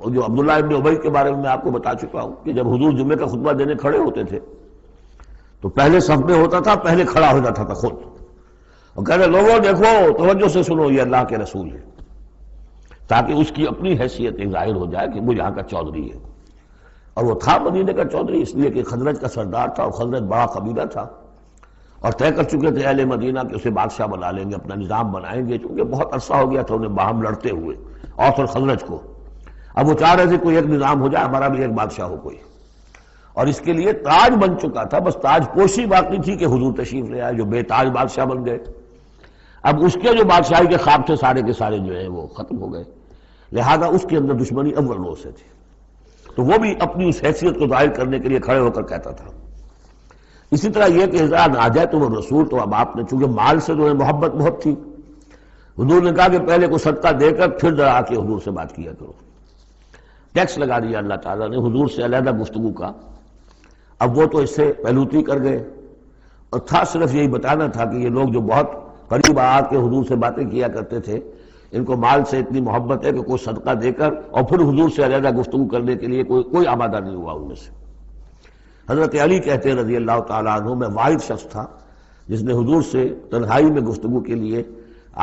S1: جو عبداللہ ابن ابی کے بارے میں آپ کو بتا چکا ہوں کہ جب حضور جمعے کا خطبہ دینے کھڑے ہوتے تھے تو پہلے صف میں ہوتا تھا، پہلے کھڑا ہو جاتا تھا خود، اور کہتے لوگوں دیکھو توجہ سے سنو یہ اللہ کے رسول ہے، تاکہ اس کی اپنی حیثیت ایک ظاہر ہو جائے کہ وہ یہاں کا چودھری ہے۔ اور وہ تھا مدینے کا چودھری، اس لیے کہ خزرج کا سردار تھا، اور خزرج بڑا قبیلہ تھا، اور طے کر چکے تھے اہل مدینہ کہ اسے بادشاہ بنا لیں گے، اپنا نظام بنائیں گے، چونکہ بہت عرصہ ہو گیا تھا انہیں باہم لڑتے ہوئے اوس اور خزرج کو۔ اب وہ چاہ رہے تھے کوئی ایک نظام ہو جائے، ہمارا بھی ایک بادشاہ ہو کوئی، اور اس کے لیے تاج بن چکا تھا، بس تاج پوشی باقی تھی کہ حضور تشریف لے آئے جو بے تاج بادشاہ بن گئے۔ اب اس کے جو بادشاہی کے خواب تھے سارے کے سارے جو ہیں وہ ختم ہو گئے، لہذا اس کے اندر دشمنی اول روز سے تھی، تو وہ بھی اپنی اس حیثیت کو ظاہر کرنے کے لیے کھڑے ہو کر کہتا تھا۔ اسی طرح یہ کہ اذا ناجیتم الرسول، تو اب آپ نے چونکہ مال سے جو ہے محبت بہت تھی، حضور نے کہا کہ پہلے کو صدقہ دے کر پھر ذرا آ کے حضور سے بات کیا کرو۔ ٹیکس لگا دیا اللہ تعالیٰ نے حضور سے علیحدہ گفتگو کا۔ اب وہ تو اس سے پہلوتی کر گئے، اور تھا صرف یہی بتانا تھا کہ یہ لوگ جو بہت قریب آ کے حضور سے باتیں کیا کرتے تھے، ان کو مال سے اتنی محبت ہے کہ کوئی صدقہ دے کر اور پھر حضور سے علیحدہ گفتگو کرنے کے لیے کوئی آمادہ نہیں ہوا ان میں سے۔ حضرت علی کہتے ہیں رضی اللہ تعالیٰ عنہ، میں واحد شخص تھا جس نے حضور سے تنہائی میں گفتگو کے لیے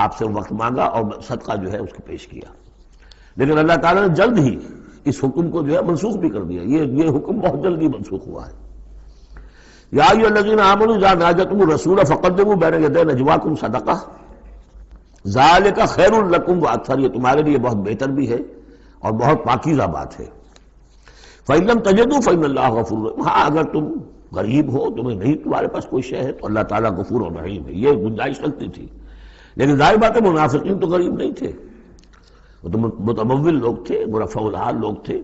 S1: آپ سے وقت مانگا اور صدقہ جو ہے اس کو پیش کیا، لیکن اللہ تعالیٰ نے جلد ہی اس حکم کو جو ہے منسوخ بھی کر دیا۔ یہ حکم بہت جلدی منسوخ ہوا ہے۔ یا ایھا الذین آمنوا اذا ناجیتم الرسول فقدموا بین یدی نجواکم صدقہ ذالک خیر لکم واطہر، یہ تمہارے لیے بہت بہتر بھی ہے اور بہت پاکیزہ بات ہے۔ فإن لم تجدوا فإن اللہ غفور رحیم، ہاں اگر تم غریب ہو، تمہیں نہیں تمہارے پاس کوئی شے ہے، تو اللہ تعالیٰ غفور و رحیم ہے، یہ گنجائش رکھتی تھی۔ لیکن ظاہر بات ہے منافقین تو غریب نہیں تھے، وہ تو متمول لوگ تھے، مرفع الحال لوگ تھے۔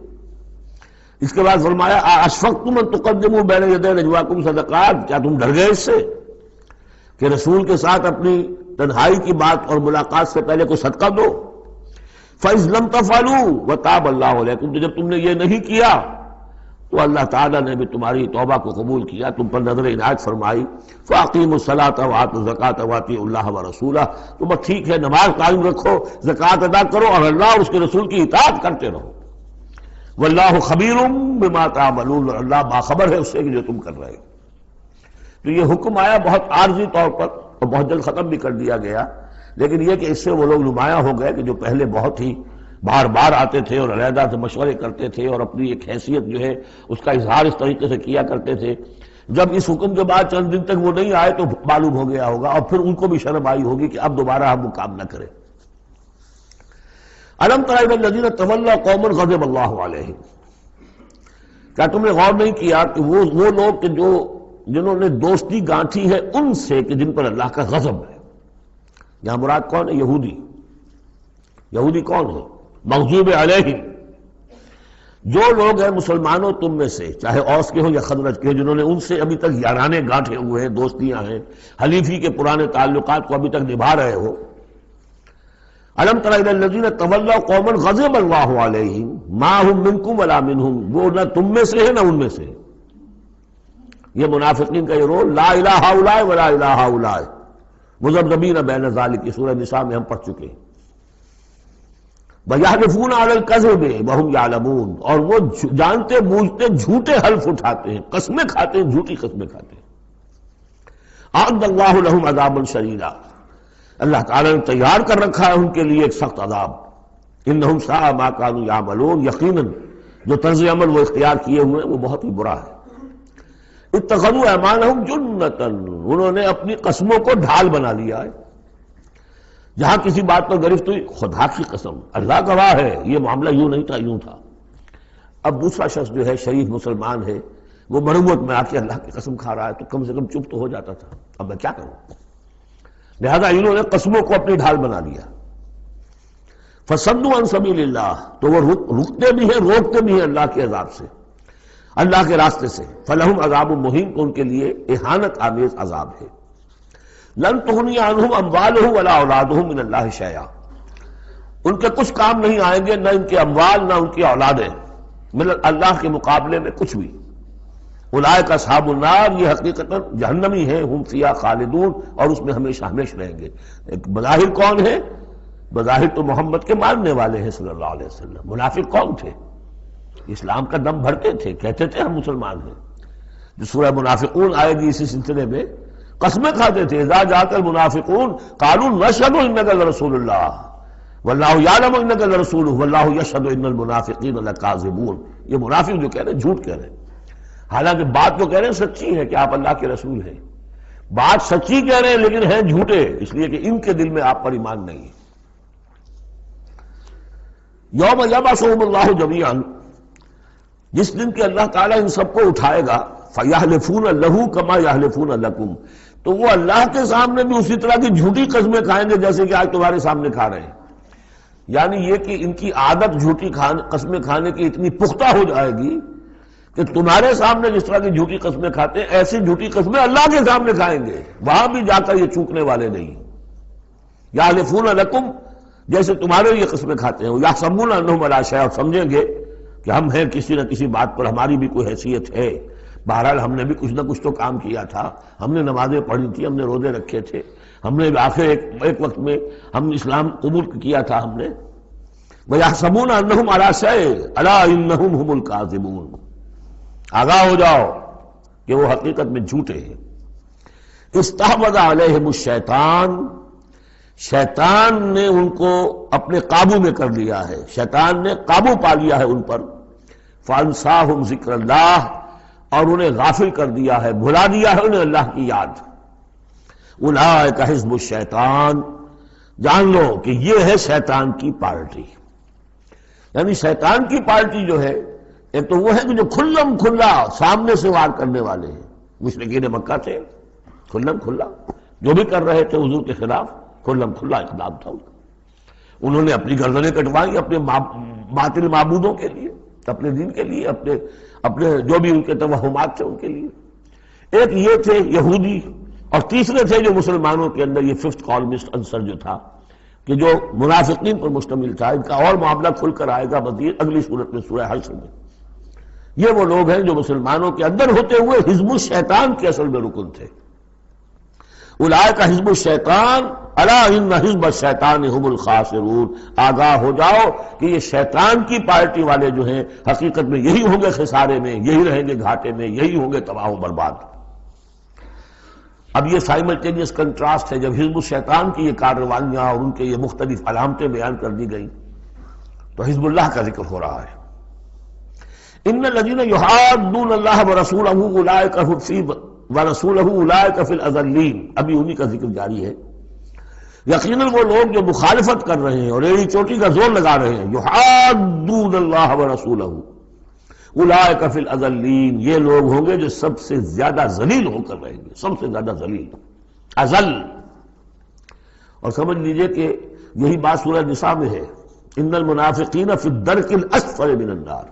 S1: اس کے بعد فرمایا اشفقتم ان تقدموا بین یدی نجواکم صدقات، کیا تم ڈر گئے اس سے کہ رسول کے ساتھ اپنی تنہائی کی بات اور ملاقات سے پہلے کوئی صدقہ دو؟ فَإِذْ لَمْ تَفْعَلُوا وَتَابَ اللَّهُ عَلَيْكُمْ، تو جب تم نے یہ نہیں کیا تو اللہ تعالیٰ نے بھی تمہاری توبہ کو قبول کیا، تم پر نظر عنایت فرمائی۔ فَأَقِیمُوا الصَّلَاةَ وَآتُوا الزَّکَاةَ وَأَطِیعُوا اللَّهَ وَرَسُولَهُ، تو بس ٹھیک ہے نماز قائم رکھو، زکوٰۃ ادا کرو، اور اللہ اور اس کے رسول کی اطاعت کرتے رہو۔ واللہ خبیر بما تعملون، اللہ باخبر ہے اس سے کہ جو تم کر رہے ہو۔ تو یہ حکم آیا بہت عارضی طور پر اور بہت جلد ختم بھی کر دیا گیا، لیکن یہ کہ اس سے وہ لوگ نمایاں ہو گئے کہ جو پہلے بہت ہی بار بار آتے تھے اور علیحدہ سے مشورے کرتے تھے اور اپنی ایک حیثیت جو ہے اس کا اظہار اس طریقے سے کیا کرتے تھے، جب اس حکم کے بعد چند دن تک وہ نہیں آئے تو معلوم ہو گیا ہوگا، اور پھر ان کو بھی شرم آئی ہوگی کہ اب دوبارہ ہم وہ کام نہ کریں۔ الم تر الی الذین تولوا قوما غضب اللہ علیہم، کیا تم نے غور نہیں کیا کہ وہ لوگ کہ جنہوں نے دوستی گانٹھی ہے ان سے کہ جن پر اللہ کا غضب ہے۔ یہاں مراد کون ہے؟ یہودی کون ہے؟ مغضوب علیہم، جو لوگ ہیں مسلمانوں تم میں سے، چاہے اوس کے ہوں یا خزرج کے، جنہوں نے ان سے ابھی تک یارانے گانٹھے ہوئے ہیں، دوستیاں ہیں، حلیفی کے پرانے تعلقات کو ابھی تک نبھا رہے ہو۔ الم تر الی الذین تولوا قوما غضب اللہ علیہم ما هم منکم ولا منهم، وہ نہ تم میں سے ہے نہ ان میں سے۔ یہ منافقین کا یہ رول، لا الہ ہؤلاء ولا الہ ہؤلاء مذبذبین بین ذلک، سورہ نساء میں ہم پڑھ چکے ہیں۔ وَيَحْلِفُونَ عَلَى الْكَذِبِ وَهُمْ يَعْلَمُونَ، اور وہ جانتے بوجھتے جھوٹے حلف اٹھاتے ہیں، قسمیں کھاتے ہیں، جھوٹی قسمیں کھاتے ہیں۔ أَعَدَّ اللَّهُ لَهُمْ عَذَابًا شَدِيدًا، اللہ تعالیٰ نے تیار کر رکھا ہے ان کے لیے ایک سخت عذاب۔ إِنَّهُمْ سَاءَ مَا كَانُوا يَعْمَلُونَ، یقیناً جو طرز عمل وہ اختیار کیے ہوئے ہیں وہ بہت ہی برا ہے۔ اتخذوا أيمانهم جنة، انہوں نے اپنی قسموں کو ڈھال بنا لیا ہے۔ جہاں کسی بات پر گرفت ہوئی، خدا کی قسم، اللہ گواہ ہے یہ معاملہ یوں نہیں تھا، یوں تھا۔ اب دوسرا شخص جو ہے شریف مسلمان ہے، وہ مروت میں آ کے اللہ کی قسم کھا رہا ہے، تو کم سے کم چپ تو ہو جاتا تھا، اب میں کیا کروں؟ لہذا انہوں نے قسموں کو اپنی ڈھال بنا لیا۔ فصدوا عن سبیل اللہ، تو وہ رکتے بھی ہیں، روکتے بھی ہیں اللہ کے عذاب سے، اللہ کے راستے سے۔ فلہم عذاب مہین، تو ان کے لیے اہانت آمیز عذاب ہے۔ لن تغنی عنہم اموالہم ولا اولادہم من اللہ شیئا، ان کے کچھ کام نہیں آئیں گے، نہ ان کے اموال نہ ان کی اولادیں، من اللہ کے مقابلے میں کچھ بھی۔ اولئک اصحاب النار، یہ حقیقتاً جہنمی ہیں، ہم فیہا خالدون، اور اس میں ہمیشہ ہمیشہ رہیں گے۔ بظاہر کون ہے؟ بظاہر تو محمد کے ماننے والے ہیں صلی اللہ علیہ وسلم۔ منافق کون تھے؟ اسلام کا دم بھرتے تھے، کہتے تھے ہم مسلمان ہیں۔ جو سورہ منافقون آئے گی اسی سلسلے میں، قسمیں کھاتے تھے، اذا جاءک المنافقون قالوا نشهد انک لرسول اللہ واللہ یعلم انک لرسولہ واللہ یشہد ان المنافقین لکاذبون. یہ منافق جو کہہ رہے ہیں جھوٹ کہہ رہے ہیں، حالانکہ بات تو کہہ رہے ہیں سچی ہے کہ آپ اللہ کے رسول ہیں، بات سچی کہہ رہے ہیں لیکن ہیں جھوٹے، اس لیے کہ ان کے دل میں آپ پر ایمان نہیں ہے. یوم یبعثہم اللہ جمیعا، جس دن کہ اللہ تعالیٰ ان سب کو اٹھائے گا، فَيَحْلِفُونَ لَهُ كَمَا يَحْلِفُونَ لَكُمْ، تو وہ اللہ کے سامنے بھی اسی طرح کی جھوٹی قسمیں کھائیں گے جیسے کہ آج تمہارے سامنے کھا رہے ہیں. یعنی یہ کہ ان کی عادت جھوٹی قسمیں کھانے کی اتنی پختہ ہو جائے گی کہ تمہارے سامنے جس طرح کی جھوٹی قسمیں کھاتے ہیں ایسی جھوٹی قسمیں اللہ کے سامنے کھائیں گے، وہاں بھی جا کر یہ چوکنے والے نہیں. یحلفون لکم، جیسے تمہارے یہ قسمیں کھاتے ہیں، یحسبون انہم علی شیء، سمجھیں گے کہ ہم ہیں کسی نہ کسی بات پر، ہماری بھی کوئی حیثیت ہے، بہرحال ہم نے بھی کچھ نہ کچھ تو کام کیا تھا، ہم نے نمازیں پڑھی تھی، ہم نے روزے رکھے تھے، ہم نے آخر ایک وقت میں ہم اسلام قبول کیا تھا ہم نے. وَيَحْسَبُونَ أَنَّهُمْ عَلَىٰ شَيْءٍ أَلَا إِنَّهُمْ هُمُ الْكَاذِبُونَ. آگاہ ہو جاؤ کہ وہ حقیقت میں جھوٹے ہیں. استحوذ علیہم الشیطان، شیطان نے ان کو اپنے قابو میں کر لیا ہے، شیطان نے قابو پا لیا ہے ان پر. فَأَنسَاهُمْ ذِكْرَ اللَّهِ، اور انہیں غافل کر دیا ہے، بھلا دیا ہے انہیں اللہ کی یاد. اولئک حزب الشیطان، جان لو کہ یہ ہے شیطان کی پارٹی. یعنی شیطان کی پارٹی جو ہے ایک تو وہ ہے کہ جو کھلم کھلا سامنے سے وار کرنے والے ہیں، مشرکین مکہ تھے، کھلم کھلا جو بھی کر رہے تھے حضور کے خلاف، کھلم کھلا اقدام تھا ان کا. انہوں نے اپنی گردنیں کٹوائی اپنے باطل معبودوں کے لیے، اپنے دین کے لیے، اپنے جو بھی ان کے توہمات تھے ان کے لیے. ایک یہ تھے یہودی، اور تیسرے تھے جو مسلمانوں کے اندر یہ ففتھ کالمسٹ عنصر جو تھا کہ جو منافقین پر مشتمل تھا. ان کا اور معاملہ کھل کر آئے گا مزید اگلی صورت میں سورہ حشر میں. یہ وہ لوگ ہیں جو مسلمانوں کے اندر ہوتے ہوئے حزب الشیطان کے اصل میں رکن تھے. اولئک حزب الشیطان الا ان حزب الشیطان هم الخاسرون. آگاہ ہو جاؤ کہ یہ شیطان کی پارٹی والے جو ہیں حقیقت میں یہی ہوں گے خسارے میں، یہی رہیں گے گھاٹے میں، یہی ہوں گے تباہ و برباد. اب یہ سائملٹینیس کنٹراسٹ ہے. جب حزب الشیطان کی یہ کارروائیاں اور ان کے یہ مختلف علامتیں بیان کر دی گئیں تو حزب اللہ کا ذکر ہو رہا ہے. ان الذین یحادون اللہ ورسولہ اولئک فی الاذلین. ابھی انہی کا ذکر جاری ہے. یقیناً وہ لوگ جو مخالفت کر رہے ہیں اور ایڑی چوٹی کا زور لگا رہے ہیں، یحادون اللہ ورسولہ اولئک فی الاذلین، یہ لوگ ہوں گے جو سب سے زیادہ ذلیل ہو کر رہیں گے، سب سے زیادہ ذلیل، اذل. اور سمجھ لیجئے کہ یہی بات سورہ نساء میں ہے، ان المنافقین فی الدرک الاسفل من النار.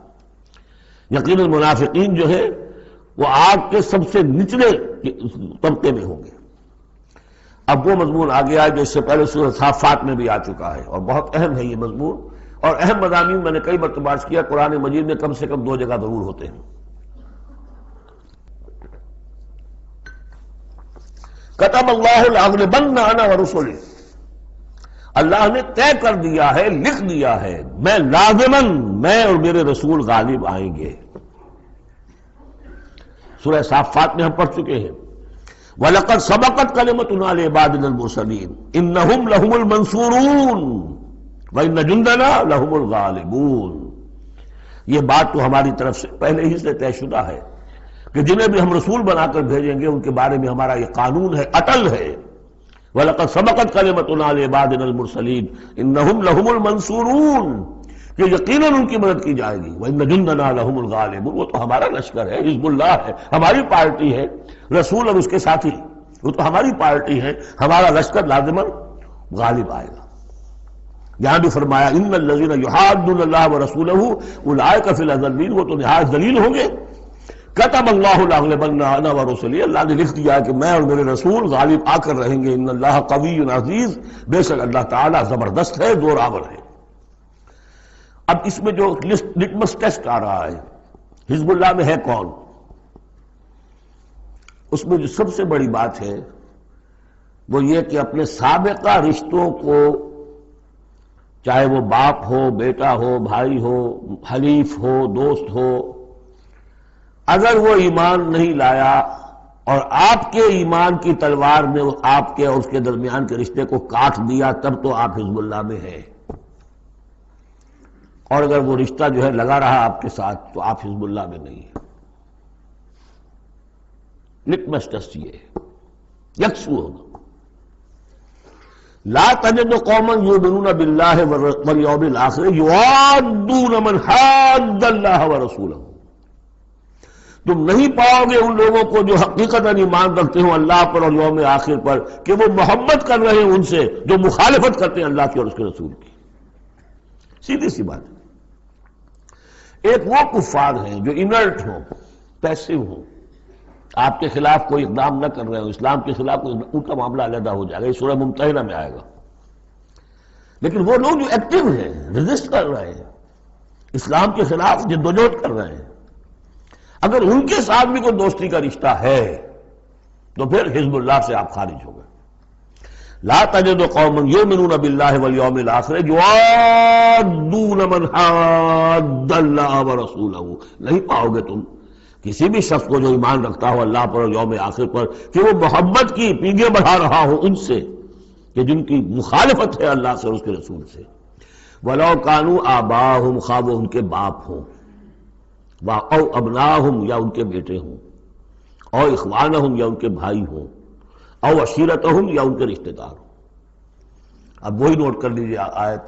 S1: یقیناً منافقین جو ہے وہ آگ کے سب سے نچلے طبقے میں ہوں گے. اب وہ مضمون آ گیا ہے جو اس سے پہلے سورہ صافات میں بھی آ چکا ہے، اور بہت اہم ہے یہ مضمون. اور اہم مضامین میں نے کئی مرتبہ عرض کیا قرآن مجید میں کم سے کم 2 جگہ ضرور ہوتے ہیں. کتب اللہ لأغلبن انا ورسلی، اللہ نے طے کر دیا ہے، لکھ دیا ہے، میں لازماً، میں اور میرے رسول غالب آئیں گے. سورہ صافات میں ہم پڑھ چکے ہیں، وَلَقَدْ سَبَقَتْ كَلِمَتُنَا لِعِبَادِنَا الْمُرْسَلِينَ إِنَّهُمْ لَهُمُ الْمَنْصُورُونَ وَإِنَّ جُنْدَنَا لَهُمُ الْغَالِبُونَ. یہ بات تو ہماری طرف سے پہلے ہی سے طے شدہ ہے کہ جنہیں بھی ہم رسول بنا کر بھیجیں گے ان کے بارے میں ہمارا یہ قانون ہے، اٹل ہے. وَلَقَدْ سَبَقَتْ كَلِمَتُنَا لِعِبَادِنَا الْمُرْسَلِينَ إِنَّهُمْ لَهُمُ الْمَنْصُورُونَ، کہ یقیناً ان کی مدد کی جائے گی. وَإِنَّ جُنْدَنَا لَهُمُ الْغَالِبُونَ، وہ تو ہمارا لشکر ہے، حزب اللہ ہے، ہماری پارٹی ہے. رسول اور اس کے ساتھی وہ تو ہماری پارٹی ہے، ہمارا لشکر لازماً غالب آئے گا. یہاں بھی فرمایا ان الذین یحادون اللہ ورسولہ اولئک فی الاذلین، وہ تو نہایت ذلیل ہوں گے. کتب اللہ لأغلبن انا ورسلی، اللہ نے لکھ دیا کہ میں اور میرے رسول غالب آ کر رہیں گے. ان اللہ قوی عزیز، بے شک اللہ تعالیٰ زبردست ہے، زور آور ہے. اب اس میں جو لٹمس ٹیسٹ آ رہا ہے حزب اللہ میں ہے کون، اس میں جو سب سے بڑی بات ہے وہ یہ کہ اپنے سابقہ رشتوں کو، چاہے وہ باپ ہو، بیٹا ہو، بھائی ہو، حلیف ہو، دوست ہو، اگر وہ ایمان نہیں لایا اور آپ کے ایمان کی تلوار نے آپ کے اور اس کے درمیان کے رشتے کو کاٹ دیا، تب تو آپ حزب اللہ میں ہیں، اور اگر وہ رشتہ جو ہے لگا رہا آپ کے ساتھ تو آپ حزب اللہ میں نہیں ہیں۔ لٹمس ٹیسٹ یہ ہے، یکسو ہوگا۔ لا تجد قوما یؤمنون باللہ والیوم الآخر یوادون من حاد اللہ ورسولہ، تم نہیں پاؤ گے ان لوگوں کو جو حقیقتاً ایمان رکھتے ہوں اللہ پر اور یوم آخر پر کہ وہ محبت کر رہے ہیں ان سے جو مخالفت کرتے ہیں اللہ کی اور اس کے رسول کی۔ سیدھی سی بات ہے۔ ایک وہ کفار ہیں جو انرٹ ہوں، پیسو ہوں، آپ کے خلاف کوئی اقدام نہ کر رہے ہوں، اسلام کے خلاف ان کا معاملہ علیحدہ ہو جائے گا، یہ سورہ ممتحنہ میں آئے گا۔ لیکن وہ لوگ جو ایکٹیو ہیں، ریزسٹ کر رہے ہیں، اسلام کے خلاف جدوجہد کر رہے ہیں، اگر ان کے ساتھ بھی کوئی دوستی کا رشتہ ہے تو پھر حزب اللہ سے آپ خارج ہو گئے۔ لا تجد قوما یؤمنون باللہ والیوم الآخر یوادون من حاد اللہ ورسولہ، نہیں پاؤ گے تم کسی بھی شخص کو جو ایمان رکھتا ہو اللہ پر اور یوم آخر پر کہ وہ محبت کی پیگیں بڑھا رہا ہو ان سے کہ جن کی مخالفت ہے اللہ سے اور اس کے رسول سے۔ وَلَوْ كَانُوا آبَاءَهُمْ، خواہ وہ ان کے باپ ہوں، او ابناہم یا ان کے بیٹے ہوں، او اخوانہم یا ان کے بھائی ہوں، او عشیرتہم یا ان کے رشتہ دار ہوں۔ اب وہی نوٹ کر لیجیے آیت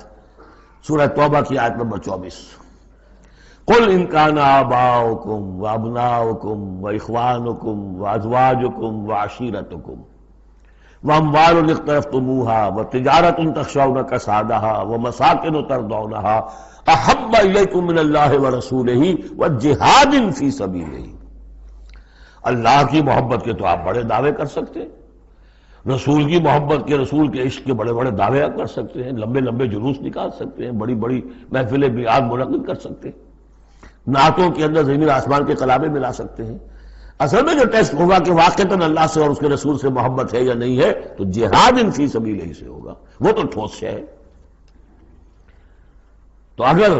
S1: سورہ توبہ کی آیت نمبر 24۔ قل ان کان آباؤکم وابناؤکم واخوانکم وازواجکم وعشیرتکم واموال اقترفتموها وتجارۃ تخشون کسادها ومساکن ترضونها احب الیکم من اللہ ورسولہ وجہاد فی سبیلہ۔ اللہ کی محبت کے تو آپ بڑے دعوے کر سکتے ہیں، رسول کی محبت کے، رسول کے عشق کے بڑے بڑے دعوے کر سکتے ہیں، لمبے لمبے جلوس نکال سکتے ہیں، بڑی بڑی محفلیں بیعت منعقد کر سکتے ہیں، نعتوں کے اندر زمین آسمان کے کلامیں ملا سکتے ہیں۔ اصل میں جو ٹیسٹ ہوگا کہ واقعتاً اللہ سے اور اس کے رسول سے محبت ہے یا نہیں ہے تو جہاد فی سبیلہ سے ہوگا، وہ تو ٹھوس ہے۔ تو اگر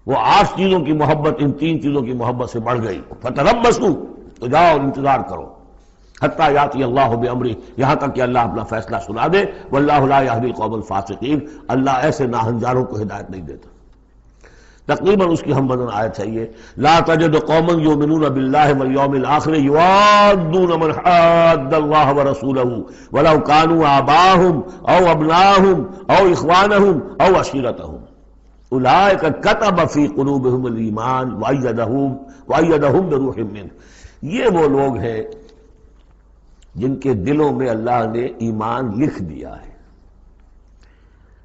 S1: وہ 8 چیزوں کی محبت ان 3 چیزوں کی محبت سے بڑھ گئی فتربصوا، تو جاؤ اور انتظار کرو حتی یاتی اللہ بامرہ، یہاں تک کہ اللہ اپنا فیصلہ سنا دے۔ واللہ لا یہدی القوم الفاسقین، اللہ ایسے ناہنجاروں کو ہدایت نہیں دیتا۔ تقریباً اس کی ہم بدن آیت ہے یہ، لا تجد قوما یؤمنون باللہ والیوم الآخر یوادون من حاد اللہ ورسولہ ولو کانوا آباءہم او ابناءہم او اخوانہم او عشیرتہم اولئک کتب فی قلوبہم الایمان وایدہم بروح منہ۔ یہ وہ لوگ ہیں جن کے دلوں میں اللہ نے ایمان لکھ دیا ہے۔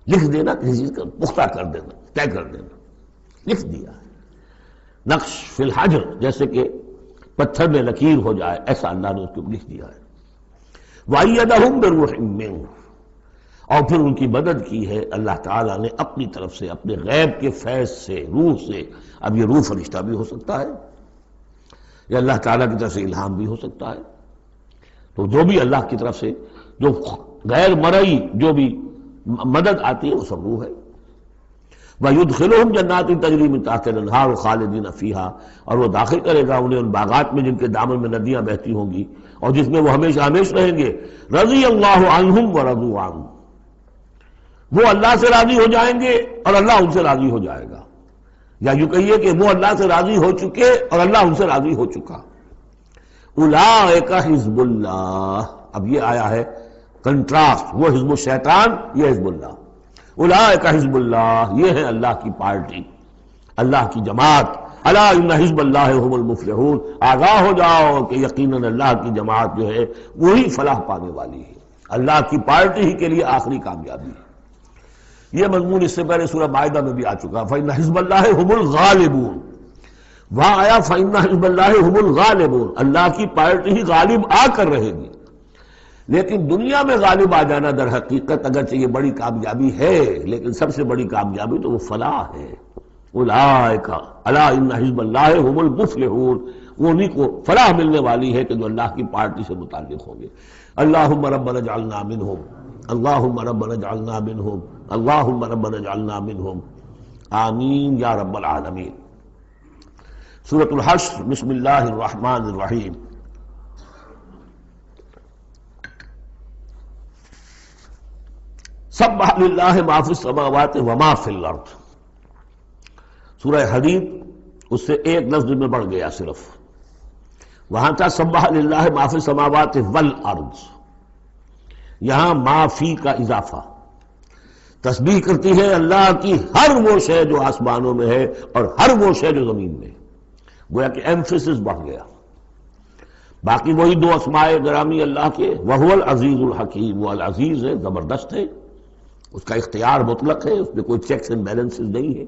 S1: لکھ دینا کسی چیز کا پختہ کر دینا، طے کر دینا، لکھ دیا ہے، نقش فی الحجر، جیسے کہ پتھر میں لکیر ہو جائے، ایسا اللہ نے اس کو لکھ دیا ہے۔ وَأَيَّدَهُمْ بِرُوحٍ مِّنْهُ، اور پھر ان کی مدد کی ہے اللہ تعالیٰ نے اپنی طرف سے، اپنے غیب کے فیض سے، روح سے۔ اب یہ روح فرشتہ بھی ہو سکتا ہے یا اللہ تعالیٰ کی طرف سے الہام بھی ہو سکتا ہے، تو جو بھی اللہ کی طرف سے جو غیر مرئی جو بھی مدد آتی ہے وہ سب روح ہے۔ وَيُدْخِلُهُمْ جَنَّاتٍ تَجْرِي مِن تَحْتِهَا الْأَنْهَارُ خَالِدِينَ فِيهَا، اور وہ داخل کرے گا انہیں ان باغات میں جن کے دامن میں ندیاں بہتی ہوں گی اور جس میں وہ ہمیشہ ہمیش رہیں گے۔ رضی اللہ عنہم ورضوا عنہ، وہ اللہ سے راضی ہو جائیں گے اور اللہ ان سے راضی ہو جائے گا، یا یوں کہیے کہ وہ اللہ سے راضی ہو چکے اور اللہ ان سے راضی ہو چکا۔ اولئک حزب اللہ، اب یہ آیا ہے کنٹراسٹ، وہ حزب الشیطان، یہ حزب اللہ۔ اولئک حزب اللہ، یہ ہے اللہ کی پارٹی، اللہ کی جماعت۔ الا ان حزب اللہ هم المفلحون، آگاہ ہو جاؤ کہ یقیناً اللہ کی جماعت جو ہے وہی فلاح پانے والی ہے، اللہ کی پارٹی ہی کے لیے آخری کامیابی ہے۔ یہ مضمون اس سے پہلے سورہ مائدہ میں بھی آ چکا، فإن حزب اللہ هم الغالبون، وہاں آیا فإن حزب اللہ هم الغالبون، اللہ کی پارٹی ہی غالب آ کر رہے گی۔ لیکن دنیا میں غالب آ جانا در حقیقت اگرچہ یہ بڑی کامیابی ہے، لیکن سب سے بڑی کامیابی تو وہ فلاح ہے۔ اولئک الا ان حزب اللہ هم المفلحون، انہی کو فلاح ملنے والی ہے کہ جو اللہ کی پارٹی سے متعلق ہوں گے۔ اللہم ربنا اجعلنا منہم، اللہم ربنا اجعلنا منہم، اللہم ربنا اجعلنا منہم، آمین یا رب العالمین۔ سورۃ الحشر، بسم اللہ الرحمن الرحیم۔ سبح للہ ما فی السماوات وما فی الارض، سورہ حدید اس سے ایک لفظ میں بڑھ گیا صرف، وہاں تھا سبح للہ ما فی السماوات والارض، یہاں ما فی کا اضافہ، تسبیح کرتی ہے اللہ کی ہر وہ شے جو آسمانوں میں ہے اور ہر وہ شے جو زمین میں ہے، گویا کہ ایمفیسس بڑھ گیا۔ باقی وہی دو اسماء گرامی اللہ کے، وہو العزیز الحکیم، وہ العزیز ہے، زبردست ہے، اس کا اختیار مطلق ہے، اس میں کوئی چیکس اینڈ بیلنسز نہیں ہے،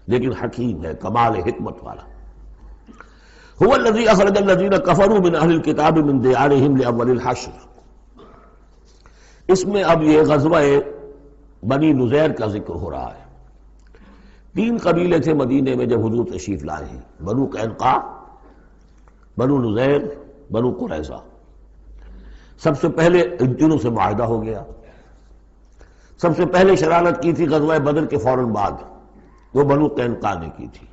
S1: لیکن حکیم ہے، کمال حکمت والا۔ هو الذی اخرج الذین کفروا من اہل الکتاب من دیارہم لاول الحشر، اس میں اب یہ غزوہ بنی نذیر کا ذکر ہو رہا ہے۔ تین قبیلے تھے مدینے میں جب حضور تشریف لائے ہیں، بنو قینقاع، بنو نذیر، بنو قریظہ۔ سب سے پہلے ان تینوں سے معاہدہ ہو گیا۔ سب سے پہلے شرارت کی تھی غزوہ بدر کے فوراً بعد، وہ بنو قینقاع نے کی تھی۔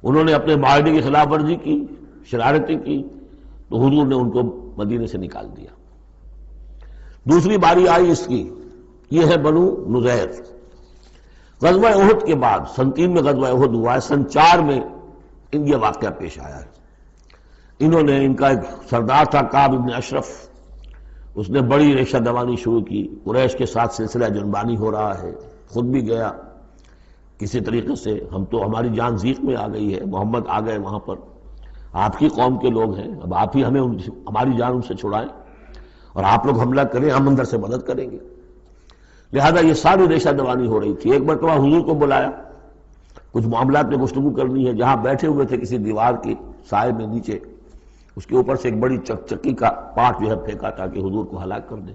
S1: انہوں نے اپنے معاہدے کی خلاف ورزی کی، شرارتیں کی، تو حضور نے ان کو مدینے سے نکال دیا۔ دوسری باری آئی اس کی، یہ ہے بنو نذیر۔ غزوہ احد کے بعد، سن 3 میں غزوہ احد ہوا ہے، سن 4 میں یہ واقعہ پیش آیا ہے۔ انہوں نے، ان کا ایک سردار تھا کعب بن اشرف، اس نے بڑی ریشہ دوانی شروع کی، قریش کے ساتھ سلسلہ جنبانی ہو رہا ہے، خود بھی گیا کسی طریقے سے، ہم تو ہماری جان ضیق میں آ گئی ہے، محمد آ گئے وہاں پر، آپ کی قوم کے لوگ ہیں، اب آپ ہی ہمیں ہماری جان ان سے چھڑائیں اور آپ لوگ حملہ کریں، ہم اندر سے مدد کریں گے۔ لہذا یہ ساری ریشہ دوانی ہو رہی تھی۔ ایک مرتبہ حضور کو بلایا، کچھ معاملات میں گفتگو کرنی ہے، جہاں بیٹھے ہوئے تھے کسی دیوار کے سائے میں نیچے، اس کے اوپر سے ایک بڑی چکی کا پارٹ جو ہے پھینکا تاکہ حضور کو ہلاک کر دے۔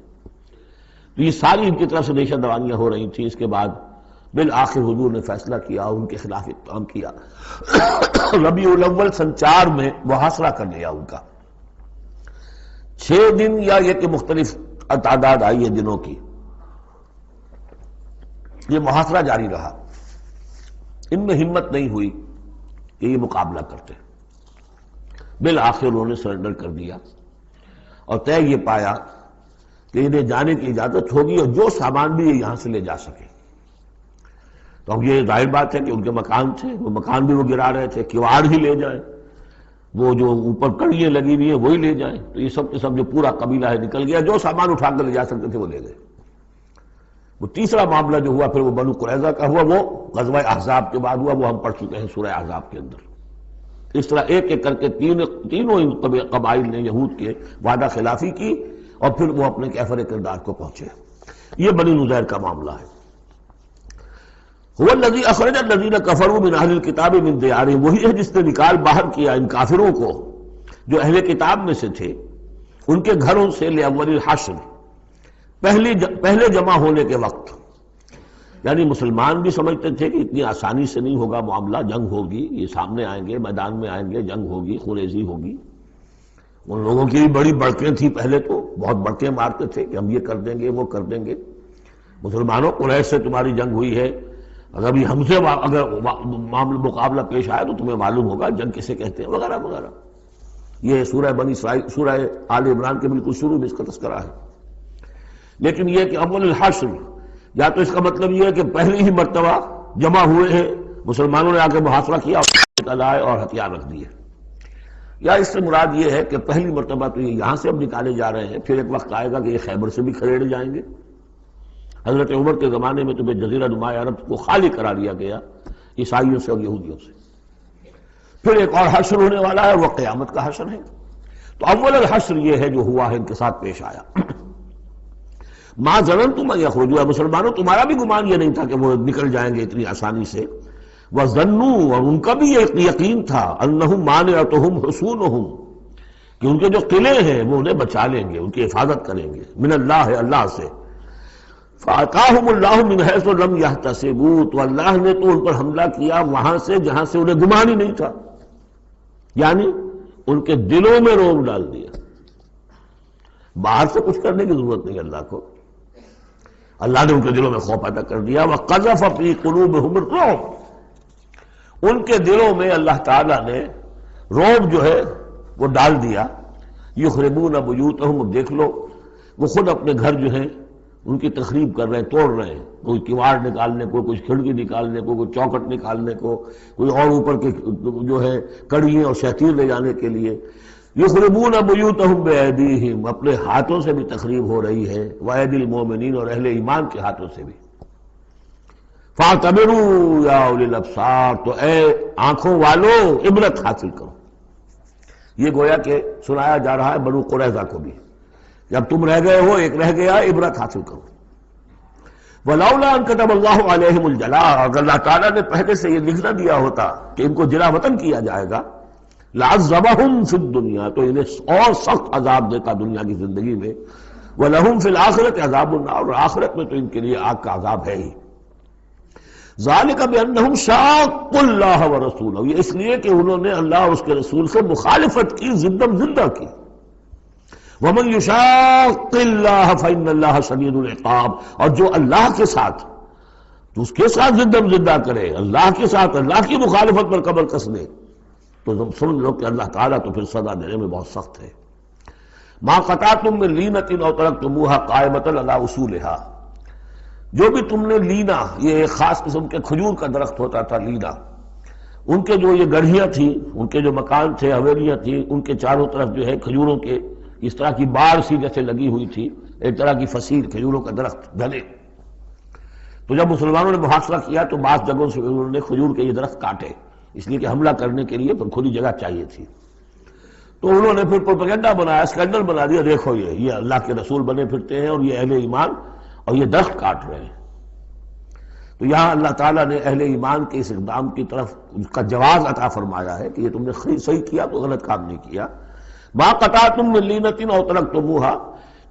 S1: تو یہ ساری ان کی طرف سے ریشہ دوانیاں ہو رہی تھیں۔ اس کے بعد بالآخر حضور نے فیصلہ کیا، ان کے خلاف اقدام کیا۔ ربیع الاول سن 4 میں محاصرہ کر لیا ان کا، 6 دن یا یہ کہ مختلف تعداد آئی ہے دنوں کی، یہ محاصرہ جاری رہا۔ ان میں ہمت نہیں ہوئی کہ یہ مقابلہ کرتے، بالآخر انہوں نے سرنڈر کر دیا اور طے یہ پایا کہ انہیں جانے کی اجازت ہوگی اور جو سامان بھی یہ یہاں سے لے جا سکے۔ تو اب یہ ظاہر بات ہے کہ ان کے مکان تھے، وہ مکان بھی وہ گرا رہے تھے، کیواڑ ہی لے جائیں، وہ جو اوپر کڑیاں لگی ہوئی ہیں وہی لے جائیں۔ تو یہ سب کے سب جو پورا قبیلہ ہے نکل گیا، جو سامان اٹھا کر لے جا سکتے تھے وہ لے گئے۔ وہ تیسرا معاملہ جو ہوا پھر وہ بنو قریظہ کا ہوا، وہ غزوہ احزاب کے بعد ہوا، وہ ہم پڑھ چکے ہیں سورہ احزاب کے اندر۔ اس طرح ایک ایک کر کے تینوں قبائل نے یہود کے وعدہ خلافی کی اور پھر وہ اپنے کیفر کردار کو پہنچے۔ یہ بنی نذیر کا معاملہ ہے۔ هو الذی اخرج الذین کفروا من اہل الکتاب من دیارہم، وہی ہے جس نے نکال باہر کیا ان کافروں کو جو اہل کتاب میں سے تھے ان کے گھروں سے، لاول الحشر، پہلے جمع ہونے کے وقت۔ یعنی مسلمان بھی سمجھتے تھے کہ اتنی آسانی سے نہیں ہوگا معاملہ، جنگ ہوگی، یہ سامنے آئیں گے، میدان میں آئیں گے، جنگ ہوگی، خونریزی ہوگی۔ ان لوگوں کی بھی بڑی بڑکیں تھیں، پہلے تو بہت بڑکیں مارتے تھے کہ ہم یہ کر دیں گے، وہ کر دیں گے۔ مسلمانوں، قریش سے تمہاری جنگ ہوئی ہے، اگر بھی ہم سے اگر معاملہ مقابلہ پیش آئے تو تمہیں معلوم ہوگا جنگ کسے کہتے ہیں، وغیرہ وغیرہ۔ یہ سورہ بنی اسرائیل، سورہ آل عمران کے بالکل شروع میں اس کا تذکرہ ہے۔ لیکن یہ کہ اول الحشر، یا تو اس کا مطلب یہ ہے کہ پہلی ہی مرتبہ جمع ہوئے ہیں مسلمانوں نے، آ کے محاصرہ کیا اور ہتھیار رکھ دیے، یا اس سے مراد یہ ہے کہ پہلی مرتبہ تو یہ یہاں سے اب نکالے جا رہے ہیں، پھر ایک وقت آئے گا کہ یہ خیبر سے بھی کھڑے جائیں گے۔ حضرت عمر کے زمانے میں تو جزیرہ نما عرب کو خالی کرا دیا گیا عیسائیوں سے اور یہودیوں سے۔ پھر ایک اور حشر ہونے والا ہے، وہ قیامت کا حشر ہے۔ تو اول الحشر یہ ہے جو ہوا ہے، ان کے ساتھ پیش آیا۔ ما ظننتم ان یخرجوا، مسلمانوں تمہارا بھی گمان یہ نہیں تھا کہ وہ نکل جائیں گے اتنی آسانی سے۔ وظنوا، اور ان کا بھی یہ یقین تھا، انہم مانعتہم حصونہم، کہ ان کے جو قلعے ہیں وہ انہیں بچا لیں گے، ان کی حفاظت کریں گے، من اللہ، اللہ سے۔ فَأَتَاهُمُ اللَّهُ مِنْ حَيْثُ لَمْ يَحْتَسِبُوا، تو اللہ نے تو ان پر حملہ کیا وہاں سے جہاں سے انہیں گمان ہی نہیں تھا، یعنی ان کے دلوں میں روب ڈال دیا۔ باہر سے کچھ کرنے کی ضرورت نہیں اللہ کو، اللہ نے ان کے دلوں میں خوف پیدا کر دیا۔ وَقَذَفَ فِي قُلُوبِهِمُ الرُّعْبَ، ان کے دلوں میں اللہ تعالیٰ نے روب جو ہے وہ ڈال دیا۔ یخربون بیوتہم، دیکھ لو وہ خود اپنے گھر جو ہیں ان کی تخریب کر رہے ہیں، توڑ رہے ہیں، کوئی کیواڑ نکالنے کو، کچھ کھڑکی نکالنے کو، کوئی چوکٹ نکالنے کو، کوئی اور اوپر کے جو ہے کڑیاں اور شتیر لے جانے کے لیے۔ یخربون بیوتہم بایدیہم، اپنے ہاتھوں سے بھی تخریب ہو رہی ہے، وایدی المومنین، اور اہل ایمان کے ہاتھوں سے بھی۔ فاعتبروا یا اولی الابصار، تو اے آنکھوں والو عبرت حاصل کرو۔ یہ گویا کہ سنایا جا رہا ہے بنو قریظہ کو بھی، جب تم رہ گئے ہو ایک رہ گیا، عبرت حاصل کرو۔ وَلَوْلَا أَن كَتَبَ اللَّهُ عَلَيْهِمُ الْجَلَاءَ، اگر اللہ تعالیٰ نے پہلے سے یہ لکھ نہ دیا ہوتا کہ ان کو جلا وطن کیا جائے گا، لَعَذَّبَهُمْ فِي الدُّنْيَا، تو انہیں اور سخت عذاب دیتا دنیا کی زندگی میں، وَلَهُمْ فِي الْآخِرَةِ عَذَابُ النَّارِ، اور آخرت میں تو ان کے لیے آگ کا عذاب ہے ہی۔ ذَلِكَ بِأَنَّهُمْ شَاقُّوا اللَّهَ وَرَسُولَهُ، یہ اس لیے کہ انہوں نے اللہ اور اس کے رسول سے مخالفت کی، زدم زدہ کی۔ وَمَن يُشَاقِّ اللَّهَ فَإِنَّ اللَّهَ شَدِيدُ الْعِقَابِ، اور جو اللہ کے ساتھ، تو اس کے ساتھ زدم زدہ کرے، اللہ کے ساتھ اللہ کی مخالفت پر کمر کس لے، تو تم سمجھ لو کہ اللہ تعالیٰ تو پھر سزا دینے میں بہت سخت ہے۔ مَا قَطَعْتُم مِّن لِینَةٍ أَوْ تَرَكْتُمُوهَا قَائِمَةً عَلَىٰ أُصُولِهَا، جو بھی تم نے لینا، یہ ایک خاص قسم کے کھجور کا درخت ہوتا تھا لینا، ان کے جو یہ گڑھیاں تھیں، ان کے جو مکان تھے، حویلیاں تھیں، ان کے چاروں طرف جو ہے کھجوروں کے اس طرح کی باڑ سی جیسے لگی ہوئی تھی، ایک طرح کی فصیل کھجوروں کا درخت گھنے۔ تو جب مسلمانوں نے محاصرہ کیا تو بعض جگہوں سے انہوں نے کھجور کے یہ درخت کاٹے، اس لیے کہ حملہ کرنے کے لیے کھلی جگہ چاہیے تھی۔ تو انہوں نے پھر پروپیگنڈا بنایا، اسکینڈل بنا دیا، دیکھو یہ اللہ کے رسول بنے پھرتے ہیں اور یہ اہل ایمان اور یہ درخت کاٹ رہے ہیں۔ تو یہاں اللہ تعالیٰ نے اہل ایمان کے اس اقدام کی طرف اس کا جواز عطا فرمایا ہے کہ یہ تم نے صحیح کیا، تو غلط کام نہیں کیا۔ مَا قَطَعْتُم مِّن لِینَةٍ أَوْ تَرَكْتُمُوهَا،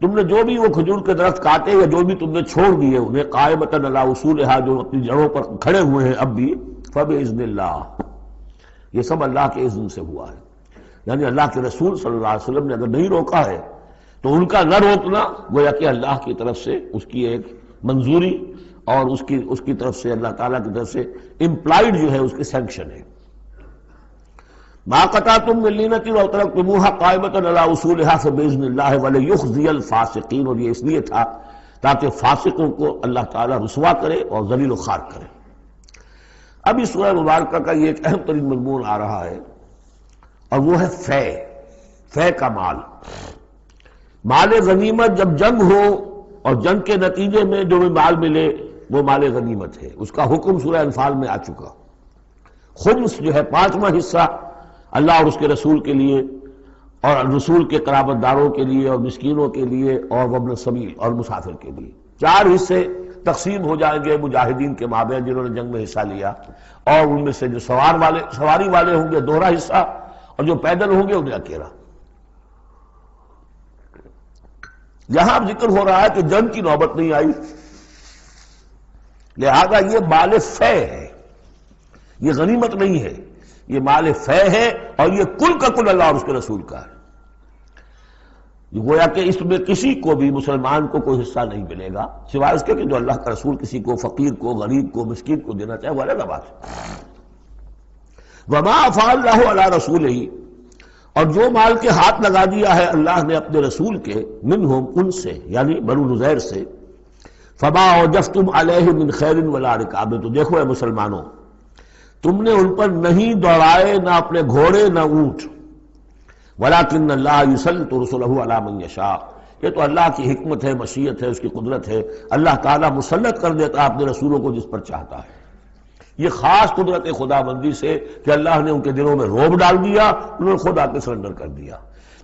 S1: تم نے جو بھی وہ کھجور کے درخت کاٹے یا جو بھی تم نے چھوڑ دیے انہیں، قائمۃ علی اصولها، جو اپنی جڑوں پر کھڑے ہوئے ہیں اب بھی، فبإذن اللہ، یہ سب اللہ کے اذن سے ہوا ہے۔ یعنی اللہ کے رسول صلی اللہ علیہ وسلم نے اگر نہیں روکا ہے تو ان کا نہ روکنا گویا کہ اللہ کی طرف سے اس کی ایک منظوری اور اس کی طرف سے اللہ تعالیٰ کی طرف سے امپلائڈ جو ہے اس کی سینکشن ہے۔ مَا قَطَعْتُم مِّن لِینَةٍ أَوْ تَرَكْتُمُوهَا قَائِمَةً عَلَىٰ أُصُولِهَا فَبِإِذْنِ اللَّهِ وَلِيُخْزِيَ الْفَاسِقِينَ، اور یہ اس لیے تھا تاکہ فاسقوں کو اللہ تعالیٰ رسوا کرے اور ذلیل و خوار کرے۔ اب اس سورہ مبارکہ کا یہ ایک اہم ترین مضمون آ رہا ہے، اور وہ ہے فے کا مال۔ مال غنیمت، جب جنگ ہو اور جنگ کے نتیجے میں جو بھی مال ملے وہ مال غنیمت ہے، اس کا حکم سورہ انفال میں آ چکا۔ خمس جو ہے 5واں حصہ اللہ اور اس کے رسول کے لیے اور رسول کے قرابت داروں کے لیے اور مسکینوں کے لیے اور وابن السبیل اور مسافر کے لیے، 4 حصے تقسیم ہو جائیں گے مجاہدین کے مابین جنہوں نے جنگ میں حصہ لیا، اور ان میں سے جو سواری والے ہوں گے دوہرا حصہ، اور جو پیدل ہوں گے انہیں اکیلا۔ یہاں ذکر ہو رہا ہے کہ جنگ کی نوبت نہیں آئی، لہذا یہ مال فے ہے، یہ غنیمت نہیں ہے، یہ مال فے ہے، اور یہ کل کا کل اللہ اور اس کے رسول کا ہے۔ گویا کہ اس میں کسی کو بھی مسلمان کو کوئی حصہ نہیں ملے گا سوائے اس کے کہ جو اللہ کا رسول کسی کو، فقیر کو، غریب کو، مسکین کو دینا چاہے، وہ الگ بات ہے۔ وما افاء اللہ علی رسولہ، اور جو مال کے ہاتھ لگا دیا ہے اللہ نے اپنے رسول کے، منہم، ان سے، یعنی بنو نذیر سے، فما اوجفتم علیہ من خیر ولا رکاب، تو دیکھو اے مسلمانوں، تم نے ان پر نہیں دوڑائے نہ اپنے گھوڑے نہ اونٹ، ولیکن اللہ یسلط رسلہ علی من یشاء، یہ تو اللہ کی حکمت ہے، مشیت ہے، اس کی قدرت ہے، اللہ تعالیٰ مسلط کر دیتا ہے اپنے رسولوں کو جس پر چاہتا ہے۔ یہ خاص قدرت خدا بندی سے کہ اللہ نے ان کے دلوں میں رعب ڈال دیا، انہوں نے خود آ کے سرنڈر کر دیا،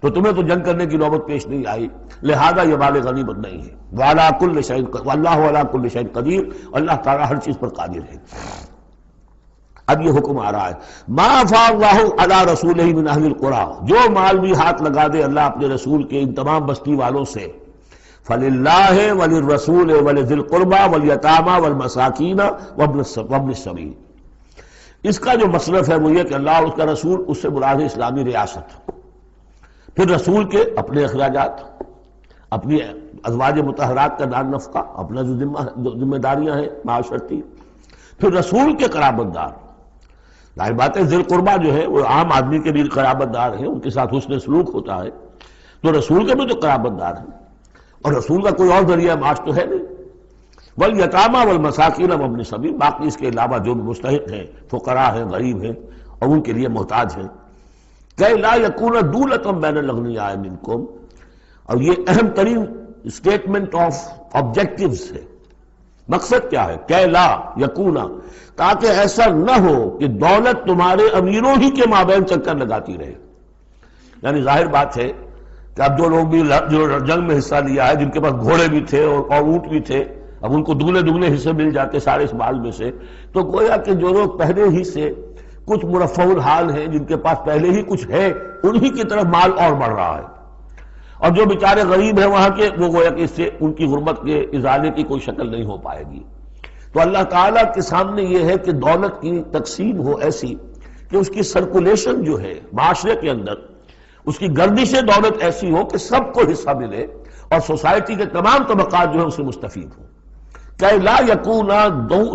S1: تو تمہیں تو جنگ کرنے کی نوبت پیش نہیں آئی، لہذا یہ مال غنیمت نہیں ہے۔ وعلی کل شیء، واللہ علی کل شیء قدیر، اللہ تعالیٰ ہر چیز پر قادر ہے۔ اب یہ حکم آ رہا ہے، ما افاء اللہ علی رسولہ من اہل القری، جو مال بھی ہاتھ لگا دے اللہ اپنے رسول کے ان تمام بستی والوں سے، فللہ وللرسول ولذی القربى والیتامى والمساکین وابن السبیل، اس کا جو مصرف ہے وہ یہ کہ اللہ اور اس کا رسول، اس سے مراد ہے اسلامی ریاست، پھر رسول کے اپنے اخراجات، اپنی ازواج مطہرات کا دار نفقہ، اپنا جو ذمہ داریاں ہیں معاشرتی، پھر رسول کے قرابت دار۔ ظاہر بات ہے ذی القربیٰ جو ہے وہ عام آدمی کے بھی قرابت دار ہیں، ان کے ساتھ حسن سلوک ہوتا ہے، تو رسول کے بھی تو قرابت دار ہیں، اور رسول کا کوئی اور ذریعہ معاش تو ہے نہیں. والیتامی والمساکین وابن السبیل، باقی اس کے علاوہ جو بھی مستحق ہیں، فقراء ہیں، غریب ہیں اور ان کے لیے محتاج ہیں. کہ لا یکون دولۃ بین الاغنیاء منکم، اور یہ اہم ترین اسٹیٹمنٹ آف آبجیکٹیوز ہے. مقصد کیا ہے؟ کہ لا یکون، تاکہ ایسا نہ ہو کہ دولت تمہارے امیروں ہی کے مابین چکر لگاتی رہے. یعنی ظاہر بات ہے کہ اب جو لوگ بھی جو جنگ میں حصہ لیا ہے، جن کے پاس گھوڑے بھی تھے اور اونٹ بھی تھے، اب ان کو دگنے حصے مل جاتے سارے اس مال میں سے، تو گویا کہ جو لوگ پہلے ہی سے کچھ مرفع الحال ہیں، جن کے پاس پہلے ہی کچھ ہے، انہی کی طرف مال اور بڑھ رہا ہے. اور جو بیچارے غریب ہیں وہاں کے، وہ گویا کہ اس سے ان کی غربت کے ازالے کی کوئی شکل نہیں ہو پائے گی. تو اللہ تعالیٰ کے سامنے یہ ہے کہ دولت کی تقسیم ہو ایسی کہ اس کی سرکولیشن جو ہے معاشرے کے اندر، اس کی گردش دولت ایسی ہو کہ سب کو حصہ ملے اور سوسائٹی کے تمام طبقات جو ہے اس سے مستفید ہوں. کہ لا یکون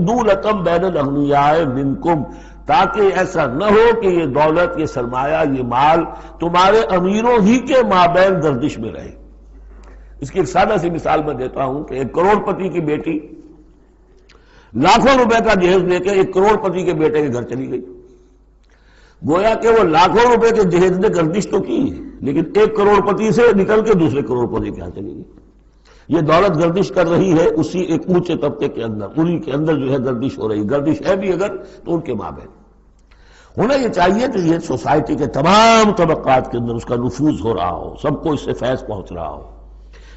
S1: دولۃ بین الاغنیاء منکم، تاکہ ایسا نہ ہو کہ یہ دولت، یہ سرمایہ، یہ مال تمہارے امیروں ہی کے مابین گردش میں رہے. اس کی ایک سادہ سی مثال میں دیتا ہوں کہ ایک کروڑ پتی کی بیٹی لاکھوں روپے کا جہیز لے کے ایک کروڑ پتی کے بیٹے کے گھر چلی گئی. گویا کہ وہ لاکھوں روپے کے جہیز نے گردش تو کی، لیکن ایک کروڑ پتی سے نکل کے دوسرے کروڑ پتی کے یہاں چلی گئی. یہ دولت گردش کر رہی ہے اسی ایک اونچے طبقے کے اندر، انہی کے اندر جو ہے گردش ہو رہی. گردش ہے بھی اگر تو ان کے مابین ہونا یہ چاہیے کہ یہ سوسائٹی کے تمام طبقات کے اندر اس کا نفوذ ہو رہا ہو، سب کو اس سے فیض پہنچ رہا ہو،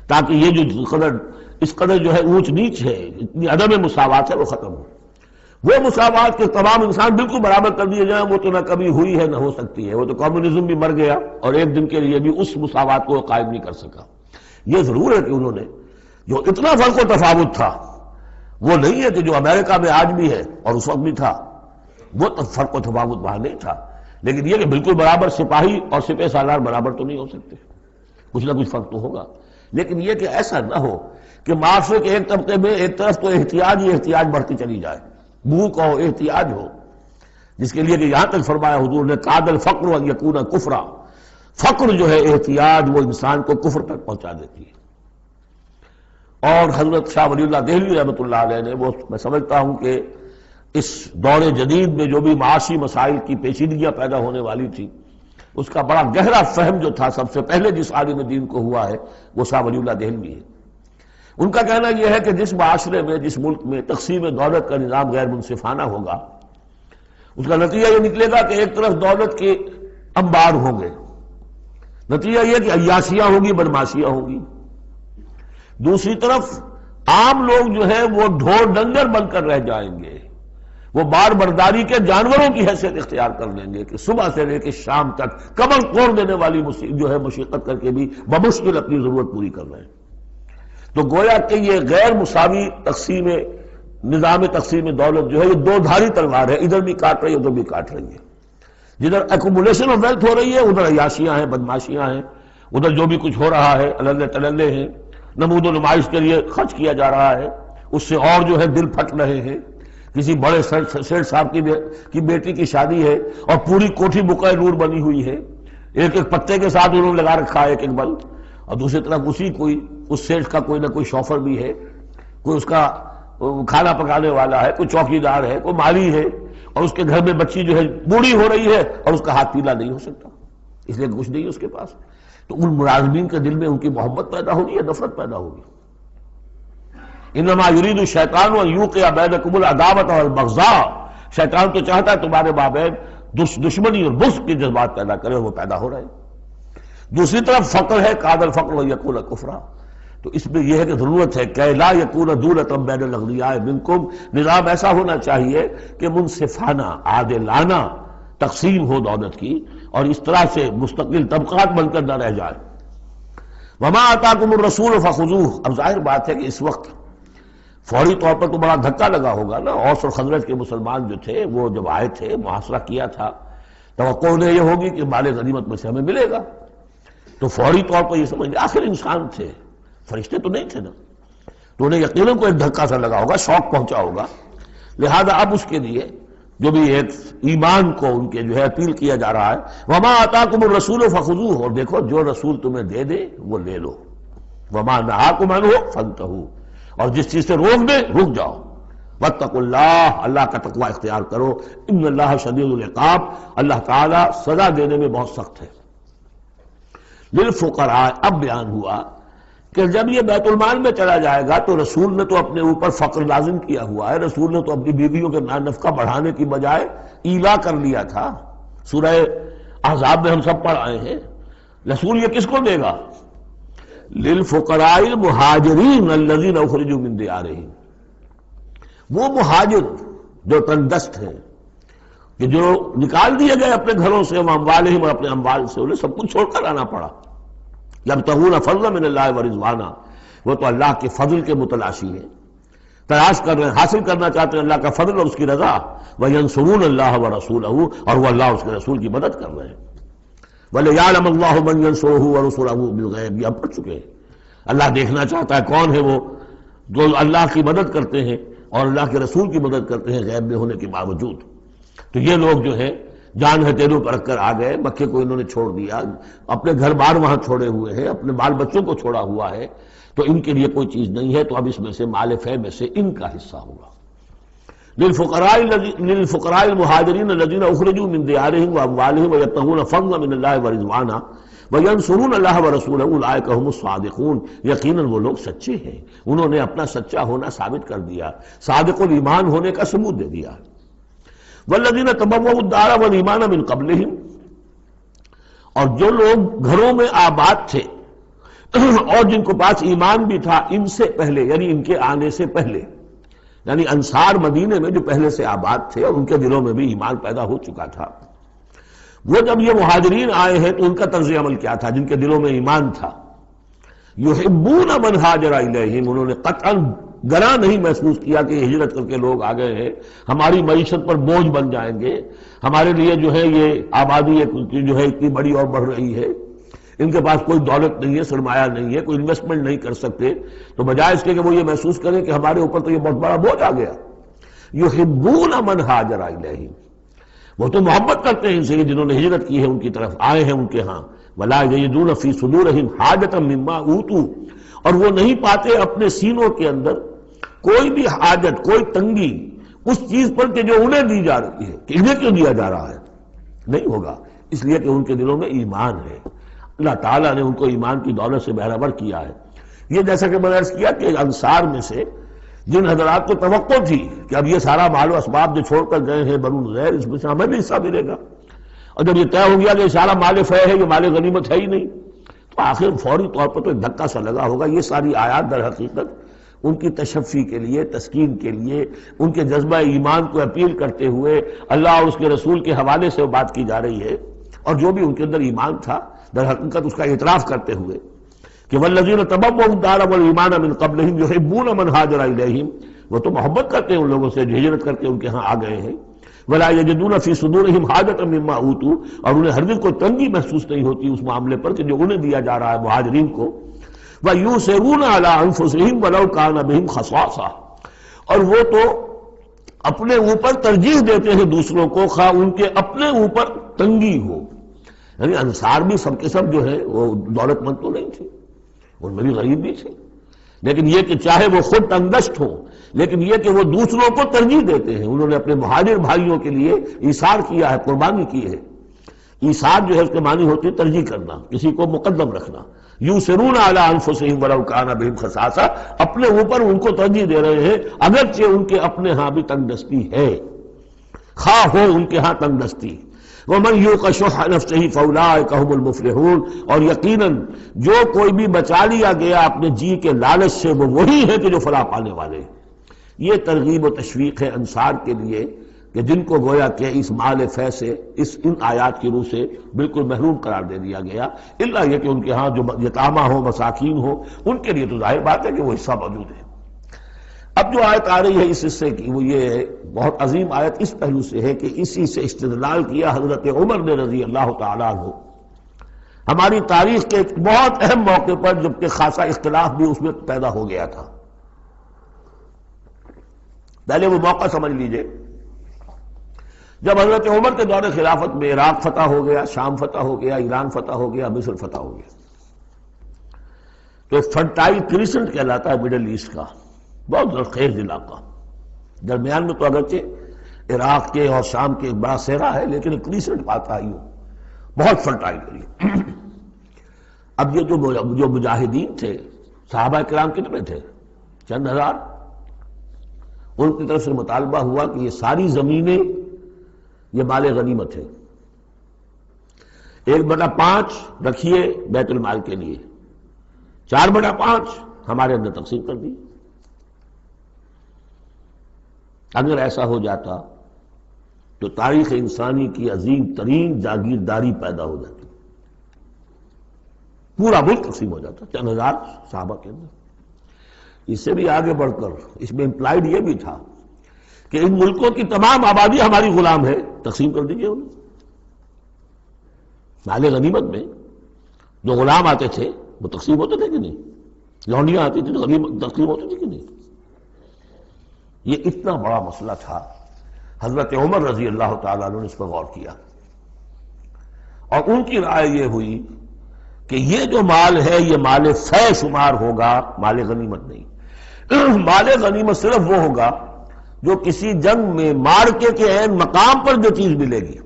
S1: تاکہ یہ جو اس قدر جو ہے اونچ نیچ ہے، اتنی عدم مساوات ہے، وہ ختم ہو. وہ مساوات کے تمام انسان بالکل برابر کر دیے جائیں، وہ تو نہ کبھی ہوئی ہے نہ ہو سکتی ہے. وہ تو کمیونزم بھی مر گیا اور ایک دن کے لیے بھی اس مساوات کو قائم نہیں کر سکا. یہ ضرور ہے کہ انہوں نے جو اتنا فرق و تفاوت تھا، وہ نہیں ہے کہ جو امریکہ میں آج بھی ہے اور اس وقت بھی تھا، وہ فرق و تفاوت وہاں نہیں تھا. لیکن یہ کہ بالکل برابر سپاہی اور سپہ سالار برابر تو نہیں ہو سکتے، کچھ نہ کچھ فرق تو ہوگا. لیکن یہ کہ ایسا نہ ہو کہ معاشرے کے ایک طبقے میں ایک طرف تو احتیاج ہی احتیاج بڑھتی چلی جائے، بھوک ہو، احتیاج ہو، جس کے لیے کہ یہاں تک فرمایا حضور نے کاد الفقر ان یکون کفرا، فقر جو ہے احتیاج وہ انسان کو کفر تک پہنچا دیتی ہے. اور حضرت شاہ ولی اللہ دہلوی رحمۃ اللہ علیہ نے، وہ میں سمجھتا ہوں کہ اس دور جدید میں جو بھی معاشی مسائل کی پیچیدگیاں پیدا ہونے والی تھی، اس کا بڑا گہرا فہم جو تھا سب سے پہلے جس عالم دین کو ہوا ہے وہ شاہ ولی اللہ دہلوی ہے. ان کا کہنا یہ ہے کہ جس معاشرے میں، جس ملک میں تقسیم دولت کا نظام غیر منصفانہ ہوگا، اس کا نتیجہ یہ نکلے گا کہ ایک طرف دولت کے انبار ہوں گے، نتیجہ یہ کہ عیاشیاں ہوں گی، بدماشیاں ہوں گی. دوسری طرف عام لوگ جو ہے وہ ڈھور ڈنگر بن کر رہ جائیں گے، وہ بار برداری کے جانوروں کی حیثیت اختیار کر لیں گے کہ صبح سے لے کے شام تک کمر توڑ دینے والی جو ہے مشقت کر کے بھی بمشکل اپنی ضرورت پوری کر رہے ہیں. تو گویا کہ یہ غیر مساوی نظام تقسیم دولت جو ہے یہ دو دھاری تلوار ہے، ادھر بھی کاٹ رہی ہے ادھر بھی کاٹ رہی ہے. جدھر ایکومولیشن آف ویلتھ ہو رہی ہے ادھر عیاشیاں ہیں، بدماشیاں ہیں، ادھر جو بھی کچھ ہو رہا ہے اللے تللے ہیں، نمود و نمائش کے لیے خرچ کیا جا رہا ہے، اس سے اور جو ہے دل پھٹ رہے ہیں. کسی بڑے سیٹ صاحب کی بیٹی کی شادی ہے اور پوری کوٹھی بقع نور بنی ہوئی ہے، ایک ایک پتے کے ساتھ انہوں نے لگا رکھا ہے ایک ایک بلب، اور دوسری طرف اس سیٹ کا کوئی نہ کوئی شوفر بھی ہے، کوئی اس کا کھانا پکانے والا ہے، کوئی چوکیدار ہے، کوئی مالی ہے، اور اس کے گھر میں بچی جو ہے بوڑھی ہو رہی ہے اور اس کا ہاتھ پیلا نہیں ہو سکتا اس لیے کچھ نہیں ہے اس کے پاس. تو ان ملازمین کے دل میں ان کی محبت پیدا ہوگی یا نفرت پیدا ہوگی؟ انما یرید الشیطان ان یوقع بینکم العداوۃ والبغضاء، شیطان تو چاہتا ہے تمہارے مابین دشمنی اور بغض کے جذبات پیدا کرے، اور وہ پیدا ہو رہے ہیں. دوسری طرف فقر ہے، کاد الفقر یکون کفرا. تو اس میں یہ ہے کہ ضرورت ہے کہ لا یکون دولۃ بین الاغنیاء منکم، نظام ایسا ہونا چاہیے کہ منصفانہ، عادلانہ تقسیم ہو دولت کی، اور اس طرح سے مستقل طبقات بن کر نہ رہ جائے. وما آتاکم الرسول فخذوہ. اب ظاہر بات ہے کہ اس وقت فوری طور پر تو بڑا دھکا لگا ہوگا نا. اوس اور خزرج کے مسلمان جو تھے وہ جب آئے تھے، محاصرہ کیا تھا، توقع انہیں یہ ہوگی کہ مال غنیمت میں سے ہمیں ملے گا. تو فوری طور پر یہ سمجھ لیں آخر انسان تھے، فرشتے تو نہیں تھے نا، تو انہیں یقیناً کوئی دھکا سا لگا ہوگا، شوق پہنچا ہوگا. لہذا اب اس کے لیے جو بھی ایک ایمان کو ان کے جو ہے اپیل کیا جا رہا ہے، وما آتاکم الرسول فخذوہ، اور دیکھو جو رسول تمہیں دے دے وہ لے لو، وما نہاکم عنہ فانتہوا، اور جس چیز سے روک دے رک جاؤ، واتقوا اللہ، اللہ کا تقوی اختیار کرو، ان اللہ شدید العقاب، اللہ تعالیٰ سزا دینے میں بہت سخت ہے۔ للفقراء، اب بیان ہوا کہ جب یہ بیت المال میں چلا جائے گا تو رسول نے تو اپنے اوپر فقر لازم کیا ہوا ہے، رسول نے تو اپنی بیویوں کے نفقہ بڑھانے کی بجائے ایلا کر لیا تھا، سورہ احزاب میں ہم سب پڑھ آئے ہیں۔ رسول یہ کس کو دے گا؟ للفقراء المہاجرین الذین اخرجوا من دیارہم، وہ مہاجر جو تندست ہیں، کہ جو نکال دیے گئے اپنے گھروں سے، اموالہم، اور اپنے اموال سے، انہیں سب کچھ چھوڑ کر آنا پڑا۔ یبتغون فضلا من اللہ ورضوانا، وہ تو اللہ کے فضل کے متلاشی ہیں، تلاش کر رہے ہیں، حاصل کرنا چاہتے ہیں اللہ کا فضل اور اس کی رضا۔ وینصرون اللہ ورسولہ، اور وہ اللہ اور اس کے رسول کی مدد کر رہے ہیں۔ وَلِيَعْلَمَ اللَّهُ مَن يَنصُرُهُ وَرُسُلَهُ بِالْغَیب، یہ ہم پڑھ چکے ہیں۔ اللہ دیکھنا چاہتا ہے کون ہے وہ جو اللہ کی مدد کرتے ہیں اور اللہ کے رسول کی مدد کرتے ہیں غیب میں ہونے کے باوجود۔ تو یہ لوگ جو ہے جان ہتھیلیوں پر رکھ کر آ گئے، مکے کو انہوں نے چھوڑ دیا، اپنے گھر بار وہاں چھوڑے ہوئے ہیں، اپنے بال بچوں کو چھوڑا ہوا ہے، تو ان کے لیے کوئی چیز نہیں ہے، تو اب اس میں سے مال فے میں سے ان کا حصہ ہوگا۔ للفقراء المہاجرین الذین اخرجوا من دیارہم واموالہم ویبتغون فضلا من اللہ ورضوانا وینصرون اللہ ورسولہ اولئک هم الصادقون، یقیناً وہ لوگ سچے ہیں، انہوں نے اپنا سچا ہونا ثابت کر دیا، صادق الایمان ہونے کا ثبوت دے دیا۔ والذین تبوؤا الدار والایمان من قبلہم، اور جو لوگ گھروں میں آباد تھے اور جن کو پاس ایمان بھی تھا ان سے پہلے، یعنی ان کے آنے سے پہلے، یعنی انصار مدینے میں جو پہلے سے آباد تھے اور ان کے دلوں میں بھی ایمان پیدا ہو چکا تھا، وہ جب یہ مہاجرین آئے ہیں تو ان کا طرز عمل کیا تھا؟ جن کے دلوں میں ایمان تھا، یحبون من ہاجر الیہم، انہوں نے قطعاً گراں نہیں محسوس کیا کہ یہ ہجرت کر کے لوگ آ گئے ہیں، ہماری معیشت پر بوجھ بن جائیں گے، ہمارے لیے جو ہے یہ آبادی جو ہے اتنی بڑی اور بڑھ رہی ہے، ان کے پاس کوئی دولت نہیں ہے، سرمایہ نہیں ہے، کوئی انویسٹمنٹ نہیں کر سکتے، تو بجائے اس کے کہ وہ یہ محسوس کریں کہ ہمارے اوپر تو یہ بہت بڑا بوجھ آ گیا، یحبون من ہاجر الیہم، وہ تو محبت کرتے ہیں ان سے جنہوں نے ہجرت کی ہے، ان کی طرف آئے ہیں ان کے ہاں، ولا یجدون فی صدورہم حاجۃ مما اوتوا، اور وہ نہیں پاتے اپنے سینوں کے اندر کوئی بھی حاجت، کوئی تنگی اس چیز پر کہ جو انہیں دی جا رہی ہے، کہ انہیں کیوں دیا جا رہا ہے، نہیں ہوگا، اس لیے کہ ان کے دلوں میں ایمان ہے، اللہ تعالیٰ نے ان کو ایمان کی دولت سے بہرہور کیا ہے۔ یہ جیسا کہ میں نے عرض کیا کہ انصار میں سے جن حضرات کو توقع تھی کہ اب یہ سارا مال و اسباب جو چھوڑ کر گئے ہیں بنو نذیر، اس میں سے ہمیں بھی حصہ ملے گا، اور جب یہ طے ہو گیا کہ یہ سارا مال فے ہے، یہ مال غنیمت ہے ہی نہیں، تو آخر فوری طور پر تو ایک دھکا سا لگا ہوگا۔ یہ ساری آیات در حقیقت ان کی تشفی کے لیے، تسکین کے لیے، ان کے جذبہ ایمان کو اپیل کرتے ہوئے اللہ اور اس کے رسول کے حوالے سے بات کی جا رہی ہے، اور جو بھی ان کے اندر ایمان تھا در حقیقت اس کا اعتراف کرتے ہوئے کہ والذین تبوؤا الدار والایمان من قبلہم یحبون من ہاجر الیہم، وہ تو محبت کرتے ہیں ان لوگوں سے جو ہجرت کر کے ان کے ہاں آ گئے ہیں، ولا یجدون فی صدورہم حاجۃ مما اوتوا، اور انہیں ہرگز کوئی تنگی محسوس نہیں ہوتی اس معاملے پر کہ جو انہیں دیا جا رہا ہے مہاجرین کو، وَيُؤْثِرُونَ عَلَىٰ أَنفُسِهِمْ وَلَوْ كَانَ بِهِمْ خَصَاصَةٌ، اور وہ تو اپنے اوپر ترجیح دیتے ہیں دوسروں کو، خواہ ان کے اپنے اوپر تنگی ہو، یعنی انصار بھی سب کے سب جو ہے وہ دولت مند تو نہیں تھے، ان میں بھی غریب بھی تھے، لیکن یہ کہ چاہے وہ خود تنگدست ہو، لیکن یہ کہ وہ دوسروں کو ترجیح دیتے ہیں، انہوں نے اپنے مہاجر بھائیوں کے لیے ایثار کیا ہے، قربانی کی ہے۔ ایثار جو ہے اس کے معنی ہوتی ہے ترجیح کرنا، کسی کو مقدم رکھنا۔ یؤثرون علی انفسہم ولو کان بہم خصاصہ، اپنے اوپر ان کو ترجیح دے رہے ہیں اگرچہ ان کے اپنے ہاں بھی تنگ دستی ہے، خواہ ہو ان کے ہاں تنگ دستی۔ ومن یوق شح نفسہ فاولئک هم المفلحون، اور یقیناً جو کوئی بھی بچا لیا گیا اپنے جی کے لالچ سے وہ وہی ہے کہ جو فلاح پانے والے ہیں۔ یہ ترغیب و تشویق ہے انصار کے لیے کہ جن کو گویا کہ اس مال فے سے، ان آیات کی روح سے بالکل محروم قرار دے دیا گیا، الا یہ کہ ان کے ہاں جو یتامہ ہو، مساکین ہو، ان کے لیے تو ظاہر بات ہے کہ وہ حصہ موجود ہے۔ اب جو آیت آ رہی ہے اس حصے کی، وہ یہ بہت عظیم آیت اس پہلو سے ہے کہ اسی سے استدلال کیا حضرت عمر نے رضی اللہ تعالیٰ عنہ ہماری تاریخ کے ایک بہت اہم موقع پر، جبکہ خاصا اختلاف بھی اس میں پیدا ہو گیا تھا۔ پہلے وہ موقع سمجھ لیجئے جب حضرت عمر کے دور خلافت میں عراق فتح ہو گیا، شام فتح ہو گیا، ایران فتح ہو گیا، مصر فتح ہو گیا، تو فرٹائل کریسنٹ کہلاتا ہے مڈل ایسٹ کا، بہت زرخیز علاقہ، درمیان میں تو اگرچہ عراق کے اور شام کے ایک بڑا صحرا ہے، لیکن ایک کریسنٹ پاتا ہے، بہت فرٹائل ایریا۔ اب یہ جو مجاہدین تھے، صحابہ کرام کتنے تھے؟ چند ہزار۔ ان کی طرف سے مطالبہ ہوا کہ یہ ساری زمینیں یہ مال غنیمت ہے، 1/5 رکھیے بیت المال کے لیے، 4/5 ہمارے اندر تقسیم کر دی۔ اگر ایسا ہو جاتا تو تاریخ انسانی کی عظیم ترین جاگیرداری پیدا ہو جاتی، پورا ملک تقسیم ہو جاتا چند ہزار صحابہ کے اندر۔ اس سے بھی آگے بڑھ کر اس میں امپلائڈ یہ بھی تھا کہ ان ملکوں کی تمام آبادی ہماری غلام ہے، تقسیم کر دیجئے انہیں۔ مال غنیمت میں جو غلام آتے تھے وہ تقسیم ہوتے تھے کہ نہیں؟ لونڈیاں آتی تھی تو تقسیم ہوتی تھی کہ نہیں؟ یہ اتنا بڑا مسئلہ تھا، حضرت عمر رضی اللہ تعالیٰ عنہ نے اس پر غور کیا، اور ان کی رائے یہ ہوئی کہ یہ جو مال ہے یہ مال فے شمار ہوگا، مال غنیمت نہیں۔ مال غنیمت صرف وہ ہوگا جو کسی جنگ میں مارکے کے عین مقام پر جو چیز ملے گی،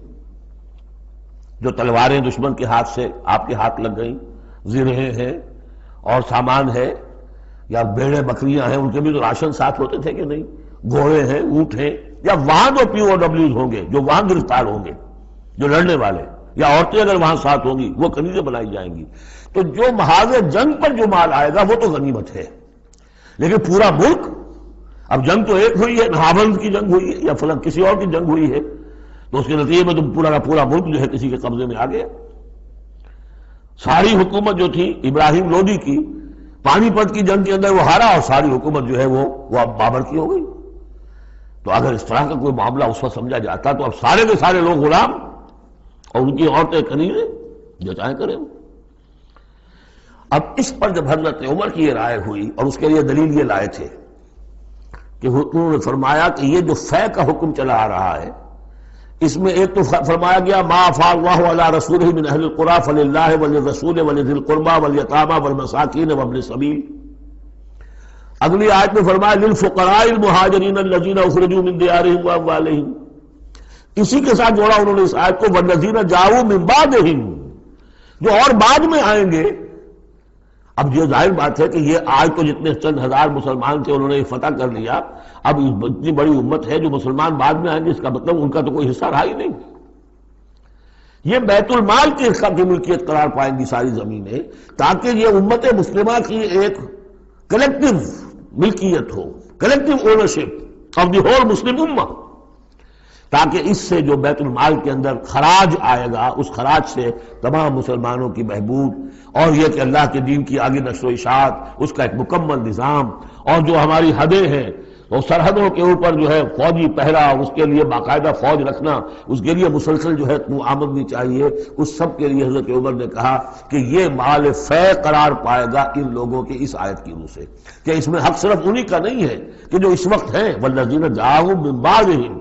S1: جو تلواریں دشمن کے ہاتھ سے آپ کے ہاتھ لگ گئیں، زرہیں ہیں اور سامان ہے، یا بھیڑیں بکریاں ہیں، ان کے بھی تو راشن ساتھ ہوتے تھے کہ نہیں، گھوڑے ہیں، اونٹ ہیں، یا وہاں جو پی او ڈبلیوز ہوں گے جو وہاں گرفتار ہوں گے، جو لڑنے والے، یا عورتیں اگر وہاں ساتھ ہوں گی وہ کنیزیں بنائی جائیں گی، تو جو محاذ جنگ پر جو مال آئے گا وہ تو غنیمت ہے۔ لیکن پورا ملک، اب جنگ تو ایک ہوئی ہے، نہاوند کی جنگ ہوئی ہے یا فلاں کسی اور کی جنگ ہوئی ہے، تو اس کے نتیجے میں تو پورا کا پورا ملک جو ہے کسی کے قبضے میں آ گیا۔ ساری حکومت جو تھی ابراہیم لودھی کی، پانی پت کی جنگ کے اندر وہ ہارا، اور ساری حکومت جو ہے وہ اب بابر کی ہو گئی۔ تو اگر اس طرح کا کوئی معاملہ اس وقت سمجھا جاتا تو اب سارے کے سارے لوگ غلام اور ان کی عورتیں کنیزیں، جو چاہے کریں۔ اب اس پر جب حضرت عمر کی یہ رائے ہوئی، اور اس کے لیے دلیل یہ لائے تھے کہ انہوں نے فرمایا کہ یہ جو فے کا حکم چلا آ رہا ہے، اس میں ایک تو فرمایا گیا ما افاء اللہ علی رسولہ من اہل القری فللہ وللرسول ولذی القربی والیتامى والمساکین وابن السبیل۔ اگلی آیت میں فرمایا للفقراء المہاجرین الذین اخرجوا من دیارہم واموالہم۔ اسی کے ساتھ جوڑا انہوں نے اس آیت کو والذین جاؤوا من بعدہم، جو اور بعد میں آئیں گے۔ اب یہ ظاہر بات ہے کہ یہ آج تو جتنے چند ہزار مسلمان تھے انہوں نے فتح کر لیا، اب اتنی بڑی امت ہے جو مسلمان بعد میں آئیں گے، اس کا مطلب ان کا تو کوئی حصہ رہا ہی نہیں۔ یہ بیت المال کے حصہ کی ملکیت قرار پائیں گی ساری زمینیں، تاکہ یہ امت مسلمہ کی ایک کلیکٹیو ملکیت ہو، collective ownership of the whole Muslim امہ، تاکہ اس سے جو بیت المال کے اندر خراج آئے گا، اس خراج سے تمام مسلمانوں کی بہبود، اور یہ کہ اللہ کے دین کی آگے نشر و اشاعت، اس کا ایک مکمل نظام، اور جو ہماری حدیں ہیں وہ سرحدوں کے اوپر جو ہے فوجی پہرا، اس کے لیے باقاعدہ فوج رکھنا، اس کے لیے مسلسل جو ہے آمدنی چاہیے، اس سب کے لیے حضرت عمر نے کہا کہ یہ مال فے قرار پائے گا ان لوگوں کے اس آیت کی روح سے، کہ اس میں حق صرف انہی کا نہیں ہے کہ جو اس وقت ہیں، والذین جاؤوا من بعدہم،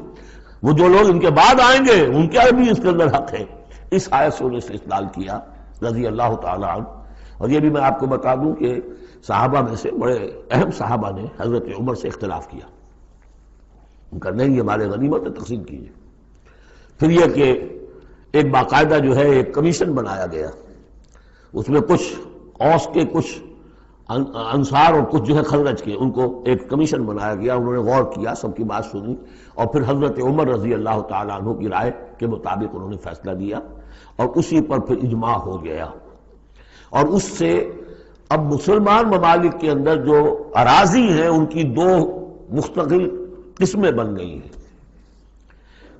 S1: وہ جو لوگ ان کے بعد آئیں گے ان کا بھی اس کے اندر حق ہے۔ اس آیت سے انہوں نے استدلال کیا رضی اللہ تعالی عنہ۔ اور یہ بھی میں آپ کو بتا دوں کہ صحابہ میں سے بڑے اہم صحابہ نے حضرت عمر سے اختلاف کیا، ان کا نہیں یہ مال غنیمت ہے، تقسیم کیجیے۔ پھر یہ کہ ایک باقاعدہ جو ہے ایک کمیشن بنایا گیا، اس میں کچھ اوس کے، کچھ انصار اور کچھ جو ہے خزرج کے، ان کو ایک کمیشن بنایا گیا، انہوں نے غور کیا، سب کی بات سنی، اور پھر حضرت عمر رضی اللہ تعالیٰ عنہ کی رائے کے مطابق انہوں نے فیصلہ دیا، اور اسی پر پھر اجماع ہو گیا۔ اور اس سے اب مسلمان ممالک کے اندر جو اراضی ہیں ان کی دو مستقل قسمیں بن گئی ہیں،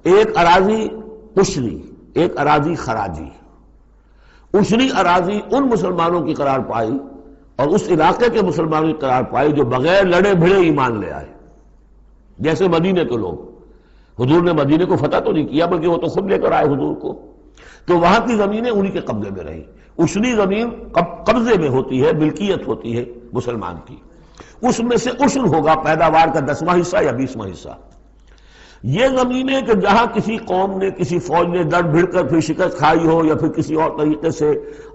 S1: ایک اراضی عشری، ایک اراضی خراجی۔ عشری اراضی ان مسلمانوں کی قرار پائی اور اس علاقے کے مسلمانوں کی قرار پائی جو بغیر لڑے بھڑے ایمان لے آئے، جیسے مدینے کے لوگ۔ حضور نے مدینے کو فتح تو نہیں کیا بلکہ وہ تو خود لے کر آئے حضور کو، تو وہاں کی زمینیں انہی کے قبضے میں رہیں۔ عشری زمین قبضے میں ہوتی ہے، ملکیت ہوتی ہے مسلمان کی، اس میں سے عشر ہوگا پیداوار کا 10واں حصہ یا 20واں حصہ۔ یہ زمینیں کہ جہاں کسی قوم نے کسی فوج نے ڈٹ بھڑ کر پھر شکست کھائی ہو یا پھر کسی اور طریقے سے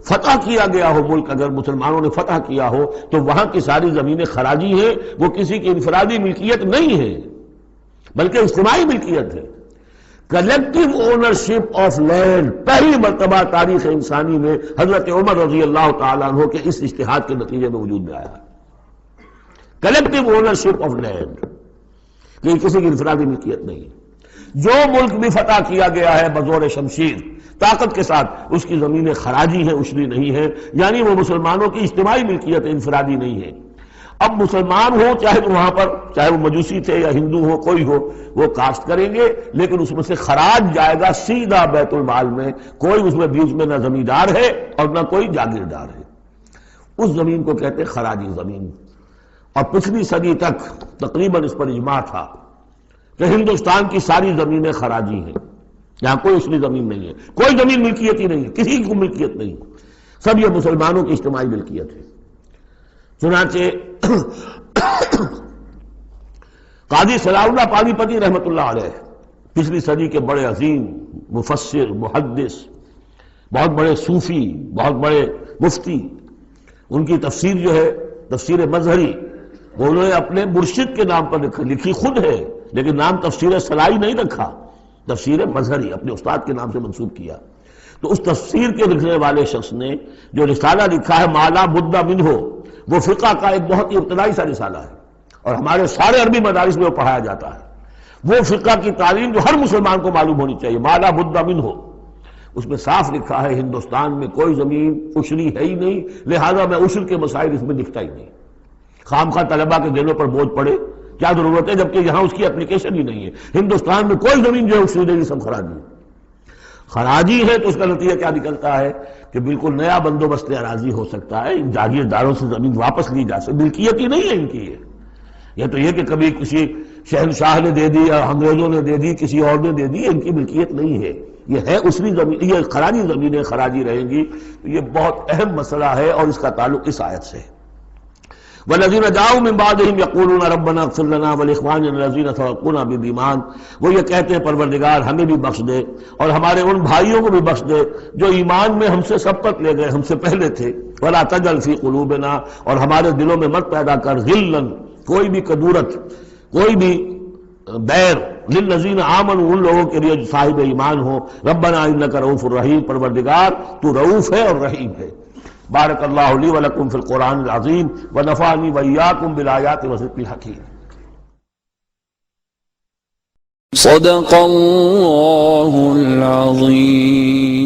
S1: فتح کیا گیا ہو ملک، اگر مسلمانوں نے فتح کیا ہو تو وہاں کی ساری زمینیں خراجی ہیں، وہ کسی کی انفرادی ملکیت نہیں ہے بلکہ اجتماعی ملکیت ہے۔ کلیکٹو اونرشپ آف لینڈ پہلی مرتبہ تاریخ انسانی میں حضرت عمر رضی اللہ تعالیٰ عنہ کے اس اجتہاد کے نتیجے میں وجود میں آیا۔ کلیکٹو اونرشپ آف لینڈ، یہ کسی کی انفرادی ملکیت نہیں ہے۔ جو ملک بھی فتح کیا گیا ہے بزور شمشیر طاقت کے ساتھ، اس کی زمینیں خراجی ہیں، اشری نہیں ہیں، یعنی وہ مسلمانوں کی اجتماعی ملکیت انفرادی نہیں ہے۔ اب مسلمان ہو چاہے وہاں پر چاہے وہ مجوسی تھے یا ہندو ہو کوئی ہو، وہ کاشت کریں گے، لیکن اس میں سے خراج جائے گا سیدھا بیت المال میں، کوئی اس میں بیچ میں نہ زمیندار ہے اور نہ کوئی جاگیردار ہے۔ اس زمین کو کہتے ہیں خراجی زمین۔ اور پچھلی صدی تک تقریباً اس پر اجماع تھا کہ ہندوستان کی ساری زمینیں خراجی ہیں، یہاں کوئی اشری زمین نہیں ہے، کوئی زمین ملکیت ہی نہیں ہے، کسی کو ملکیت نہیں، سب یہ مسلمانوں کی اجتماعی ملکیت ہے۔ چنانچہ قاضی صلاح اللہ پانی پتی رحمۃ اللہ علیہ پچھلی صدی کے بڑے عظیم مفسر، محدث، بہت بڑے صوفی، بہت بڑے مفتی، ان کی تفسیر جو ہے تفسیر مظہری، وہ انہوں نے اپنے مرشد کے نام پر لکھی خود ہے، لیکن نام تفسیر صلاحی نہیں رکھا، تفسیر مظہری اپنے استاد کے نام سے منسوب کیا۔ تو اس تفسیر کے لکھنے والے شخص نے جو رسالہ لکھا ہے مالا بدھ منہ، وہ فقہ کا ایک بہت ہی ابتدائی سا رسالہ ہے اور ہمارے سارے عربی مدارس میں وہ پڑھایا جاتا ہے۔ وہ فقہ کی تعلیم جو ہر مسلمان کو معلوم ہونی چاہیے، مالا بدھ منہ، اس میں صاف لکھا ہے ہندوستان میں کوئی زمین عشری ہے ہی نہیں، لہذا میں عشر کے مسائل اس میں لکھتا ہی نہیں۔ خام خواہ طلبہ کے دلوں پر بوجھ پڑے، کیا ضرورت ہے، جبکہ یہاں اس کی اپلیکیشن ہی نہیں ہے۔ ہندوستان میں کوئی زمین جو ہے عشری نہیں، سب خراجی ہے۔ خراجی ہے تو اس کا نتیجہ کیا نکلتا ہے کہ بالکل نیا بندوبست اراضی ہو سکتا ہے، ان جاگیرداروں سے زمین واپس لی جا سکتی، ملکیت ہی نہیں ہے ان کی۔ یہ تو یہ کہ کبھی کسی شہنشاہ نے دے دی یا انگریزوں نے دے دی، کسی اور نے دے دی، ان کی ملکیت نہیں ہے، یہ ہے عشری زمین، یہ خراجی زمینیں خراجی رہیں گی۔ یہ بہت اہم مسئلہ ہے اور اس کا تعلق اس آیت سے ہے۔ والذین جاؤوا من بعدہم یقولون ربنا اغفر لنا ولاخواننا الذین سبقونا بالایمان، وہ یہ کہتے ہیں پروردگار ہمیں بھی بخش دے اور ہمارے ان بھائیوں کو بھی بخش دے جو ایمان میں ہم سے سبقت لے گئے، ہم سے پہلے تھے۔ ولا تجعل فی قلوبنا، اور ہمارے دلوں میں مت پیدا کر غلا، کوئی بھی کدورت، کوئی بھی بیر، للذین آمنوا، ان لوگوں کے لیے جو صاحب ایمان ہو۔ ربنا انک رؤوف الرحیم، پروردگار تو رؤوف ہے اور رحیم ہے۔ بارک اللہ لی ولکم فی القرآن العظیم ونفعنی وإیاکم بالآیات والذکر الحکیم۔
S2: صدق اللہ العظیم۔